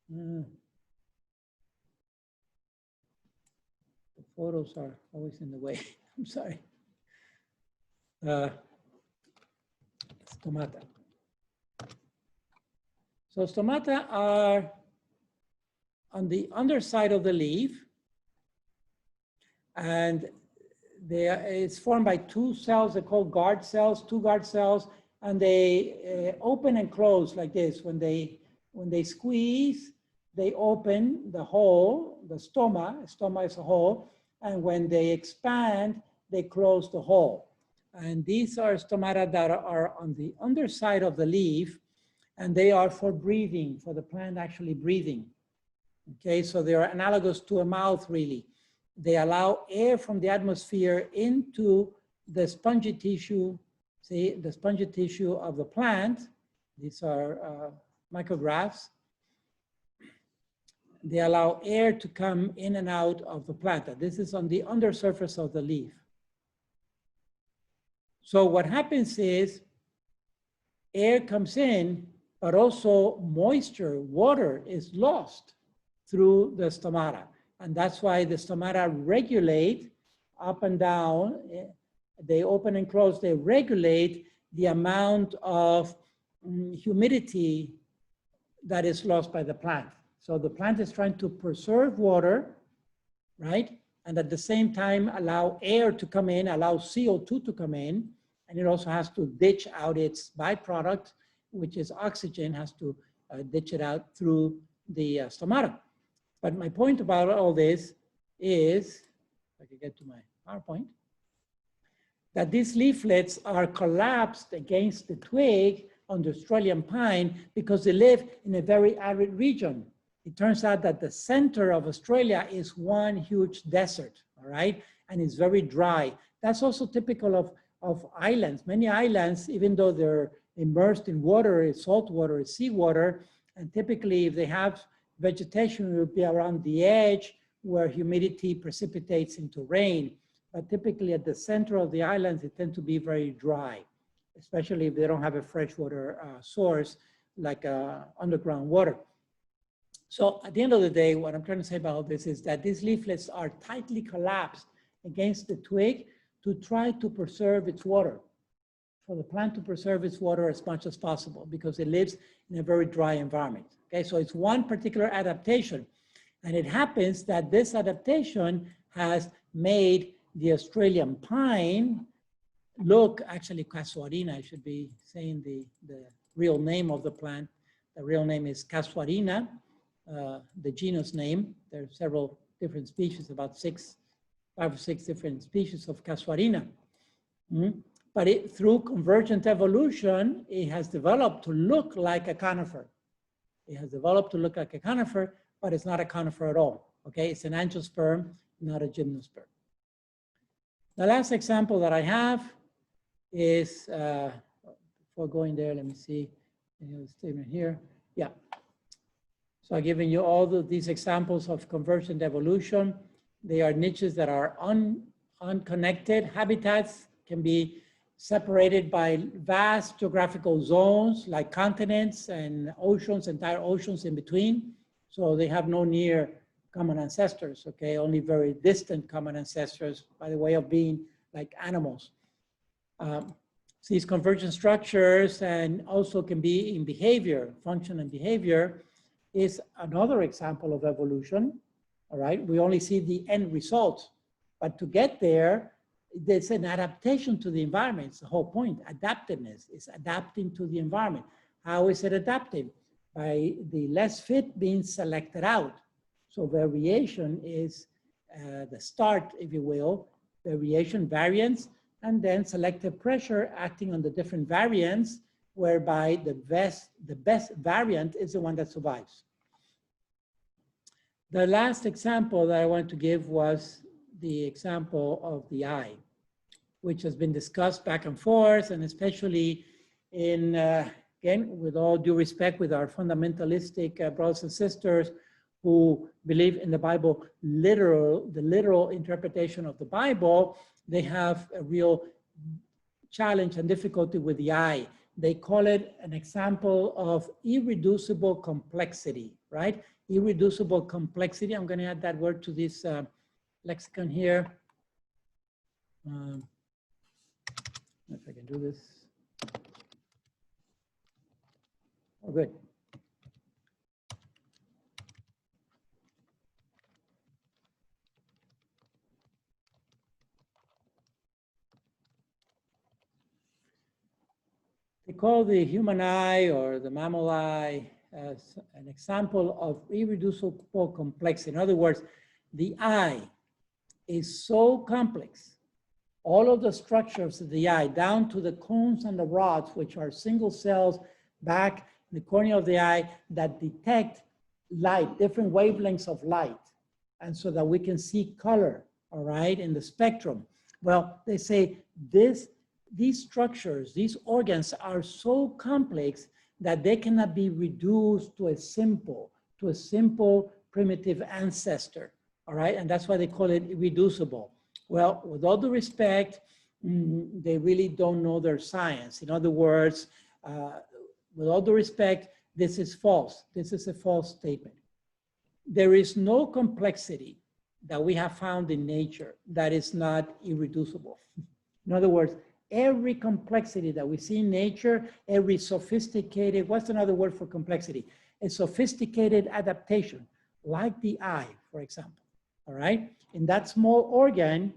The photos are always in the way. I'm sorry. Stomata. So stomata are on the underside of the leaf, and It's formed by two cells, they're called guard cells, two guard cells, and they open and close like this. When they squeeze, they open the hole, the stoma. Stoma is a hole. And when they expand, they close the hole. And these are stomata that are on the underside of the leaf, and they are for breathing, for the plant actually breathing. Okay, so they are analogous to a mouth, really. They allow air from the atmosphere into the spongy tissue, see, the spongy tissue of the plant. These are micrographs. They allow air to come in and out of the plant. This is on the undersurface of the leaf. So what happens is air comes in, but also moisture, water is lost through the stomata. And that's why the stomata regulate up and down. They open and close, they regulate the amount of humidity that is lost by the plant. So the plant is trying to preserve water, right? And at the same time, allow air to come in, allow CO2 to come in, and it also has to ditch out its byproduct, which is oxygen, has to ditch it out through the stomata. But my point about all this is, if I could get to my PowerPoint, that these leaflets are collapsed against the twig on the Australian pine because they live in a very arid region. It turns out that the center of Australia is one huge desert, all right? And it's very dry. That's also typical of islands. Many islands, even though they're immersed in water, salt water, seawater, and typically if they have vegetation, it will be around the edge where humidity precipitates into rain. But typically at the center of the islands, they tend to be very dry, especially if they don't have a freshwater source like underground water. So at the end of the day, what I'm trying to say about this is that these leaflets are tightly collapsed against the twig to try to preserve its water, for the plant to preserve its water as much as possible because it lives in a very dry environment. Okay, so it's one particular adaptation. And it happens that this adaptation has made the Australian pine look, actually Casuarina, I should be saying the real name of the plant. The real name is Casuarina, the genus name. There are several different species, about 5 or 6 different species of Casuarina. But through convergent evolution, it has developed to look like a conifer. It has developed to look like a conifer, but it's not a conifer at all. Okay, it's an angiosperm, not a gymnosperm. The last example that I have is, before going there, let me see, any other statement here. Yeah. So I've given you all these examples of convergent evolution. They are niches that are unconnected. Habitats can be separated by vast geographical zones like continents and oceans, entire oceans in between. So they have no near common ancestors, okay? Only very distant common ancestors by the way of being like animals. These convergent structures and also can be in behavior, function and behavior is another example of evolution, all right? We only see the end result, but to get there, there's an adaptation to the environment. It's the whole point. Adaptedness is adapting to the environment. How is it adapting? By the less fit being selected out. So variation is the start, if you will, variation, variance, and then selective pressure acting on the different variants, whereby the best variant is the one that survives. The last example that I want to give was the example of the eye, which has been discussed back and forth, and especially in, again, with all due respect with our fundamentalistic brothers and sisters who believe in the Bible, the literal interpretation of the Bible, they have a real challenge and difficulty with the eye. They call it an example of irreducible complexity, right? Irreducible complexity. I'm going to add that word to this lexicon here. If I can do this. Oh, good. call the human eye or the mammal eye as an example of irreducible complexity. In other words, the eye is so complex, all of the structures of the eye, down to the cones and the rods, which are single cells back in the cornea of the eye that detect light, different wavelengths of light, and so that we can see color, all right, in the spectrum. Well, they say these structures, these organs are so complex that they cannot be reduced to a simple primitive ancestor, all right? And that's why they call it irreducible. Well, with all due respect, they really don't know their science. In other words, with all due respect, this is false. This is a false statement. There is no complexity that we have found in nature that is not irreducible. In other words, every complexity that we see in nature, every sophisticated, what's another word for complexity? A sophisticated adaptation, like the eye, for example, all right? In that small organ,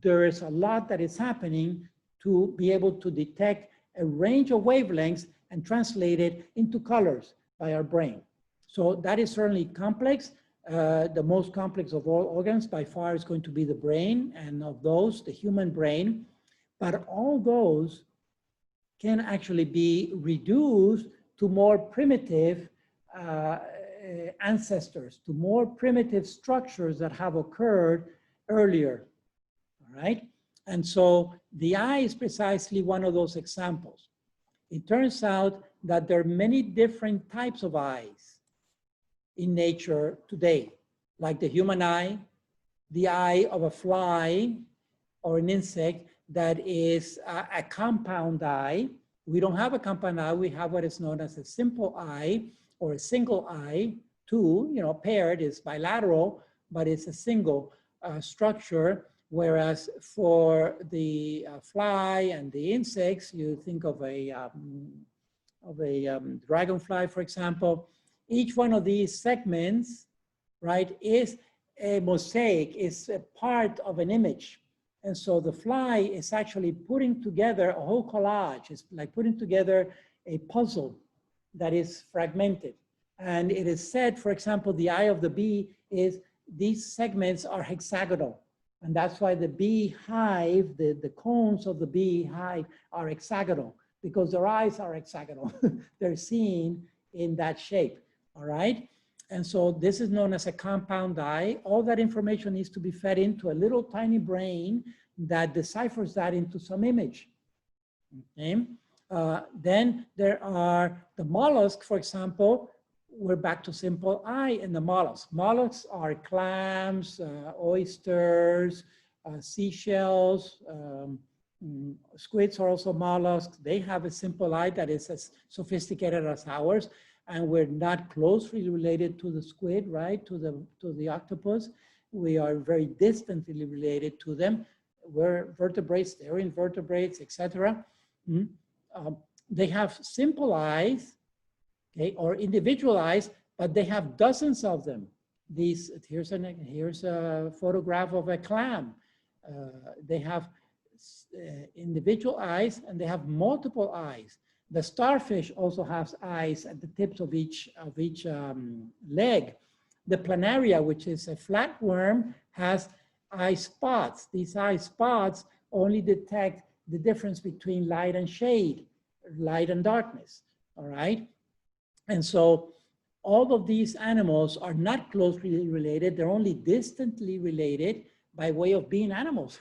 there is a lot that is happening to be able to detect a range of wavelengths and translate it into colors by our brain. So that is certainly complex. The most complex of all organs by far is going to be the brain, and of those, the human brain. But all those can actually be reduced to more primitive ancestors, to more primitive structures that have occurred earlier, all right? And so the eye is precisely one of those examples. It turns out that there are many different types of eyes in nature today, like the human eye, the eye of a fly or an insect that is a compound eye. We don't have a compound eye, we have what is known as a simple eye or a single eye. Two, you know, paired is bilateral, but it's a single structure. Whereas for the fly and the insects, you think of a dragonfly, for example. Each one of these segments, right, is a mosaic, is a part of an image. And so the fly is actually putting together a whole collage. It's like putting together a puzzle that is fragmented. And it is said, for example, the eye of the bee is, these segments are hexagonal. And that's why the beehive, the cones of the beehive are hexagonal, because their eyes are hexagonal. They're seen in that shape, all right? And so this is known as a compound eye. All that information needs to be fed into a little tiny brain that deciphers that into some image, okay? Then there are the mollusks, for example. We're back to simple eye in the mollusks. Mollusks are clams, oysters, seashells, squids are also mollusks. They have a simple eye that is as sophisticated as ours, and we're not closely related to the squid, right? To the octopus. We are very distantly related to them. We're vertebrates, they're invertebrates, etc. They have simple eyes, okay, or individual eyes, but they have dozens of them. Here's a photograph of a clam. They have individual eyes and they have multiple eyes. The starfish also has eyes at the tips of each leg. The planaria, which is a flatworm, has eye spots. These eye spots only detect the difference between light and shade, light and darkness, all right? And so all of these animals are not closely related. They're only distantly related by way of being animals,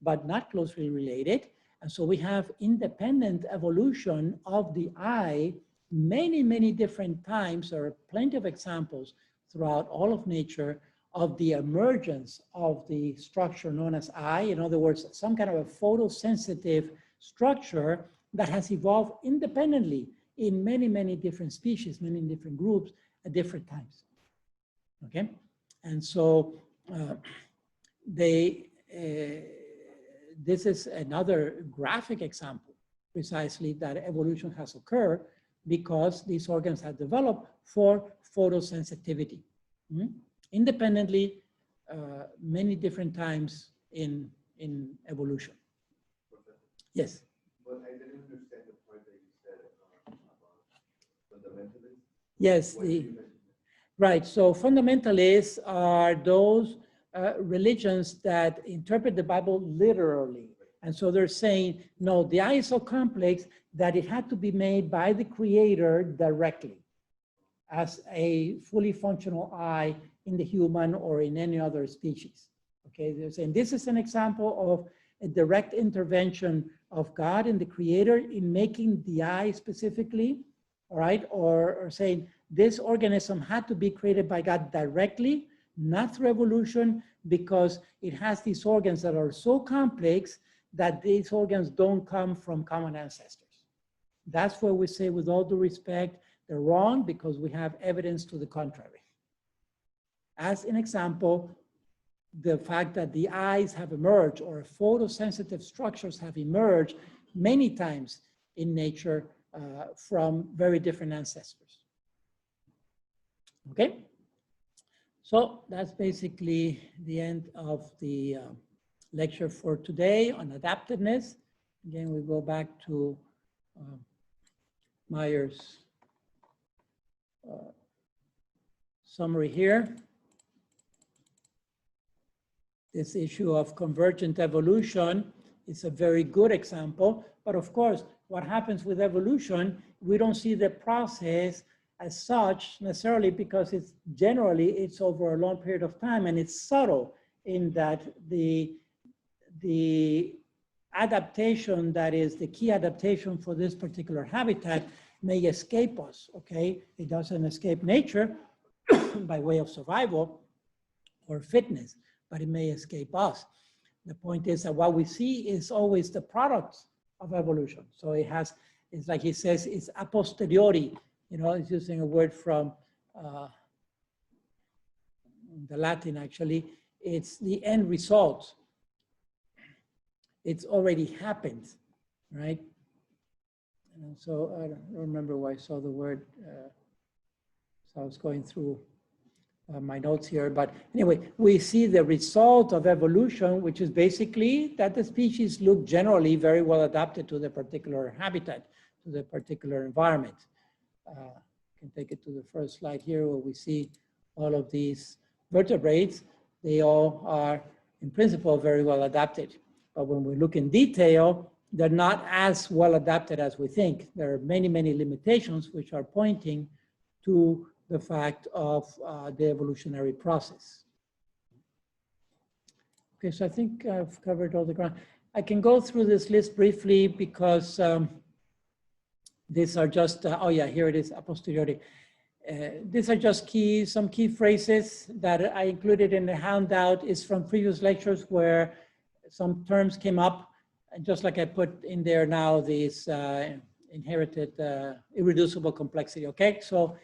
but not closely related. And so we have independent evolution of the eye many, many different times. There are plenty of examples throughout all of nature of the emergence of the structure known as eye. In other words, some kind of a photosensitive structure that has evolved independently in many, many different species, many different groups at different times, okay? And so this is another graphic example, precisely, that evolution has occurred because these organs have developed for photosensitivity. Independently, many different times in evolution. Professor, Yes. but I didn't understand the part that you said Yes, right. So fundamentalists are those religions that interpret the Bible literally. And so they're saying, no, the eye is so complex that it had to be made by the creator directly as a fully functional eye in the human or in any other species. Okay, they're saying this is an example of a direct intervention of God and the creator in making the eye specifically, all right? Or saying this organism had to be created by God directly, not through evolution, because it has these organs that are so complex that these organs don't come from common ancestors. That's where we say, with all due respect, they're wrong because we have evidence to the contrary. As an example, the fact that the eyes have emerged or photosensitive structures have emerged many times in nature from very different ancestors. Okay, so that's basically the end of the lecture for today on adaptedness. Again, we go back to Meyer's summary here. This issue of convergent evolution is a very good example, but of course, what happens with evolution, we don't see the process as such necessarily because it's over a long period of time, and it's subtle in that the adaptation that is the key adaptation for this particular habitat may escape us, okay? It doesn't escape nature by way of survival or fitness, but it may escape us. The point is that what we see is always the product of evolution. So it's like he says, it's a posteriori, you know, it's using a word from the Latin actually. It's the end result. It's already happened, right? And so I don't remember why I saw the word, so I was going through my notes here, but anyway, we see the result of evolution, which is basically that the species look generally very well adapted to the particular habitat, to the particular environment. Can take it to the first slide here where we see all of these vertebrates. They all are, in principle, very well adapted. But when we look in detail, they're not as well adapted as we think. There are many, many limitations which are pointing to the fact of the evolutionary process. Okay, so I think I've covered all the ground. I can go through this list briefly because these are just, oh yeah, here it is, a posteriori. These are just some key phrases that I included in the handout. Is from previous lectures where some terms came up, just like I put in there now, these inherited irreducible complexity, okay? So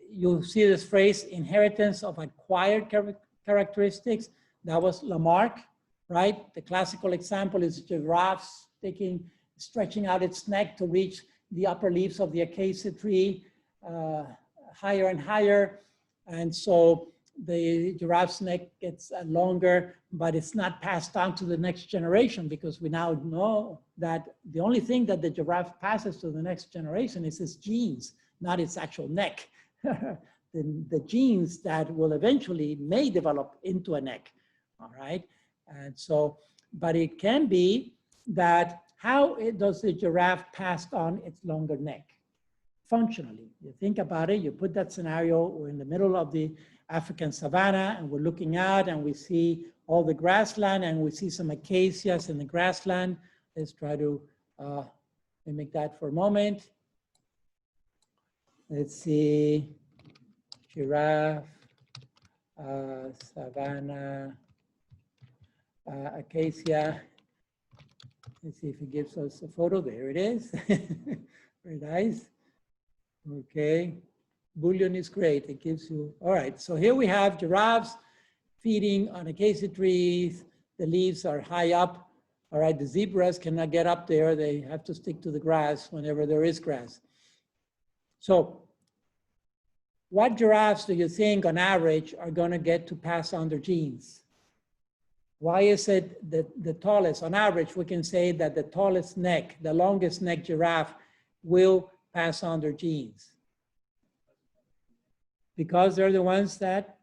you see this phrase, inheritance of acquired characteristics. That was Lamarck, right? The classical example is giraffes stretching out its neck to reach the upper leaves of the acacia tree higher and higher. And so the giraffe's neck gets longer, but it's not passed on to the next generation because we now know that the only thing that the giraffe passes to the next generation is its genes, not its actual neck. the genes that will eventually may develop into a neck, all right? And so, but it can be that how does the giraffe pass on its longer neck? Functionally, you think about it, you put that scenario, we're in the middle of the African savanna and we're looking out and we see all the grassland and we see some acacias in the grassland. Let's try to mimic that for a moment. Let's see, giraffe, savanna, acacia. Let's see if it gives us a photo. There it is. Very nice. Okay. Boolean is great. It gives you, all right. So here we have giraffes feeding on acacia trees. The leaves are high up. All right. The zebras cannot get up there. They have to stick to the grass whenever there is grass. So what giraffes do you think on average are going to get to pass on their genes? Why is it that the tallest, on average, we can say that the tallest neck, the longest neck giraffe will pass on their genes? because they're the ones that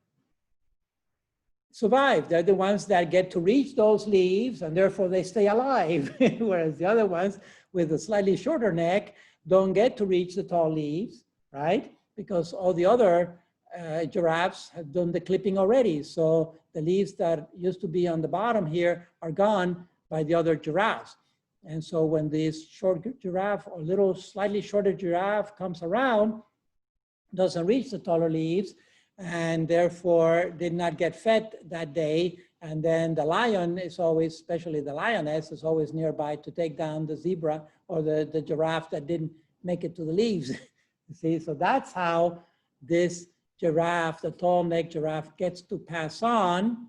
survive. They're the ones that get to reach those leaves, and therefore they stay alive. Whereas the other ones with a slightly shorter neck don't get to reach the tall leaves, right? Because all the other giraffes have done the clipping already. So the leaves that used to be on the bottom here are gone by the other giraffes. And so when this short giraffe or little slightly shorter giraffe comes around, doesn't reach the taller leaves, and therefore did not get fed that day. And then the lion is always, especially the lioness, is always nearby to take down the zebra or the giraffe that didn't make it to the leaves. You see, so that's how this giraffe, the tall neck giraffe, gets to pass on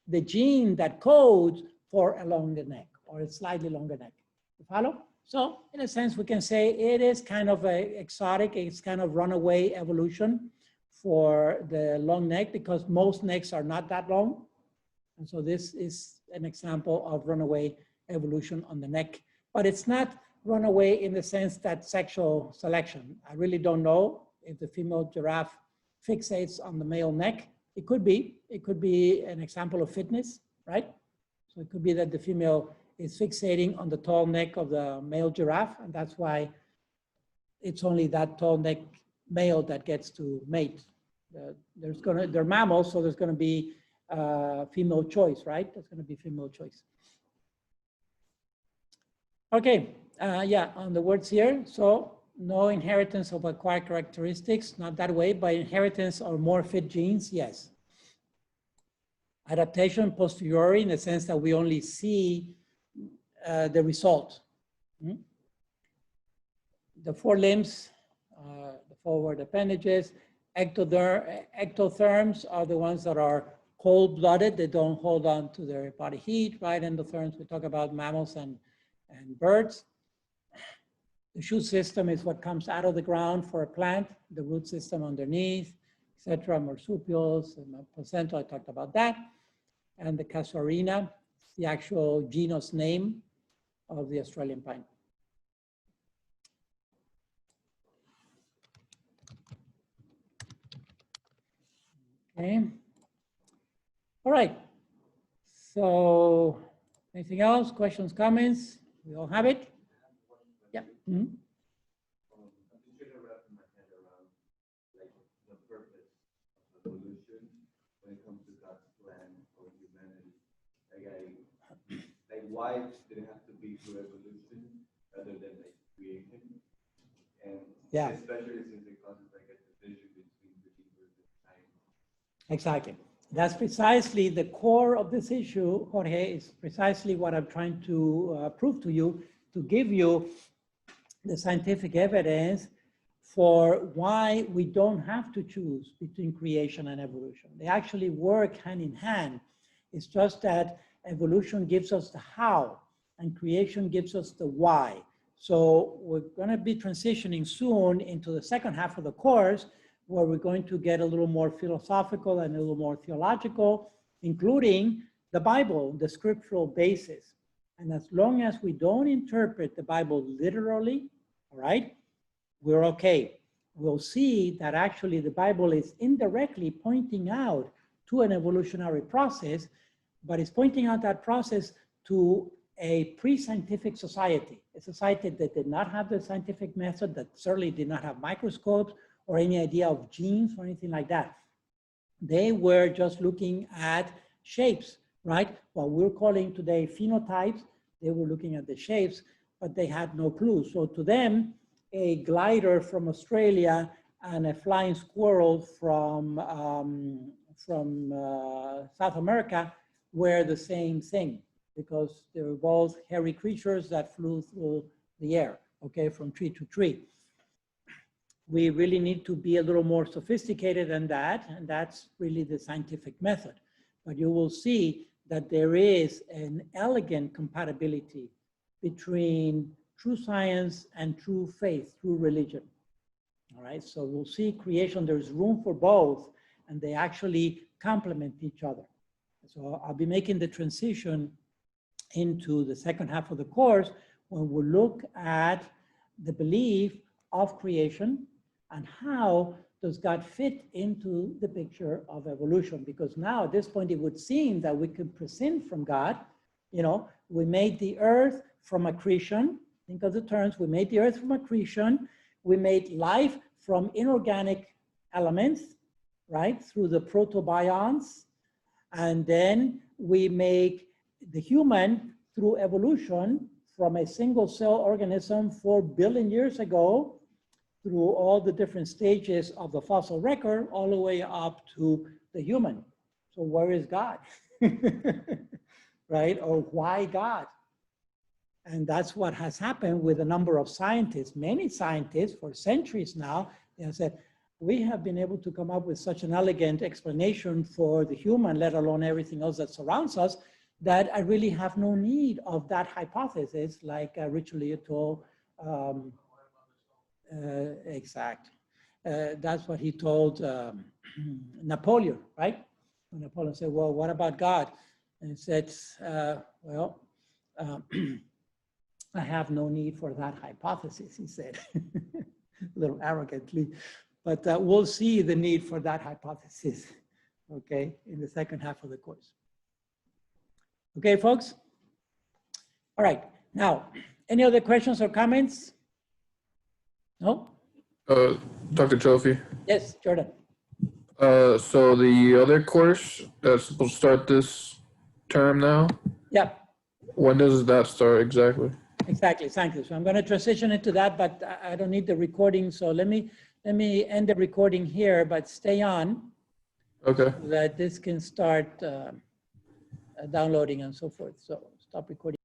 the gene that codes for a longer neck or a slightly longer neck. You follow? So in a sense, we can say it is kind of a exotic, it's kind of runaway evolution for the long neck, because most necks are not that long. And so this is an example of runaway evolution on the neck, but it's not runaway in the sense that sexual selection. I really don't know if the female giraffe fixates on the male neck. It could be an example of fitness, right? So it could be that the female is fixating on the tall neck of the male giraffe, and that's why it's only that tall neck male that gets to mate. They're mammals, so there's going to be female choice, right? There's going to be female choice. Okay, yeah, on the words here. So no inheritance of acquired characteristics, not that way. By inheritance or more fit genes, yes. Adaptation posteriori, in the sense that we only see the result. The forelimbs, the forward appendages, ectotherms are the ones that are cold-blooded. They don't hold on to their body heat, right? Endotherms, we talk about mammals and birds. The shoot system is what comes out of the ground for a plant, the root system underneath, etc. Marsupials, and placental, I talked about that. And the casuarina, the actual genus name of the Australian pine. Okay. All right. So anything else? Questions, comments? We all have it? Yeah. Mm-hmm. I'm just trying to wrap my head around like the purpose of evolution when it comes to God's plan for humanity. Like why did it have to be through evolution rather than like creation? And yeah, especially since it causes like a division between believers and science. Exactly. That's precisely the core of this issue, Jorge, is precisely what I'm trying to prove to you, to give you the scientific evidence for why we don't have to choose between creation and evolution. They actually work hand in hand. It's just that evolution gives us the how and creation gives us the why. So we're going to be transitioning soon into the second half of the course, where we're going to get a little more philosophical and a little more theological, including the Bible, the scriptural basis. And as long as we don't interpret the Bible literally, all right, we're okay. We'll see that actually the Bible is indirectly pointing out to an evolutionary process, but it's pointing out that process to a pre-scientific society, a society that did not have the scientific method, that certainly did not have microscopes or any idea of genes or anything like that. They were just looking at shapes, right? What we're calling today phenotypes, they were looking at the shapes, but they had no clue. So to them, a glider from Australia and a flying squirrel from South America were the same thing, because they were both hairy creatures that flew through the air, okay, from tree to tree. We really need to be a little more sophisticated than that, and that's really the scientific method. But you will see that there is an elegant compatibility between true science and true faith, true religion. All right, so we'll see creation, there's room for both, and they actually complement each other. So I'll be making the transition into the second half of the course when we look at the belief of creation and how does God fit into the picture of evolution? Because now at this point, it would seem that we could prescind from God. You know, we made the earth from accretion. Think of the terms. We made the earth from accretion. We made life from inorganic elements, right, through the protobionts. And then we make the human through evolution from a single cell organism 4 billion years ago, through all the different stages of the fossil record, all the way up to the human. So where is God? Right? Or why God? And that's what has happened with a number of scientists. Many scientists for centuries now, they have said, we have been able to come up with such an elegant explanation for the human, let alone everything else that surrounds us, that I really have no need of that hypothesis, like Richelieu told. Exact. That's what he told Napoleon, right? When Napoleon said, well, what about God? And he said, well, I have no need for that hypothesis, he said, a little arrogantly. But we'll see the need for that hypothesis, okay, in the second half of the course. Okay, folks? All right. Now, any other questions or comments? No? Dr. Trophy. Yes, Jordan. So the other course that's supposed to start this term now, Yeah, when does that start exactly? exactly. Thank you. So I'm going to transition into that, but I don't need the recording. So let me end the recording here, but stay on. Okay. So that this can start downloading and so forth. So stop recording.